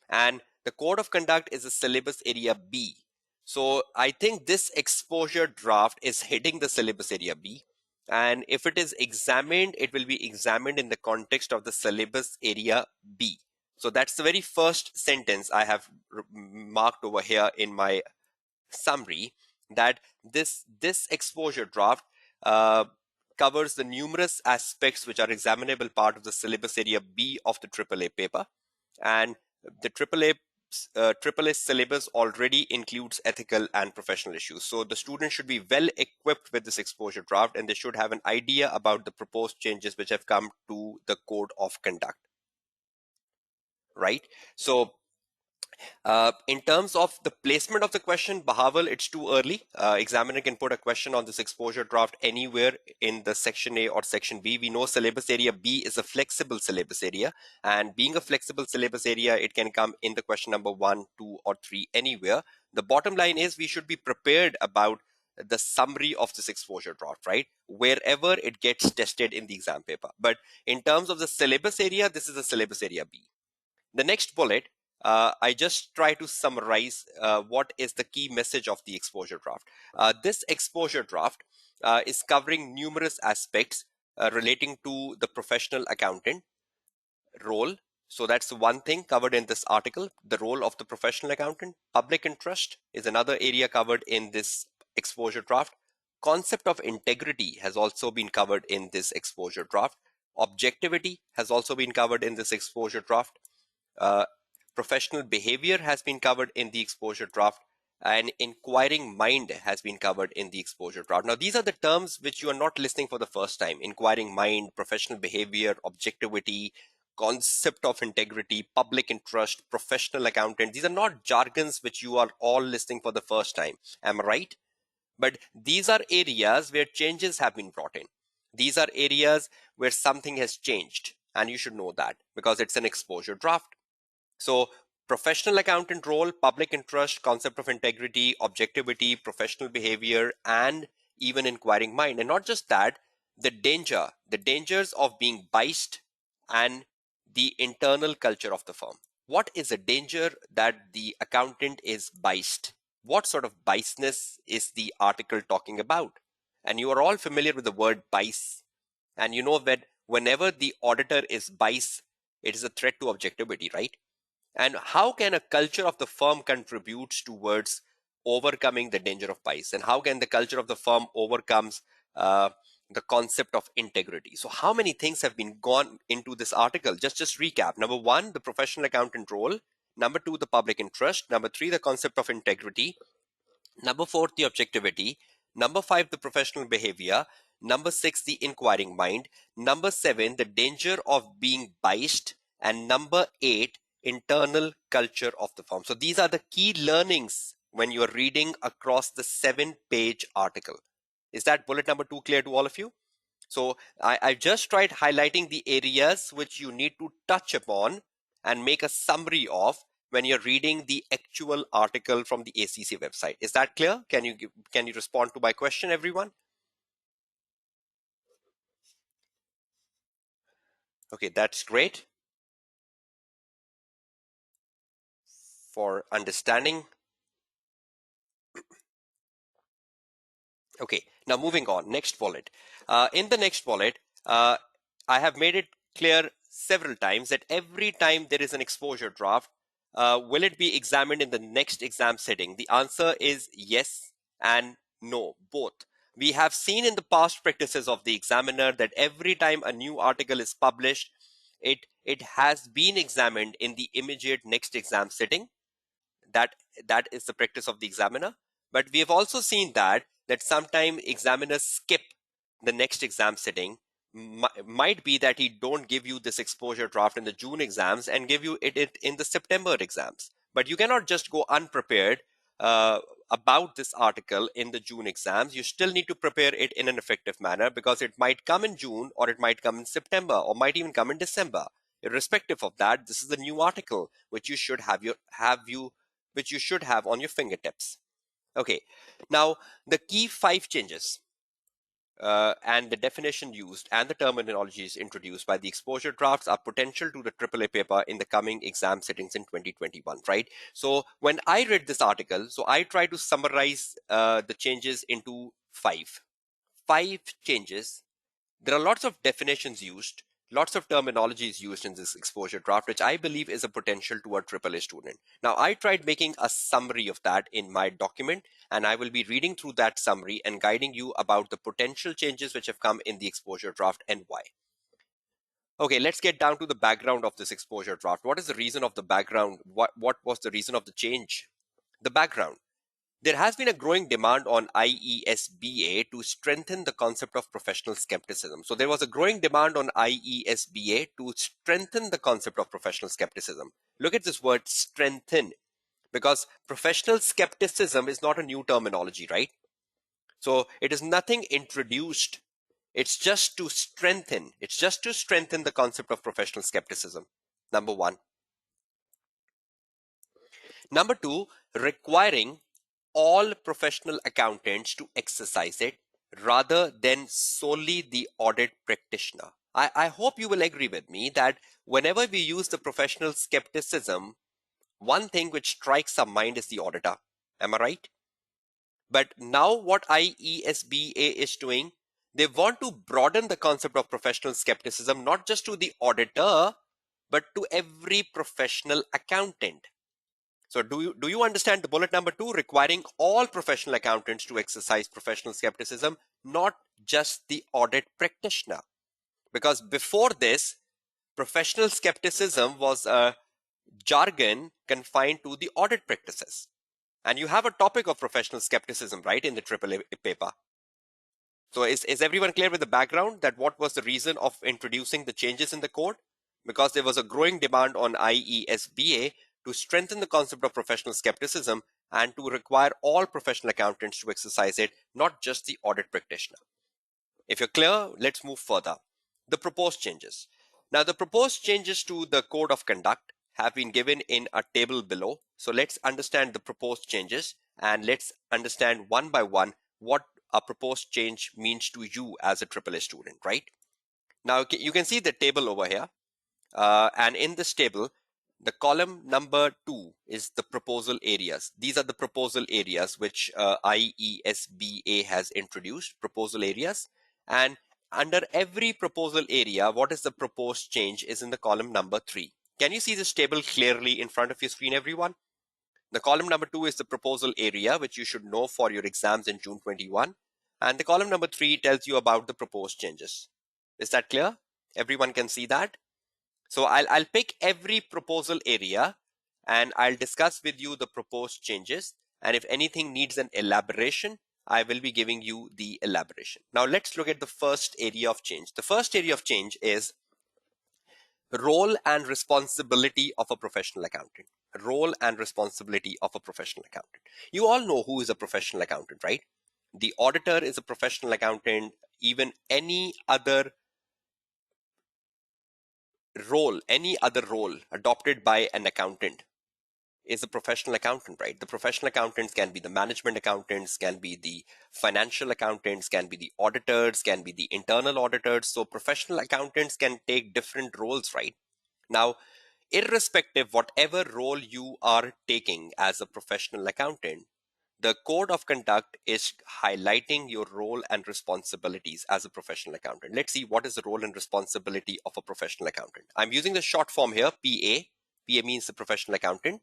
and the code of conduct is a syllabus area B. So I think this exposure draft is hitting the syllabus area B. And if it is examined, it will be examined in the context of the syllabus area B. So that's the very first sentence I have marked over here in my summary, that this exposure draft covers the numerous aspects which are examinable part of the syllabus area B of the AAA paper. And the AAA syllabus already includes ethical and professional issues. So the student should be well equipped with this exposure draft, and they should have an idea about the proposed changes which have come to the code of conduct. Right? So in terms of the placement of the question, Bahawal, it's too early. Examiner can put a question on this exposure draft anywhere in the section A or section B. We know syllabus area B is a flexible syllabus area, and being a flexible syllabus area, it can come in the question number 1, 2, or 3 anywhere. The bottom line is we should be prepared about the summary of this exposure draft, right? Wherever it gets tested in the exam paper. But in terms of the syllabus area, this is a syllabus area B. The next bullet, I just try to summarize what is the key message of the exposure draft. This exposure draft is covering numerous aspects relating to the professional accountant role. So that's one thing covered in this article, the role of the professional accountant. Public interest is another area covered in this exposure draft. Concept of integrity has also been covered in this exposure draft. Objectivity has also been covered in this exposure draft. Uh, Professional behavior has been covered in the exposure draft, and inquiring mind has been covered in the exposure draft. Now, these are the terms which you are not listening for the first time: inquiring mind, professional behavior, objectivity, concept of integrity, public interest, professional accountant. These are not jargons which you are all listening for the first time. Am I right? But these are areas where changes have been brought in. These are areas where something has changed, and you should know that because it's an exposure draft. So professional accountant role, public interest, concept of integrity, objectivity, professional behavior, and even inquiring mind. And not just that, the dangers of being biased and the internal culture of the firm. What is a danger that the accountant is biased? What sort of biasness is the article talking about? And you are all familiar with the word bias. And you know that whenever the auditor is biased, it is a threat to objectivity, right? And how can a culture of the firm contribute towards overcoming the danger of bias? And how can the culture of the firm overcomes the concept of integrity? So how many things have been gone into this article? Just recap. Number one, the professional accountant role. Number two, the public interest. Number three, the concept of integrity. Number four, the objectivity. Number five, the professional behavior. Number six, the inquiring mind. Number seven, the danger of being biased. And number eight, internal culture of the firm. So these are the key learnings when you're reading across the 7-page article. Is that bullet number two clear to all of you? So I've just tried highlighting the areas which you need to touch upon and make a summary of when you're reading the actual article from the ACC website. Is that clear? Can you respond to my question, everyone? Okay, that's great for understanding. Okay, now moving on, next bullet. In the next bullet, I have made it clear several times that every time there is an exposure draft, will it be examined in the next exam setting? The answer is yes and no, both. We have seen in the past practices of the examiner that every time a new article is published, it has been examined in the immediate next exam setting. That is the practice of the examiner. But we have also seen that sometimes examiners skip the next exam sitting. Might be that he don't give you this exposure draft in the June exams and give you it in the September exams. But you cannot just go unprepared about this article in the June exams. You still need to prepare it in an effective manner because it might come in June, or it might come in September, or might even come in December. Irrespective of that, this is the new article which you should have on your fingertips. Okay, now the key 5 changes and the definition used and the terminologies introduced by the exposure drafts are potential to the AAA paper in the coming exam settings in 2021, right? So when I read this article, so I try to summarize the changes into 5 changes. There are lots of definitions used, lots of terminologies used in this exposure draft, which I believe is a potential to a AAA student. Now, I tried making a summary of that in my document, and I will be reading through that summary and guiding you about the potential changes which have come in the exposure draft and why. Okay, let's get down to the background of this exposure draft. What is the reason of the background? What was the reason of the change? The background. There has been a growing demand on IESBA to strengthen the concept of professional skepticism. So there was a growing demand on IESBA to strengthen the concept of professional skepticism. Look at this word strengthen, because professional skepticism is not a new terminology, right? So it is nothing introduced. It's just to strengthen. It's just to strengthen the concept of professional skepticism. Number one. Number two, requiring all professional accountants to exercise it rather than solely the audit practitioner. I hope you will agree with me that whenever we use the professional skepticism, one thing which strikes our mind is the auditor. Am I right? But now what IESBA is doing, they want to broaden the concept of professional skepticism, not just to the auditor, but to every professional accountant. So do you understand the bullet number 2, requiring all professional accountants to exercise professional skepticism, not just the audit practitioner? Because before this, professional skepticism was a jargon confined to the audit practices. And you have a topic of professional skepticism, right, in the AAA paper. So is everyone clear with the background that what was the reason of introducing the changes in the code? Because there was a growing demand on IESBA to strengthen the concept of professional skepticism and to require all professional accountants to exercise it, not just the audit practitioner. If you're clear, let's move further. The proposed changes. Now, the proposed changes to the code of conduct have been given in a table below. So let's understand the proposed changes and let's understand one by one what a proposed change means to you as a AAA student, right? Now, you can see the table over here. And in this table, the column number 2 is the proposal areas. These are the proposal areas which IESBA has introduced, proposal areas. And under every proposal area, what is the proposed change is in the column number 3. Can you see this table clearly in front of your screen, everyone? The column number 2 is the proposal area, which you should know for your exams in June 21. And the column number 3 tells you about the proposed changes. Is that clear? Everyone can see that? So I'll pick every proposal area and I'll discuss with you the proposed changes. And if anything needs an elaboration, I will be giving you the elaboration. Now let's look at the first area of change. The first area of change is role and responsibility of a professional accountant. Role and responsibility of a professional accountant. You all know who is a professional accountant, right? The auditor is a professional accountant. Even any other role adopted by an accountant is a professional accountant, right? The professional accountants can be the management accountants, can be the financial accountants, can be the auditors, can be the internal auditors. So professional accountants can take different roles, right? Now, irrespective whatever role you are taking as a professional accountant, the code of conduct is highlighting your role and responsibilities as a professional accountant. Let's see what is the role and responsibility of a professional accountant. I'm using the short form here, PA. PA means the professional accountant.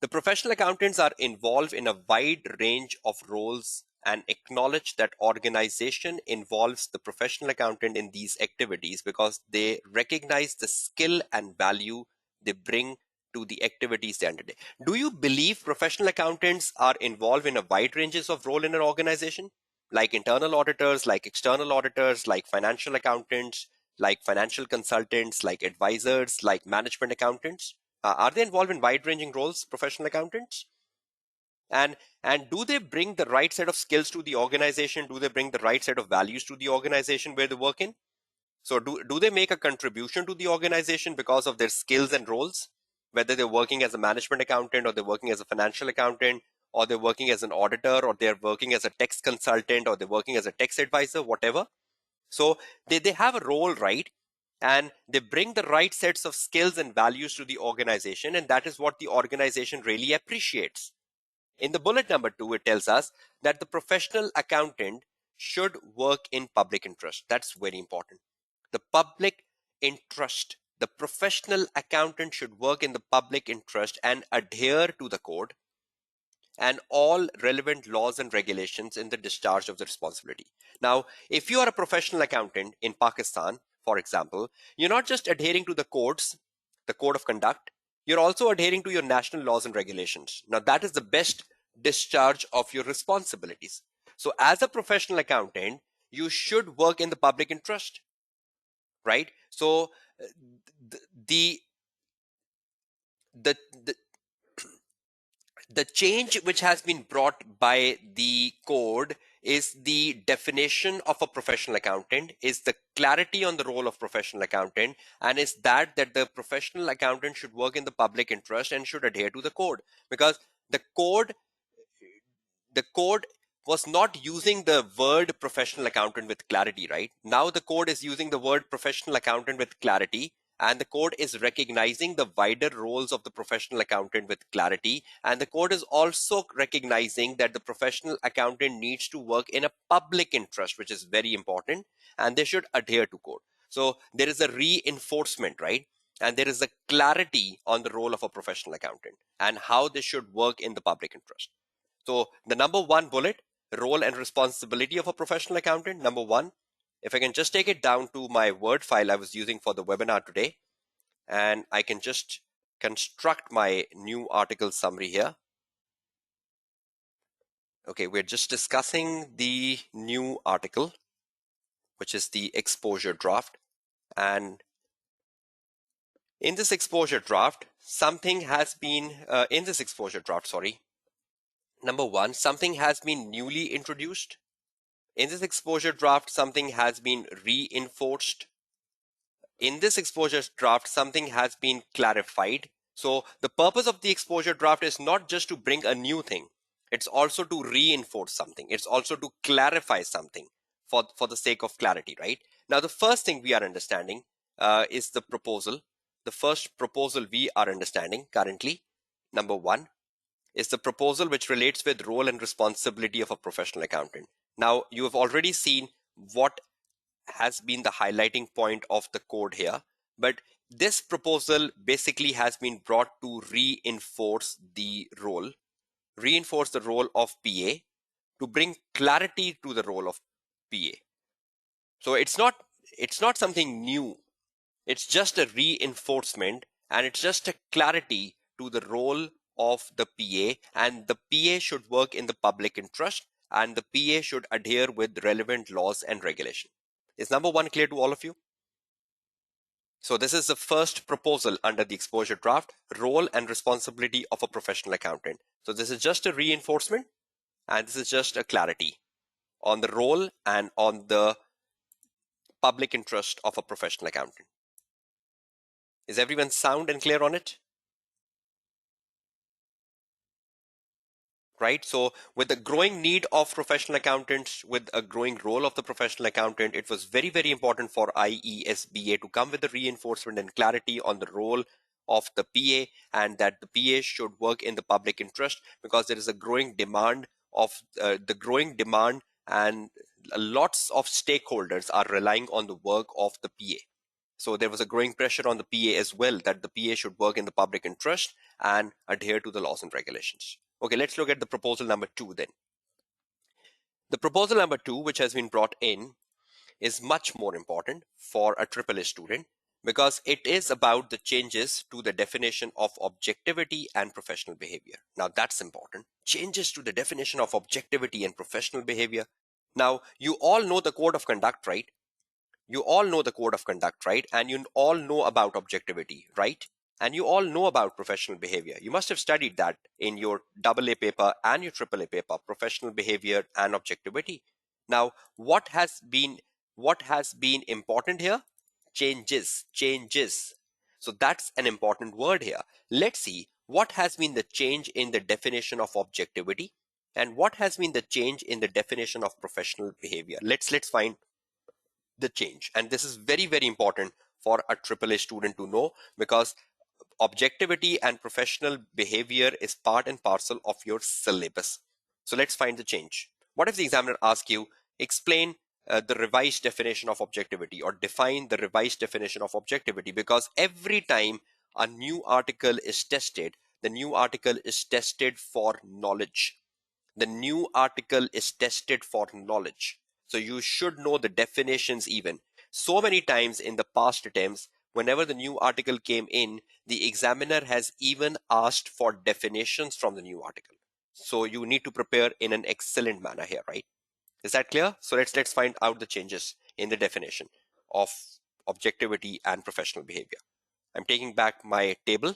The professional accountants are involved in a wide range of roles and acknowledge that organization involves the professional accountant in these activities because they recognize the skill and value they bring to the activities they undertake. Do you believe professional accountants are involved in a wide ranges of role in an organization? Like internal auditors, like external auditors, like financial accountants, like financial consultants, like advisors, like management accountants? Are they involved in wide-ranging roles, professional accountants? And do they bring the right set of skills to the organization? Do they bring the right set of values to the organization where they work in? So do they make a contribution to the organization because of their skills and roles? Whether they're working as a management accountant or they're working as a financial accountant or they're working as an auditor or they're working as a tax consultant or they're working as a tax advisor, whatever. So they have a role, right? And they bring the right sets of skills and values to the organization. And that is what the organization really appreciates. In the bullet number 2, it tells us that the professional accountant should work in public interest. That's very important. The public interest. The professional accountant should work in the public interest and adhere to the code and all relevant laws and regulations in the discharge of the responsibility. Now, if you are a professional accountant in Pakistan, for example, you're not just adhering to the codes, the code of conduct, you're also adhering to your national laws and regulations. Now, that is the best discharge of your responsibilities. So as a professional accountant, you should work in the public interest, right? So the the the, the change which has been brought by the code is the definition of a professional accountant, is the clarity on the role of professional accountant, and is that the professional accountant should work in the public interest and should adhere to the code, because the code was not using the word professional accountant with clarity, right? Now the code is using the word professional accountant with clarity, and the code is recognizing the wider roles of the professional accountant with clarity. And the code is also recognizing that the professional accountant needs to work in a public interest, which is very important, and they should adhere to code. So there is a reinforcement, right? and there is a clarity on the role of a professional accountant and how this should work in the public interest. So the number one bullet, role and responsibility of a professional accountant. Number one, if I can just take it down to my Word file I was using for the webinar today, and I can just construct my new article summary here. Okay, we're just discussing the new article, which is the exposure draft. And in this exposure draft, number one, something has been newly introduced. In this exposure draft, something has been reinforced. In this exposure draft, something has been clarified. So the purpose of the exposure draft is not just to bring a new thing. It's also to reinforce something. It's also to clarify something for the sake of clarity, right? Now, the first thing we are understanding is the proposal. The first proposal we are understanding currently, number one, is the proposal which relates with role and responsibility of a professional accountant. Now, you have already seen what has been the highlighting point of the code here, but this proposal basically has been brought to reinforce the role of PA, to bring clarity to the role of PA. So it's not something new. It's just a reinforcement, and it's just a clarity to the role of the PA, and the PA should work in the public interest, and the PA should adhere with relevant laws and regulation. Is number one clear to all of you? So this is the first proposal under the exposure draft, role and responsibility of a professional accountant. So this is just a reinforcement, and this is just a clarity on the role and on the public interest of a professional accountant. Is everyone sound and clear on it? Right? So with the growing need of professional accountants, with a growing role of the professional accountant, it was very, very important for IESBA to come with a reinforcement and clarity on the role of the PA, and that the PA should work in the public interest, because there is a growing demand and lots of stakeholders are relying on the work of the PA. So there was a growing pressure on the PA as well, that the PA should work in the public interest and adhere to the laws and regulations. Okay, let's look at the proposal number two then. The proposal number two, which has been brought in, is much more important for a AAA student, because it is about the changes to the definition of objectivity and professional behavior. Now that's important. Changes to the definition of objectivity and professional behavior. Now, you all know the code of conduct, right? You all know the code of conduct, right? And you all know about objectivity, right? And you all know about professional behavior. You must have studied that in your AA paper and your AAA paper, professional behavior and objectivity. Now, what has been important here? Changes. So that's an important word here. Let's see what has been the change in the definition of objectivity and what has been the change in the definition of professional behavior. Let's find the change. And this is very, very important for a AAA student to know, because objectivity and professional behavior is part and parcel of your syllabus. So let's find the change. What if the examiner asks you, explain the revised definition of objectivity, or define the revised definition of objectivity? Because every time a new article is tested, the new article is tested for knowledge. The new article is tested for knowledge. So you should know the definitions even. So many times in the past attempts, whenever the new article came in, the examiner has even asked for definitions from the new article. So you need to prepare in an excellent manner here, right? Is that clear? So let's find out the changes in the definition of objectivity and professional behavior. I'm taking back my table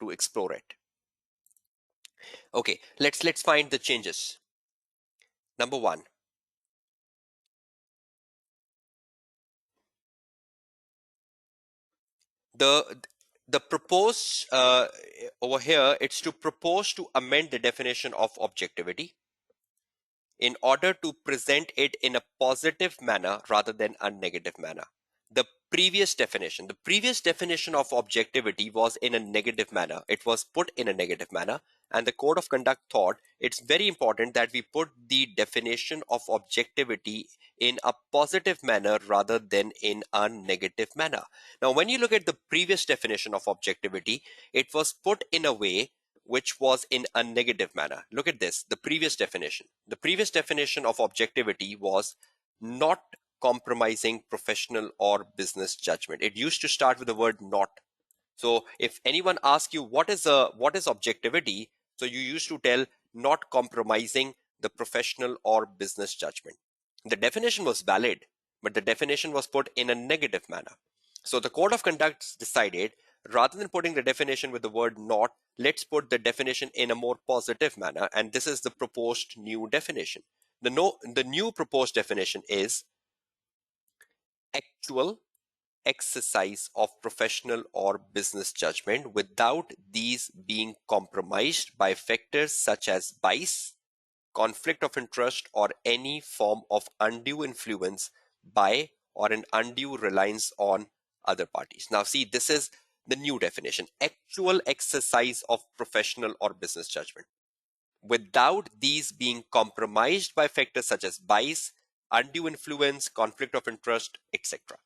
to explore it. Okay, let's find the changes. Number one, the proposed over here, it's to propose to amend the definition of objectivity in order to present it in a positive manner rather than a negative manner. the previous definition. The previous definition of objectivity was in a negative manner. It was put in a negative manner, and the code of conduct thought it's very important that we put the definition of objectivity in a positive manner rather than in a negative manner. Now, when you look at the previous definition of objectivity, it was put in a way which was in a negative manner. Look at this, the previous definition. The previous definition of objectivity was not compromising professional or business judgment. It used to start with the word not. So if anyone asks you what is objectivity, so you used to tell not compromising the professional or business judgment. The definition was valid, but the definition was put in a negative manner. So the code of conduct decided, rather than putting the definition with the word not, let's put the definition in a more positive manner, and this is the proposed new definition. The new proposed definition is actual exercise of professional or business judgment without these being compromised by factors such as bias, conflict of interest, or any form of undue influence by or an undue reliance on other parties. Now see, this is the new definition: actual exercise of professional or business judgment without these being compromised by factors such as bias, undue influence, conflict of interest, etc.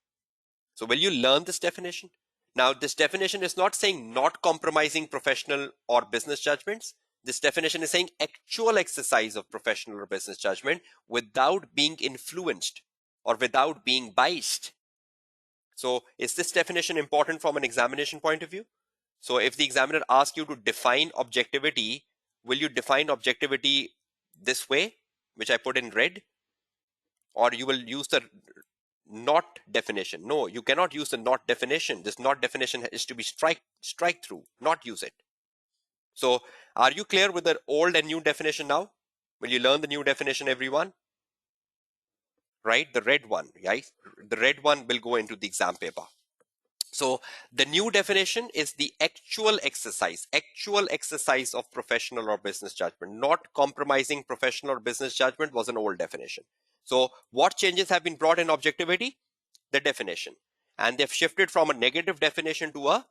So will you learn this definition? Now, this definition is not saying not compromising professional or business judgments. This definition is saying actual exercise of professional or business judgment without being influenced or without being biased. So is this definition important from an examination point of view? So if the examiner asks you to define objectivity, will you define objectivity this way, which I put in red? Or you will use the not definition? No, you cannot use the not definition. This not definition is to be strike through, not use it. So are you clear with the old and new definition now? Will you learn the new definition, everyone? Right, the red one, right? The red one will go into the exam paper. So the new definition is the actual exercise of professional or business judgment. Not compromising professional or business judgment was an old definition. So what changes have been brought in objectivity? The definition. And they've shifted from a negative definition to a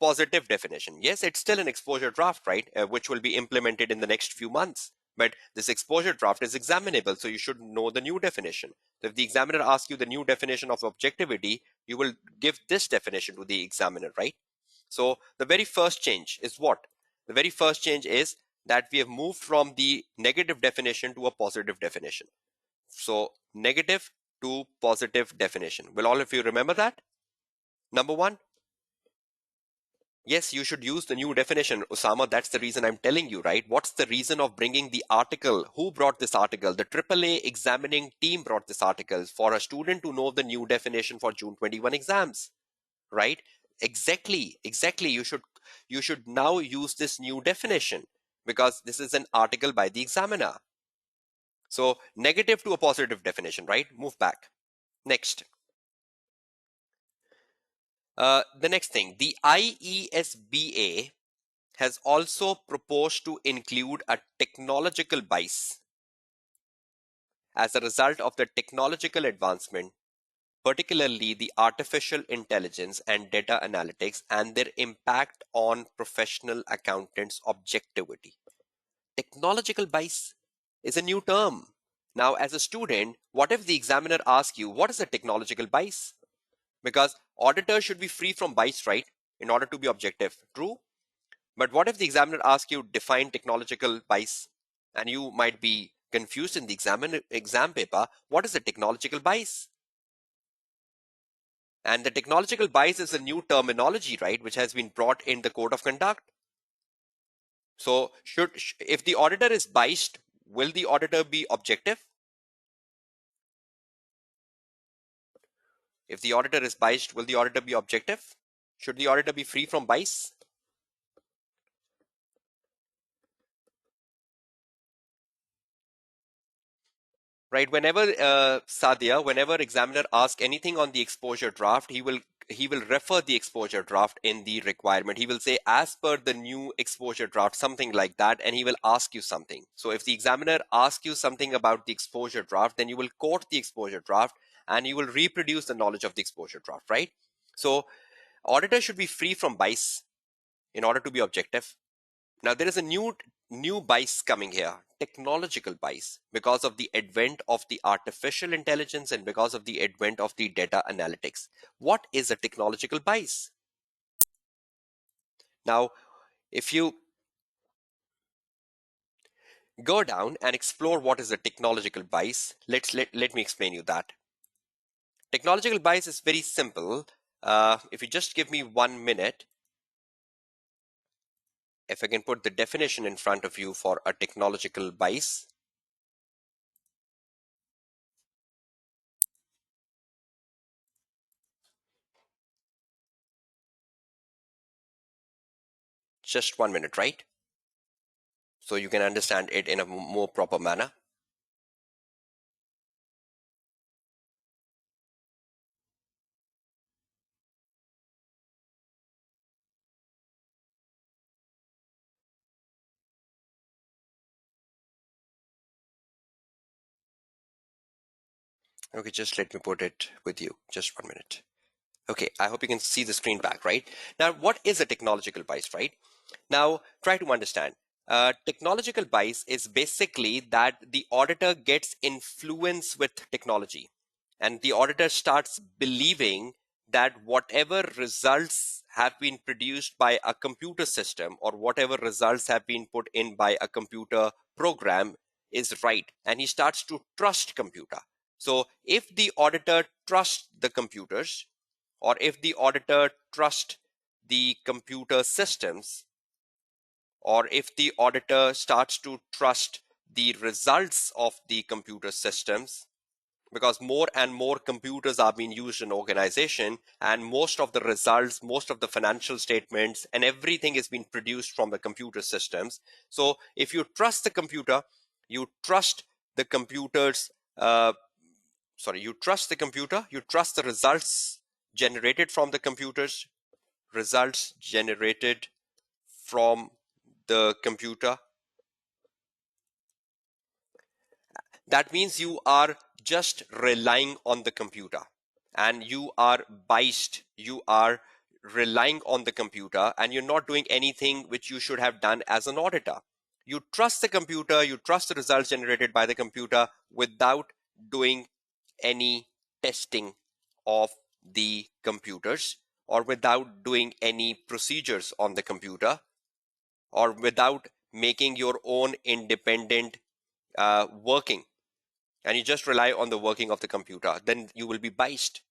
positive definition. Yes, it's still an exposure draft, right? Which will be implemented in the next few months. But this exposure draft is examinable, so you should know the new definition. So if the examiner asks you the new definition of objectivity, you will give this definition to the examiner, right? So the very first change is what? The very first change is that we have moved from the negative definition to a positive definition. So negative to positive definition. Will all of you remember that? Number one. Yes, you should use the new definition, Osama. That's the reason I'm telling you, right? What's the reason of bringing the article? Who brought this article? The AAA examining team brought this article for a student to know the new definition for June 21 exams, right? Exactly. You should now use this new definition because this is an article by the examiner. So negative to a positive definition, right? Move back. Next. The next thing, the IESBA has also proposed to include a technological bias as a result of the technological advancement, particularly the artificial intelligence and data analytics and their impact on professional accountants' objectivity. Technological bias is a new term. Now, as a student, what if the examiner asks you, what is a technological bias? Because auditors should be free from bias, right? In order to be objective. True? But what if the examiner asks you define technological bias? And you might be confused in the exam paper. What is a technological bias? And the technological bias is a new terminology, right? Which has been brought in the code of conduct. So if the auditor is biased, will the auditor be objective? If the auditor is biased, will the auditor be objective? Should the auditor be free from bias? Right, whenever Sadia, whenever examiner asks anything on the exposure draft, he will refer the exposure draft in the requirement. He will say, as per the new exposure draft, something like that, and he will ask you something. So if the examiner asks you something about the exposure draft, then you will quote the exposure draft and you will reproduce the knowledge of the exposure draft, right? So auditor should be free from bias in order to be objective. Now there is a new bias coming here, technological bias, because of the advent of the artificial intelligence and because of the advent of the data analytics. What is a technological bias? Now, if you go down and explore what is a technological bias, let me explain you that. Technological bias is very simple. If you just give me 1 minute, if I can put the definition in front of you for a technological bias. Just 1 minute, right? So you can understand it in a more proper manner. Okay, just let me put it with you. Just 1 minute. Okay, I hope you can see the screen back, right? Now, what is a technological bias, right? Now, try to understand. Technological bias is basically that the auditor gets influence with technology, and the auditor starts believing that whatever results have been produced by a computer system or whatever results have been put in by a computer program is right, and he starts to trust computer. So if the auditor trusts the computers, or if the auditor trusts the computer systems, or if the auditor starts to trust the results of the computer systems, because more and more computers are being used in organization, and most of the results, most of the financial statements and everything is being produced from the computer systems. So if you trust the computer, you trust the computers, you trust the computer, you trust the results generated from the computers, results generated from the computer. That means you are just relying on the computer and you are biased. You are relying on the computer and you're not doing anything which you should have done as an auditor. You trust the computer, you trust the results generated by the computer without doing any testing of the computers, or without doing any procedures on the computer, or without making your own independent working, and you just rely on the working of the computer, then you will be biased.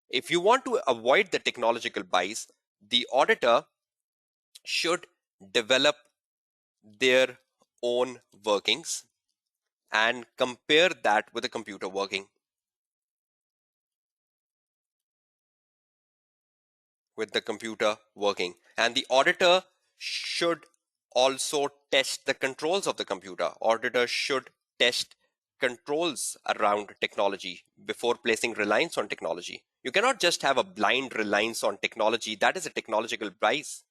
If you want to avoid the technological bias, the auditor should develop their own workings and compare that with the computer working. And the auditor should also test the controls of the computer. Auditor should test controls around technology before placing reliance on technology. You cannot just have a blind reliance on technology. That is a technological bias,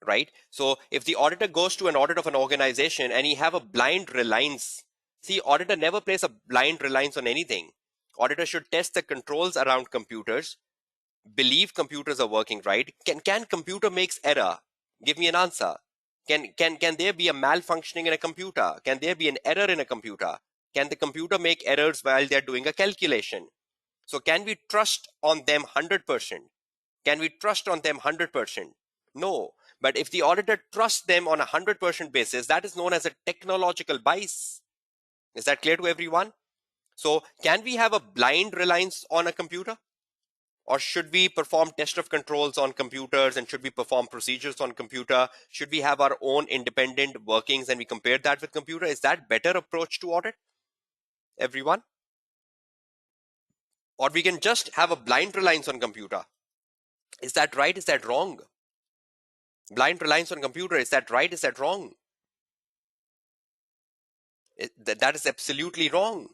right? So if the auditor goes to an audit of an organization and he have a blind reliance, see, auditor never places a blind reliance on anything. Auditor should test the controls around computers, believe computers are working right. Can computer makes error? Give me an answer. Can there be a malfunctioning in a computer? Can there be an error in a computer? Can the computer make errors while they're doing a calculation? So can we trust on them 100%? Can we trust on them 100%? No. But if the auditor trusts them on a 100% basis, that is known as a technological bias. Is that clear to everyone? So can we have a blind reliance on a computer? Or should we perform test of controls on computers, and should we perform procedures on computer? Should we have our own independent workings and we compare that with computer? Is that better approach to audit, everyone? Or we can just have a blind reliance on computer. Is that right? Is that wrong? Blind reliance on computer, is that right? Is that wrong? That is absolutely wrong.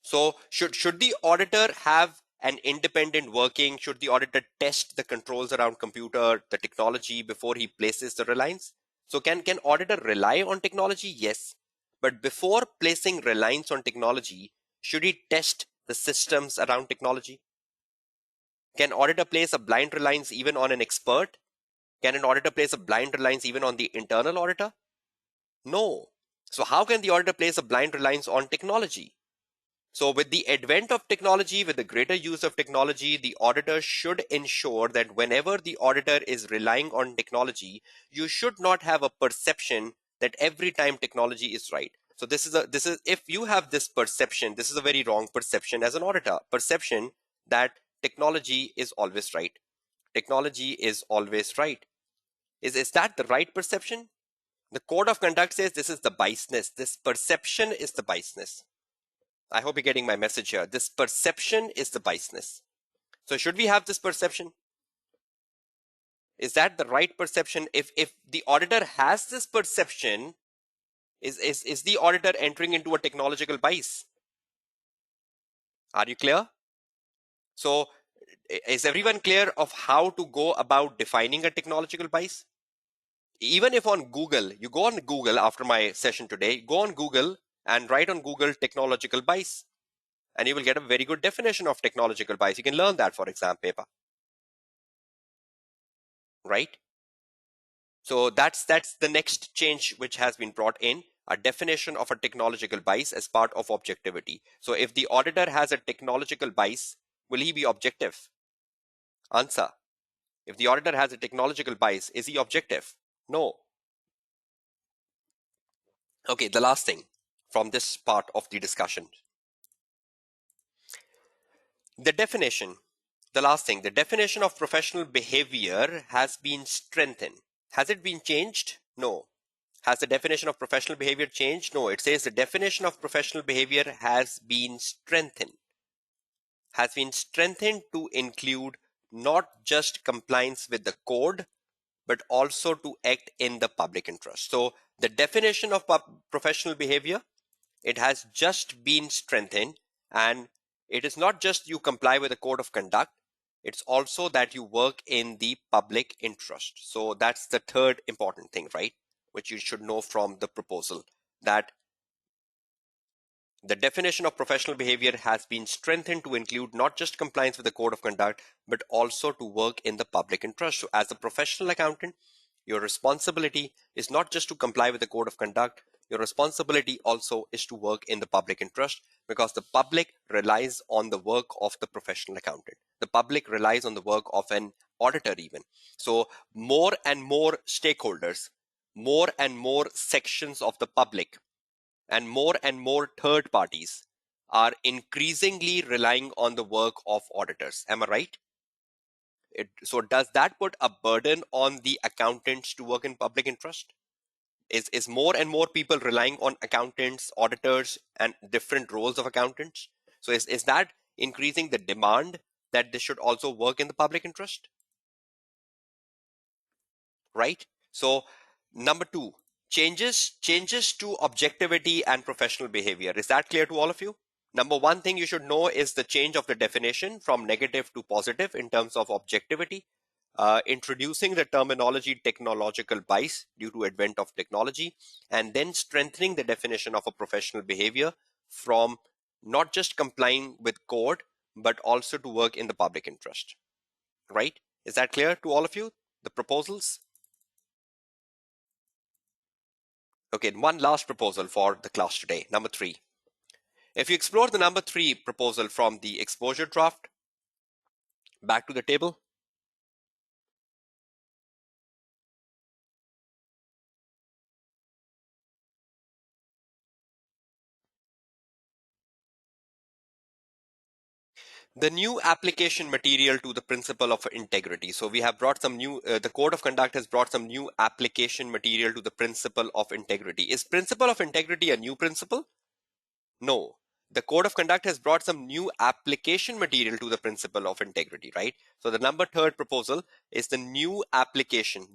So should the auditor have an independent working? Should the auditor test the controls around computer, the technology, before he places the reliance? So can auditor rely on technology? Yes. But before placing reliance on technology, should he test the systems around technology? Can auditor place a blind reliance even on an expert? Can an auditor place a blind reliance even on the internal auditor? No. So how can the auditor place a blind reliance on technology? So with the advent of technology, with the greater use of technology, the auditor should ensure that whenever the auditor is relying on technology, you should not have a perception that every time technology is right. So this is if you have this perception, this is a very wrong perception as an auditor. Perception that technology is always right. Technology is always right. Is that the right perception? The code of conduct says this is the biasness. This perception is the biasness. I hope you're getting my message here. This perception is the biasness. So should we have this perception? Is that the right perception? If the auditor has this perception, is the auditor entering into a technological bias? Are you clear? So is everyone clear of how to go about defining a technological bias? Even if on Google, you go on Google after my session today, go on Google and write on Google technological bias, and you will get a very good definition of technological bias. You can learn that for exam paper, right? So that's the next change which has been brought in, a definition of a technological bias as part of objectivity. So if the auditor has a technological bias, will he be objective? Answer. If the auditor has a technological bias, is he objective? No. Okay, the last thing from this part of the discussion. The definition, the last thing, the definition of professional behavior has been strengthened. Has it been changed? No. Has the definition of professional behavior changed? No. It says the definition of professional behavior has been strengthened. Has been strengthened to include not just compliance with the code, but also to act in the public interest. So the definition of professional behavior, it has just been strengthened, and it is not just you comply with the code of conduct, it's also that you work in the public interest. So that's the third important thing, right? Which you should know from the proposal, that the definition of professional behavior has been strengthened to include not just compliance with the code of conduct, but also to work in the public interest. So as a professional accountant, your responsibility is not just to comply with the code of conduct, your responsibility also is to work in the public interest, because the public relies on the work of the professional accountant. The public relies on the work of an auditor even. So more and more stakeholders, more and more sections of the public, and more third parties are increasingly relying on the work of auditors. Am I right? So does that put a burden on the accountants to work in public interest? Is more and more people relying on accountants, auditors, and different roles of accountants? So is that increasing the demand that they should also work in the public interest? Right? So number two, changes to objectivity and professional behavior. Is that clear to all of you? Number one thing you should know is the change of the definition from negative to positive in terms of objectivity. Introducing the terminology technological bias due to advent of technology, and then strengthening the definition of a professional behavior from not just complying with code, but also to work in the public interest. Right? Is that clear to all of you? The proposals? Okay, one last proposal for the class today, number 3. If you explore the number 3 proposal from the exposure draft, back to the table. The new application material to the principle of integrity. So we have brought some new, the code of conduct has brought some new application material to the principle of integrity. Is principle of integrity a new principle? No. The code of conduct has brought some new application material to the principle of integrity, right? So the number 3rd proposal is the new application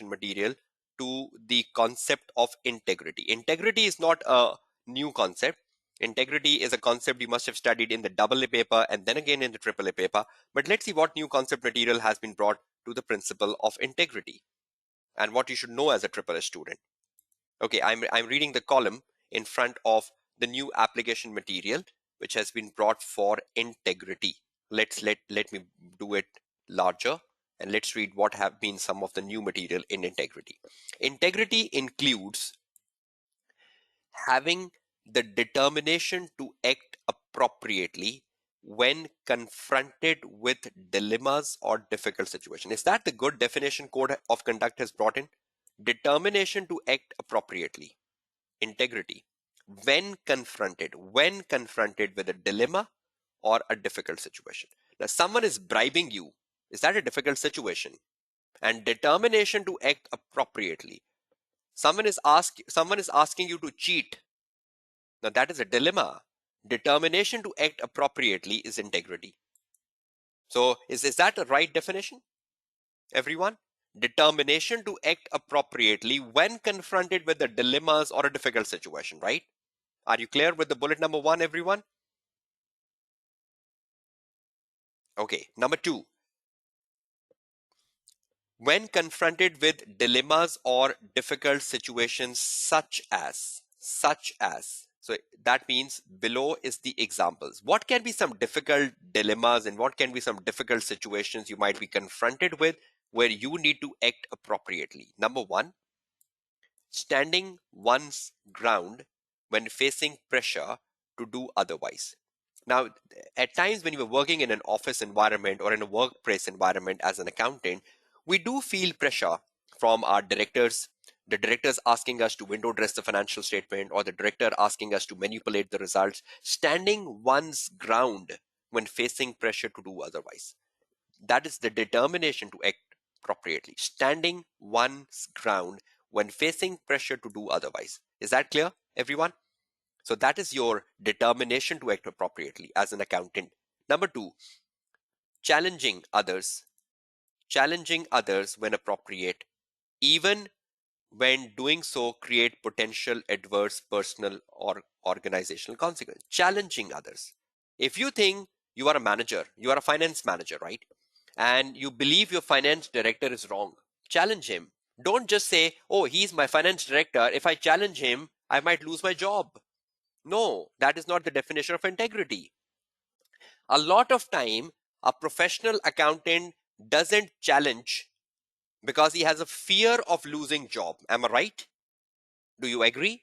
material to the concept of integrity. Integrity is not a new concept. Integrity is a concept you must have studied in the AA paper and then again in the AAA paper. But let's see what new concept material has been brought to the principle of integrity and what you should know as a AAA student. Okay, I'm reading the column in front of the new application material. which has been brought for integrity. Let me do it larger, and let's read what have been some of the new material in integrity. Integrity includes having the determination to act appropriately when confronted with dilemmas or difficult situations. Is that the good definition code of conduct has brought in? Determination to act appropriately. Integrity. When confronted with a dilemma or a difficult situation. Now, someone is bribing you. Is that a difficult situation? And determination to act appropriately. Someone is asking you to cheat. Now that is a dilemma. Determination to act appropriately is integrity. So is that the right definition, everyone? Determination to act appropriately when confronted with the dilemmas or a difficult situation, right? Are you clear with the bullet number 1, everyone? Okay, number 2. When confronted with dilemmas or difficult situations such as. So that means below is the examples. What can be some difficult dilemmas and what can be some difficult situations you might be confronted with where you need to act appropriately? Number 1, standing one's ground when facing pressure to do otherwise. Now, at times when you're working in an office environment or in a workplace environment as an accountant, we do feel pressure from our directors, the directors asking us to window dress the financial statement, or the director asking us to manipulate the results. Standing one's ground when facing pressure to do otherwise. That is the determination to act appropriately. Standing one's ground when facing pressure to do otherwise. Is that clear, everyone? So that is your determination to act appropriately as an accountant. Number 2, challenging others when appropriate, even when doing so create potential adverse personal or organizational consequence. Challenging others. If you think you are a manager, you are a finance manager, right? And you believe your finance director is wrong, challenge him. Don't just say, oh, he's my finance director. If I challenge him, I might lose my job. No, that is not the definition of integrity. A lot of time, a professional accountant doesn't challenge because he has a fear of losing job. Am I right? Do you agree?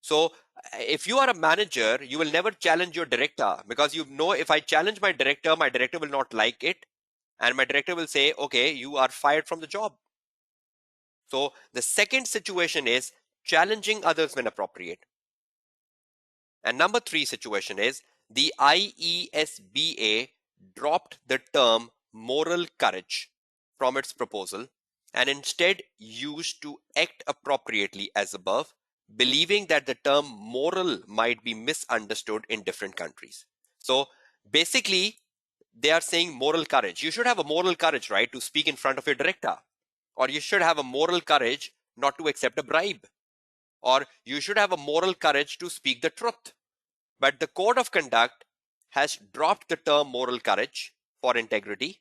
So if you are a manager, you will never challenge your director because you know if I challenge my director will not like it. And my director will say, okay, you are fired from the job. So the second situation is challenging others when appropriate. And number 3 situation is the IESBA dropped the term moral courage from its proposal and instead used to act appropriately as above, believing that the term moral might be misunderstood in different countries. So basically, they are saying moral courage. You should have a moral courage, right, to speak in front of your director. Or you should have a moral courage not to accept a bribe. Or you should have a moral courage to speak the truth. But the code of conduct has dropped the term moral courage for integrity,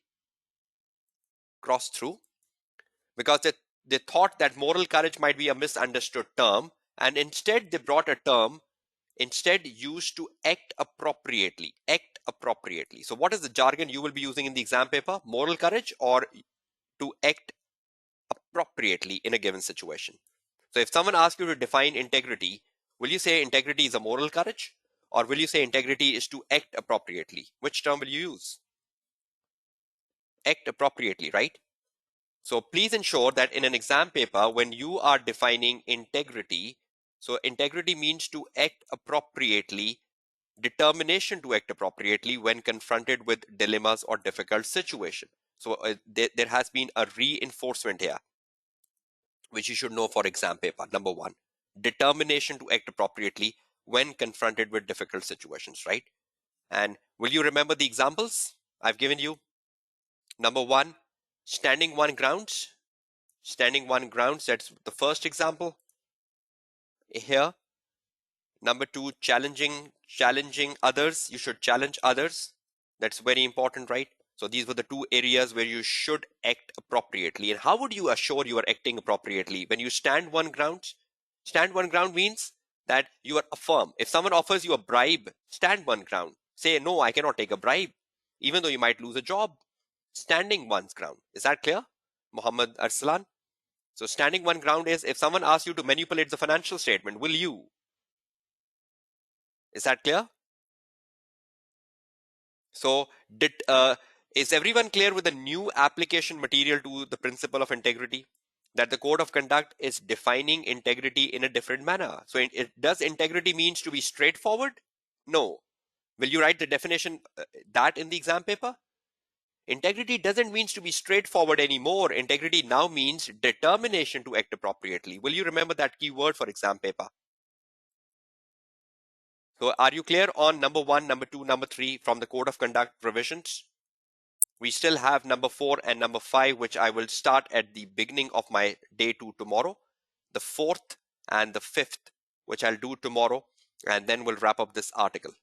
cross through, because they thought that moral courage might be a misunderstood term, and instead they brought a term instead used to act appropriately. Act appropriately. So what is the jargon you will be using in the exam paper? Moral courage or to act appropriately in a given situation. So if someone asks you to define integrity, will you say integrity is a moral courage? Or will you say integrity is to act appropriately? Which term will you use? Act appropriately, right? So please ensure that in an exam paper, when you are defining integrity, so integrity means to act appropriately, determination to act appropriately when confronted with dilemmas or difficult situations. So there has been a reinforcement here, which you should know for exam paper. Number 1, determination to act appropriately when confronted with difficult situations, right? And will you remember the examples I've given you? Number 1, standing one grounds. Standing one grounds, that's the first example here. Number 2, challenging others. You should challenge others. That's very important, right? So these were the 2 areas where you should act appropriately. And how would you assure you are acting appropriately? When you stand one ground means that you are affirm. If someone offers you a bribe, stand one ground. Say, no, I cannot take a bribe, even though you might lose a job. Standing one's ground. Is that clear, Muhammad Arsalan? So standing one ground is if someone asks you to manipulate the financial statement, will you? Is that clear? So is everyone clear with the new application material to the principle of integrity? That the code of conduct is defining integrity in a different manner. So does integrity means to be straightforward? No. Will you write the definition that in the exam paper? Integrity doesn't mean to be straightforward anymore. Integrity now means determination to act appropriately. Will you remember that keyword for exam paper? So are you clear on number 1, number 2, number 3 from the code of conduct provisions? We still have number 4 and number 5, which I will start at the beginning of my day 2 tomorrow. The 4th and the 5th, which I'll do tomorrow, and then we'll wrap up this article.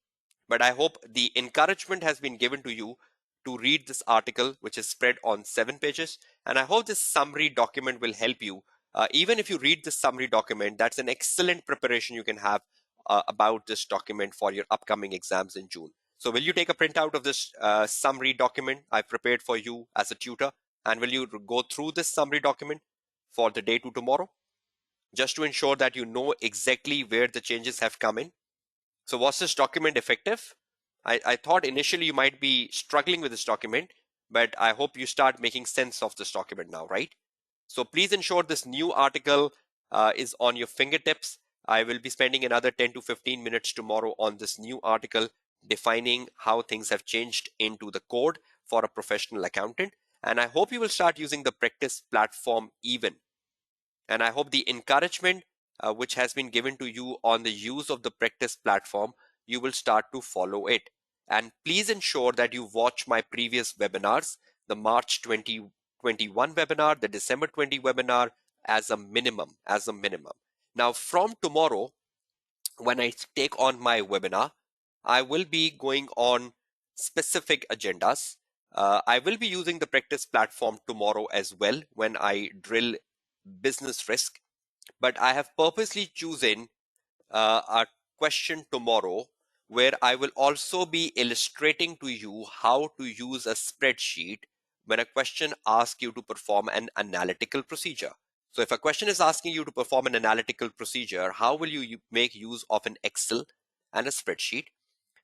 But I hope the encouragement has been given to you to read this article, which is spread on 7 pages. And I hope this summary document will help you. Even if you read this summary document, that's an excellent preparation you can have about this document for your upcoming exams in June. So will you take a printout of this summary document I've prepared for you as a tutor? And will you go through this summary document for the day 2 tomorrow? Just to ensure that you know exactly where the changes have come in. So was this document effective? I thought initially you might be struggling with this document, but I hope you start making sense of this document now, right? So please ensure this new article is on your fingertips. I will be spending another 10 to 15 minutes tomorrow on this new article defining how things have changed into the code for a professional accountant. And I hope you will start using the practice platform even. And I hope the encouragement which has been given to you on the use of the practice platform, you will start to follow it. And please ensure that you watch my previous webinars, the March 2021 webinar, the December 20 webinar as a minimum. Now from tomorrow, when I take on my webinar, I will be going on specific agendas. I will be using the practice platform tomorrow as well when I drill business risk, but I have purposely chosen a question tomorrow where I will also be illustrating to you how to use a spreadsheet when a question asks you to perform an analytical procedure. So if a question is asking you to perform an analytical procedure, how will you make use of an Excel and a spreadsheet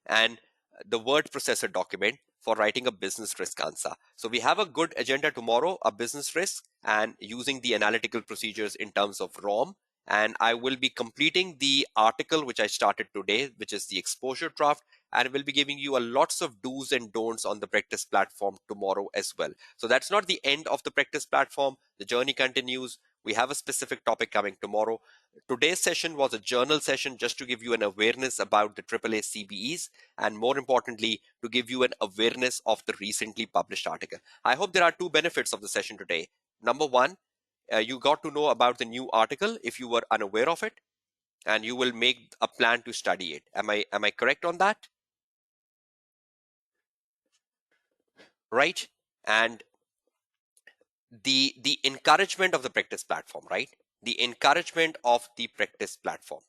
and the word processor document for writing a business risk answer? So we have a good agenda tomorrow, a business risk and using the analytical procedures in terms of ROM. And I will be completing the article which I started today, which is the exposure draft, and will be giving you a lots of do's and don'ts on the practice platform tomorrow as well. So that's not the end of the practice platform. The journey continues. We have a specific topic coming tomorrow. Today's session was a journal session just to give you an awareness about the AAA CBEs and more importantly, to give you an awareness of the recently published article. I hope there are 2 benefits of the session today. Number 1, you got to know about the new article if you were unaware of it, and you will make a plan to study it. Am I correct on that? Right? And the encouragement of the practice platform, right? The encouragement of the practice platform.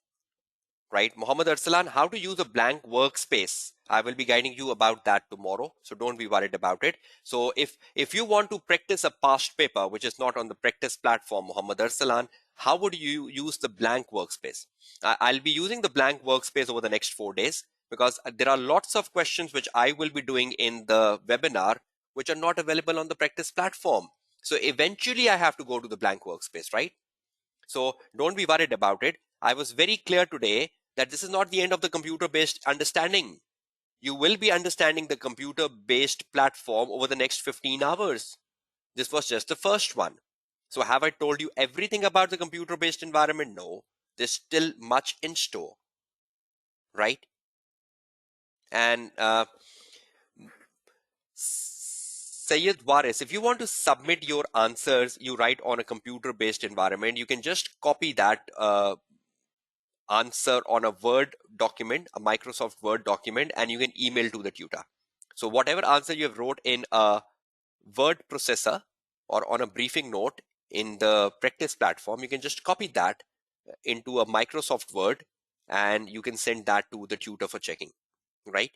Right, Mohammed Arsalan, how to use a blank workspace. I will be guiding you about that tomorrow, so don't be worried about it. So if you want to practice a past paper, which is not on the practice platform, Mohammed Arsalan, how would you use the blank workspace? I'll be using the blank workspace over the next 4 days because there are lots of questions which I will be doing in the webinar, which are not available on the practice platform. So eventually I have to go to the blank workspace, right? So don't be worried about it. I was very clear today that this is not the end of the computer-based understanding. You will be understanding the computer-based platform over the next 15 hours. This was just the first one. So have I told you everything about the computer-based environment? No, there's still much in store, right? And Sayed Waris, if you want to submit your answers, you write on a computer-based environment, you can just copy that answer on a Word document, a Microsoft Word document, and you can email to the tutor. So whatever answer you have wrote in a word processor or on a briefing note in the practice platform, you can just copy that into a Microsoft Word and you can send that to the tutor for checking, right?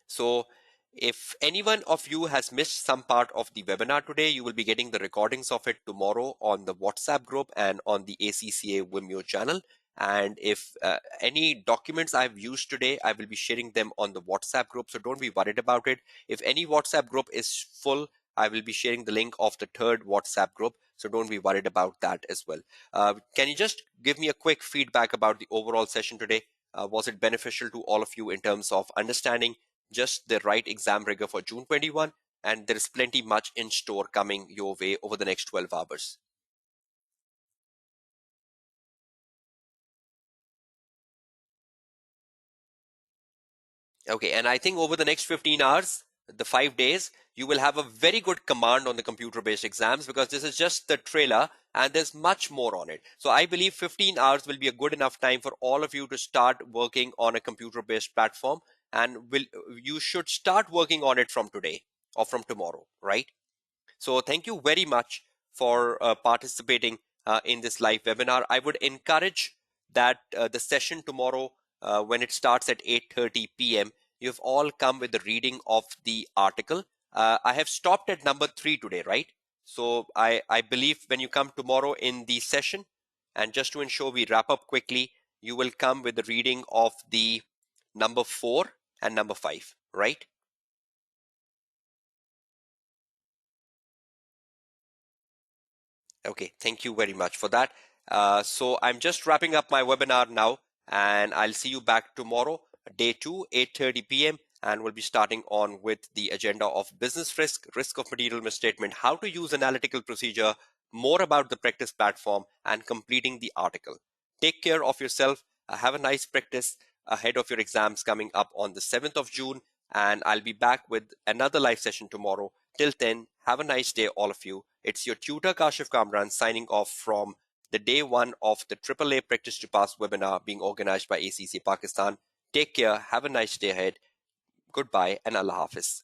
So if anyone of you has missed some part of the webinar today, you will be getting the recordings of it tomorrow on the WhatsApp group and on the ACCA Vimeo channel. And if any documents I've used today, I will be sharing them on the WhatsApp group. So don't be worried about it. If any WhatsApp group is full, I will be sharing the link of the third WhatsApp group. So don't be worried about that as well. Can you just give me a quick feedback about the overall session today? Was it beneficial to all of you in terms of understanding just the right exam rigor for June 21? And there is plenty much in store coming your way over the next 12 hours. Okay, and I think over the next 15 hours, the 5 days, you will have a very good command on the computer-based exams, because this is just the trailer and there's much more on it. So I believe 15 hours will be a good enough time for all of you to start working on a computer-based platform, and you should start working on it from today or from tomorrow, right? So thank you very much for participating in this live webinar. I would encourage that the session tomorrow, when it starts at 8:30 p.m., you've all come with the reading of the article. I have stopped at number 3 today, right? So I believe when you come tomorrow in the session, and just to ensure we wrap up quickly, you will come with the reading of the number 4 and number 5, right? Okay, thank you very much for that. So I'm just wrapping up my webinar now, and I'll see you back tomorrow, day 2, 8:30 p.m. And we'll be starting on with the agenda of business risk, risk of material misstatement, how to use analytical procedure, more about the practice platform, and completing the article. Take care of yourself. Have a nice practice ahead of your exams coming up on the 7th of June. And I'll be back with another live session tomorrow. Till then, have a nice day, all of you. It's your tutor Kashif Kamran signing off from the day 1 of the AAA Practice to Pass webinar being organized by ACC Pakistan. Take care. Have a nice day ahead. Goodbye and Allah Hafiz.